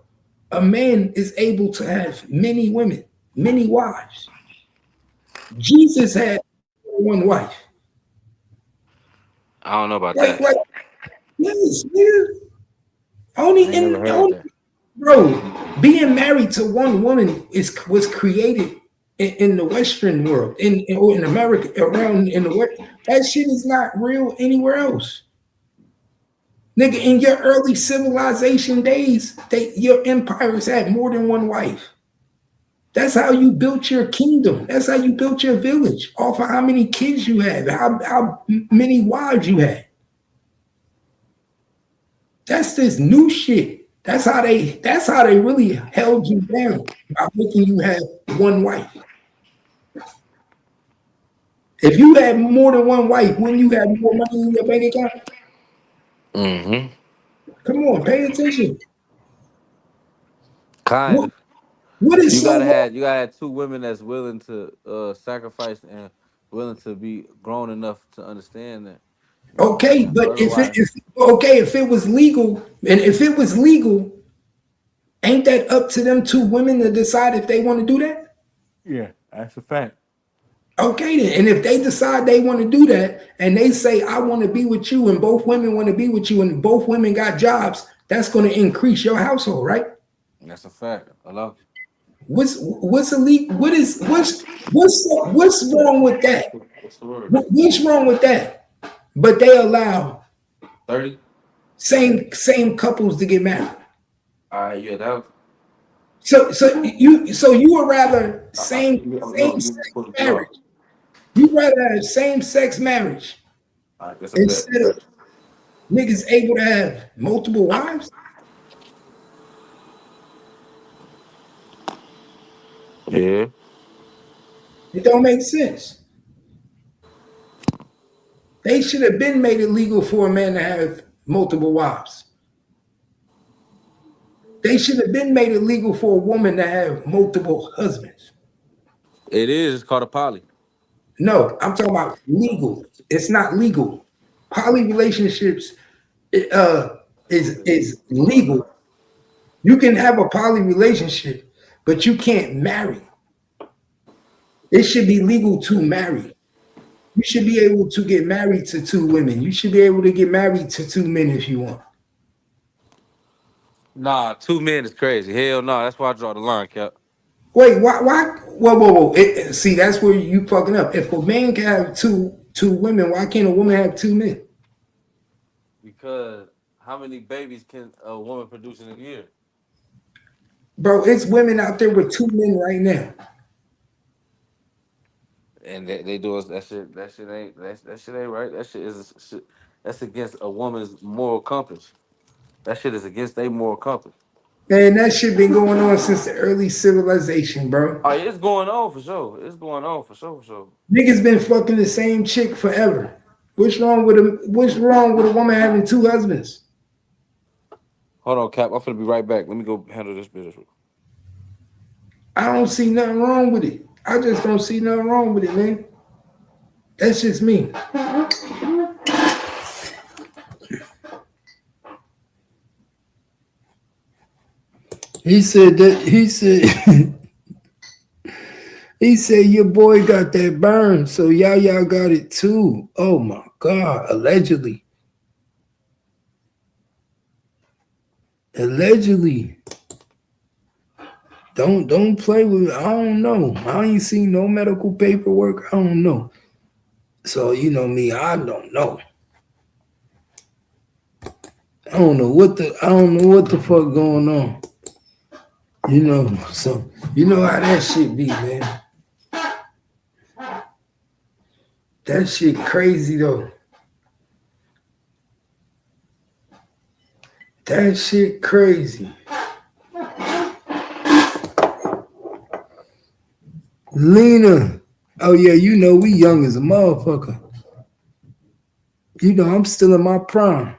a man is able to have many women, many wives. Jesus had one wife. I don't know about Like, that. like, yes, nigga. Only I ain't never in heard only that. bro, being married to one woman was created in the Western world, or in America, around in the West. That shit is not real anywhere else. Nigga, in your early civilization days, your empires had more than one wife. That's how you built your kingdom. That's how you built your village. Off of how many kids you had, how many wives you had. That's this new shit. That's how they really held you down by making you have one wife. If you had more than one wife, wouldn't you have more money in your bank account? Mm-hmm. Come on, pay attention. Kind of. What is You so gotta wrong? have two women that's willing to sacrifice and willing to be grown enough to understand that. You know what I'm Okay, saying? but Otherwise, if it was legal, and if it was legal, ain't that up to them two women to decide if they want to do that? yeah, that's a fact. Okay, then. And if they decide they want to do that and they say, I want to be with you, and both women want to be with you, and both women got jobs, that's going to increase your household, right? That's a fact. Hello? What's illegal? What's wrong with that? What's the word? What's wrong with that? But they allow 30? same couples to get married. Yeah, that So you would rather same sex marriage. You rather have same sex marriage that's a bet. instead of niggas able to have multiple wives? Yeah. It don't make sense. They should have been made it legal for a man to have multiple wives. They should have been made it legal for a woman to have multiple husbands. It is. It's called a poly. No, I'm talking about legal. It's not legal. Poly relationships is legal. You can have a poly relationship, but you can't marry. It should be legal to marry. You should be able to get married to two women. You should be able to get married to two men if you want. Nah, 2 men is crazy. Hell no. That's why I draw the line, Cap. Wait, why? Whoa. See, that's where you fucking up. If a man can have two women, why can't a woman have two men? Because how many babies can a woman produce in a year? Bro, it's women out there with two men right now. And they do us that shit. That shit ain't right. That shit is shit. That's against a woman's moral compass. That shit is against their moral compass. Man, that shit been going on since the early civilization, bro. Oh, yeah, it's going on for sure. It's going on for sure. Niggas been fucking the same chick forever. What's wrong with a woman having two husbands? Hold on, Cap. I'm finna be right back. Let me go handle this business. I don't see nothing wrong with it. I just don't see nothing wrong with it, man. That's just me. He said he said your boy got that burn, so y'all got it too. Oh my God, allegedly. Don't play with it. I don't know. I ain't seen no medical paperwork. I don't know. So you know me, I don't know. I don't know what the fuck going on. You know, so you know how that shit be, man. That shit crazy though. That shit crazy. Lena. Oh yeah, you know we young as a motherfucker. You know, I'm still in my prime.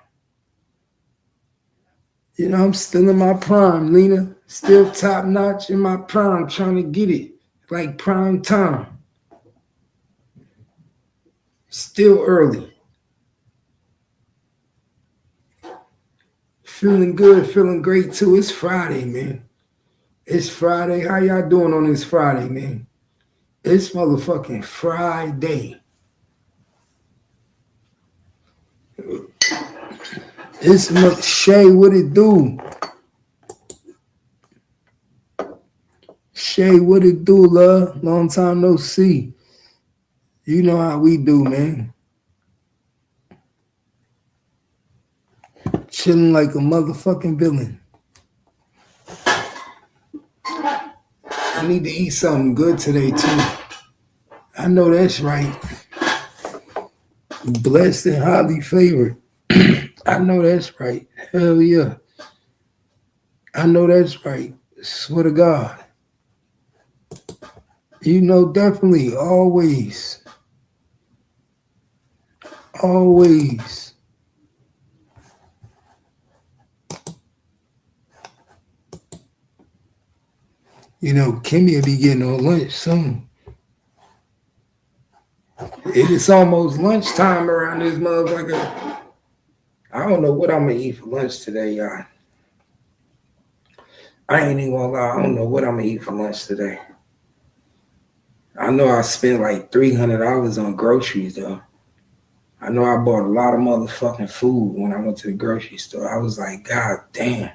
You know, I'm still in my prime, Lena. Still top notch in my prime, trying to get it. Like prime time. Still early. Feeling good, feeling great too. It's Friday, man. It's Friday. How y'all doing on this Friday, man? It's motherfucking Friday. It's Shay, what it do? Shay, what it do, love? Long time no see. You know how we do, man. Chilling like a motherfucking villain. I need to eat something good today, too. I know that's right. Blessed and highly favored. I know that's right. Hell yeah. I know that's right. Swear to God. You know, definitely, always. Always. You know, Kimmy will be getting on lunch soon. It's almost lunchtime around this motherfucker. I don't know what I'm gonna eat for lunch today, y'all. I ain't even gonna lie, I don't know what I'm gonna eat for lunch today. I know I spent like $300 on groceries though. I know I bought a lot of motherfucking food when I went to the grocery store. I was like, God damn.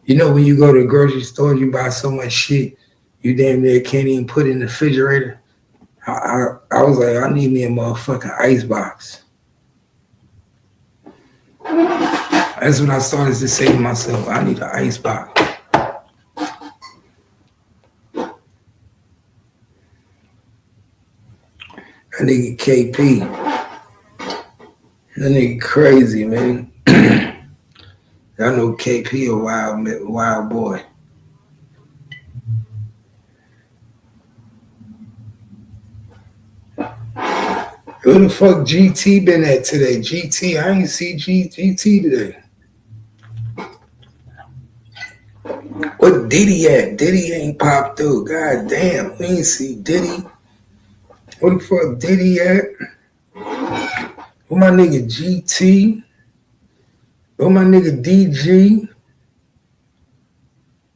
You know when you go to the grocery store, you buy so much shit, you damn near can't even put it in the refrigerator. I was like, I need me a motherfucking ice box. That's when I started to say to myself, I need an ice box. That nigga KP. That nigga crazy, man. I know KP a wild boy. Who the fuck GT been at today? GT, I ain't see GT today. What Diddy at? Diddy ain't popped through. God damn, we ain't see Diddy. What the fuck Diddy at? Where my nigga GT? Where my nigga DG?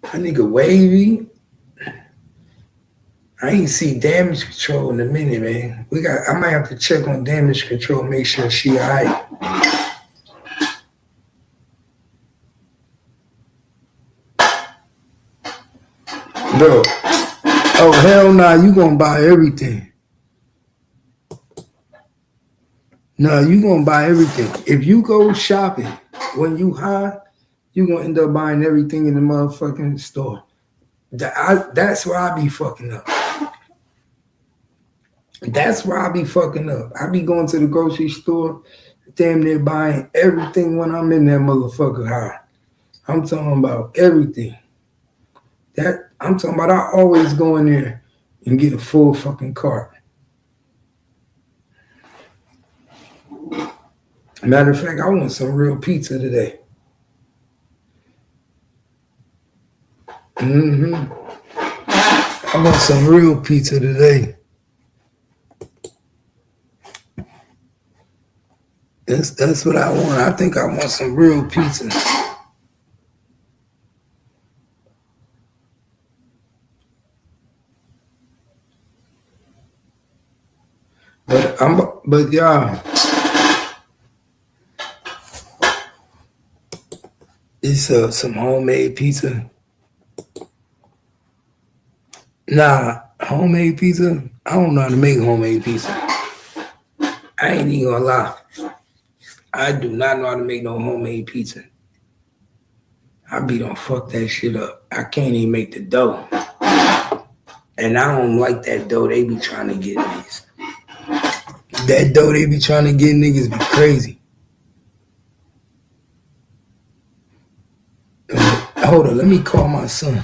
My nigga Wavy? I ain't see Damage Control in a minute, man. I might have to check on Damage Control, make sure she alright. Bro. Oh hell nah, you gonna buy everything. No, you gonna buy everything. If you go shopping when you high, you gonna end up buying everything in the motherfucking store. That's where I be fucking up. That's where I be fucking up. I be going to the grocery store, damn near buying everything when I'm in that motherfucker high. I'm talking about everything. I'm talking about I always go in there and get a full fucking cart. Matter of fact, I want some real pizza today. I want some real pizza today. That's what I want. I think I want some real pizza. But y'all, it's some homemade pizza. Nah, homemade pizza. I don't know how to make homemade pizza. I ain't even gonna lie. I do not know how to make no homemade pizza. I be done fuck that shit up. I can't even make the dough. And I don't like that dough they be trying to get niggas. That dough they be trying to get niggas be crazy. Hold on, let me call my son.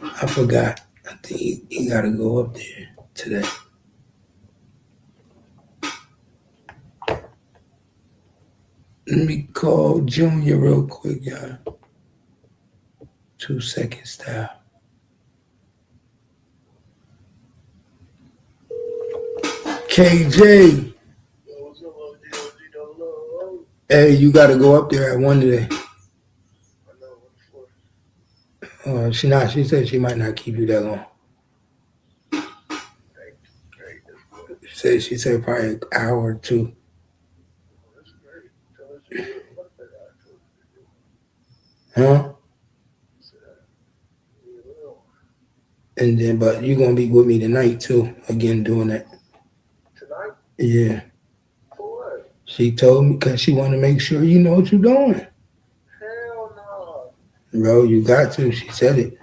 I forgot. I think he gotta go up there today. Let me call Junior real quick, y'all. 2 seconds, style. KJ. Hey, you gotta go up there at 1 today. She said she might not keep you that long. She said probably an hour or 2. Huh? And then, but you're gonna be with me tonight too. Again, doing that. Tonight? Yeah. For what? She told me because she wanted to make sure you know what you're doing. Hell no. Bro, you got to. She said it.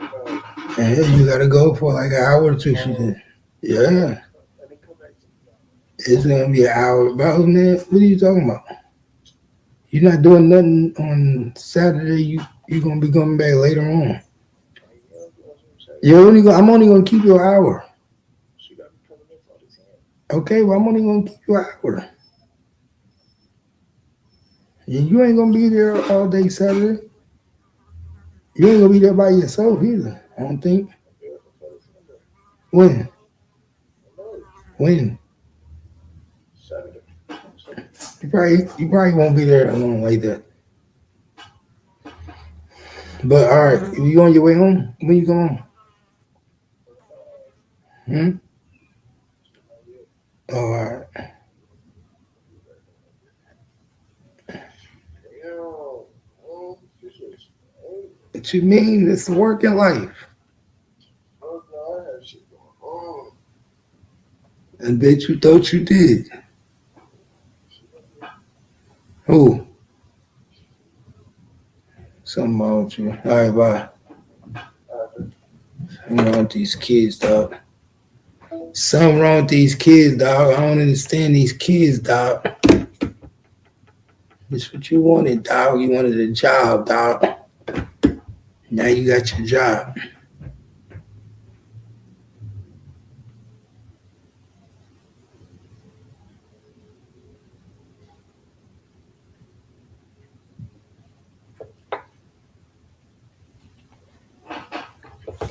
Okay. And you gotta go for like an hour or 2. She said. Yeah. It's gonna be an hour, bro. Man, what are you talking about? You're not doing nothing on Saturday. You're gonna be coming back later on. I'm only gonna keep you an hour. Okay, well I'm only gonna keep you an hour. You ain't gonna be there all day Saturday. You ain't gonna be there by yourself either. I don't think. When? Saturday. You probably won't be there alone like that. But all right, you on your way home? When you going home? Oh, all right. What you mean? It's the working life. I bet you thought you did. Who? Something wrong with you. All right, bye. Something wrong with these kids, dog. Something wrong with these kids, dog. I don't understand these kids, dog. That's what you wanted, dog. You wanted a job, dog. Now you got your job.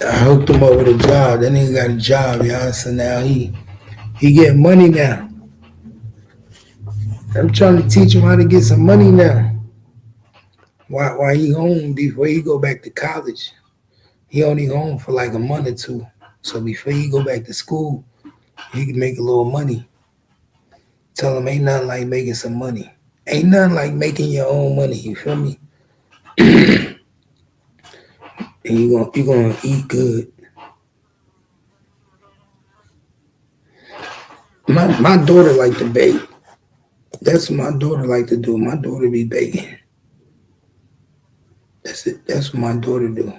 I hooked him up with a job. That nigga got a job, y'all. So now he getting money now. I'm trying to teach him how to get some money now. While he home before he go back to college. He only home for like a month or two. So before he go back to school, he can make a little money. Tell him ain't nothing like making some money. Ain't nothing like making your own money. You feel me? And you're gonna eat good. My daughter like to bake. That's what my daughter like to do. My daughter be baking. That's it. That's what my daughter do.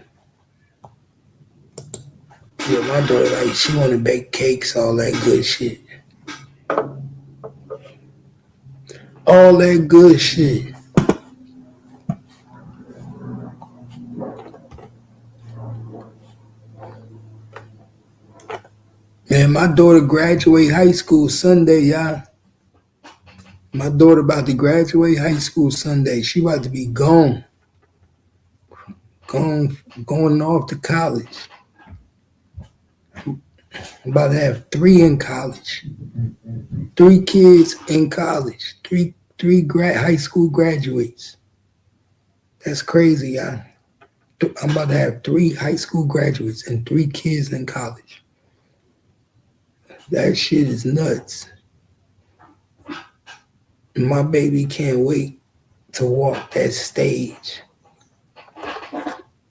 Yeah, my daughter she want to bake cakes, all that good shit. All that good shit. Man, my daughter graduate high school Sunday, y'all. My daughter about to graduate high school Sunday. She about to be gone. Going off to college. I'm about to have 3 in college. 3 kids in college. Three high school graduates. That's crazy, y'all. I'm about to have 3 high school graduates and 3 kids in college. That shit is nuts. My baby can't wait to walk that stage.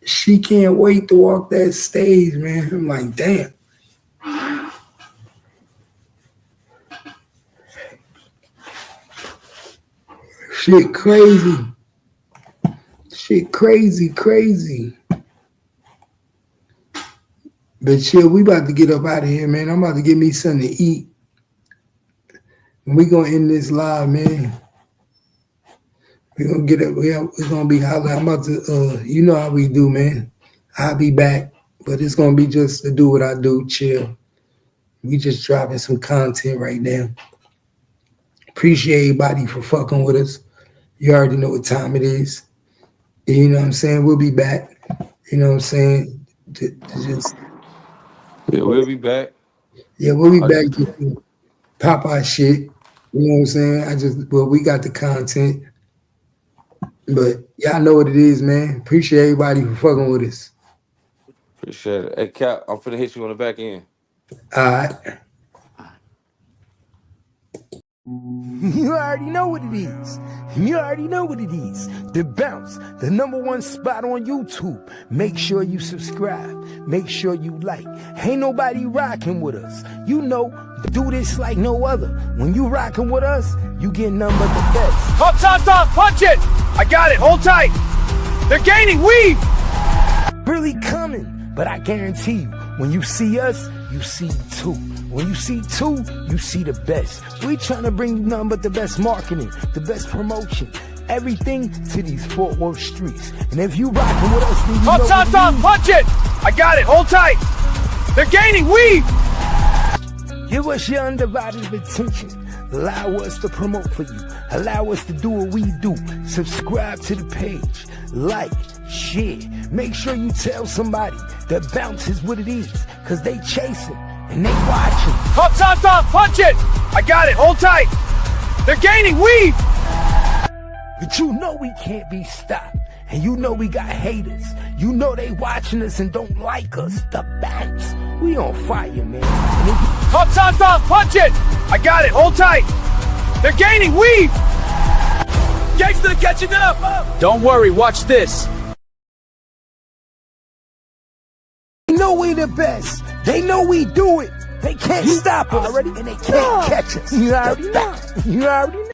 She can't wait to walk that stage, man. I'm like, damn. Shit crazy. Shit crazy. But shit, we about to get up out of here, man. I'm about to get me something to eat. And we gonna end this live, man. We gonna get up. We're gonna be hollering. I'm about to, you know how we do, man. I'll be back, but it's gonna be just to do what I do, chill. We just dropping some content right now. Appreciate everybody for fucking with us. You already know what time it is. You know what I'm saying? We'll be back. You know what I'm saying? Yeah, we'll be back. Yeah, we'll be back to pop our shit. You know what I'm saying? We got the content. But y'all know what it is, man. Appreciate everybody for fucking with us. Appreciate it. Hey, Cap, I'm finna hit you on the back end. All right. You already know what it is. You already know what it is. The Bounce, the #1 spot on YouTube. Make sure you subscribe. Make sure you like. Ain't nobody rocking with us. You know, do this like no other. When you rocking with us, you get none but the best. Top, punch it! I got it, hold tight. They're gaining, weave! Really coming, but I guarantee you, when you see us, you see 2. When you see 2, you see the best. We trying to bring you nothing but the best marketing, the best promotion. everything to these Fort Worth streets. And if you rockin' with us, then you know Tom, punch it! I got it, hold tight! They're gaining, weave! Give us your undivided attention. Allow us to promote for you. Allow us to do what we do. Subscribe to the page. Like, share. Make sure you tell somebody that bounce is what it is. Cause they chasing and they watching. Tom, punch it! I got it, hold tight! They're gaining, weave! But you know we can't be stopped. And you know we got haters. You know they watching us and don't like us. The bounce. We on fire, man. Tom, punch it! I got it, hold tight! They're gaining, weave! Gangsta catching up! Don't worry, watch this. They know we the best. They know we do it. They can't stop us. And they can't catch us. You already know.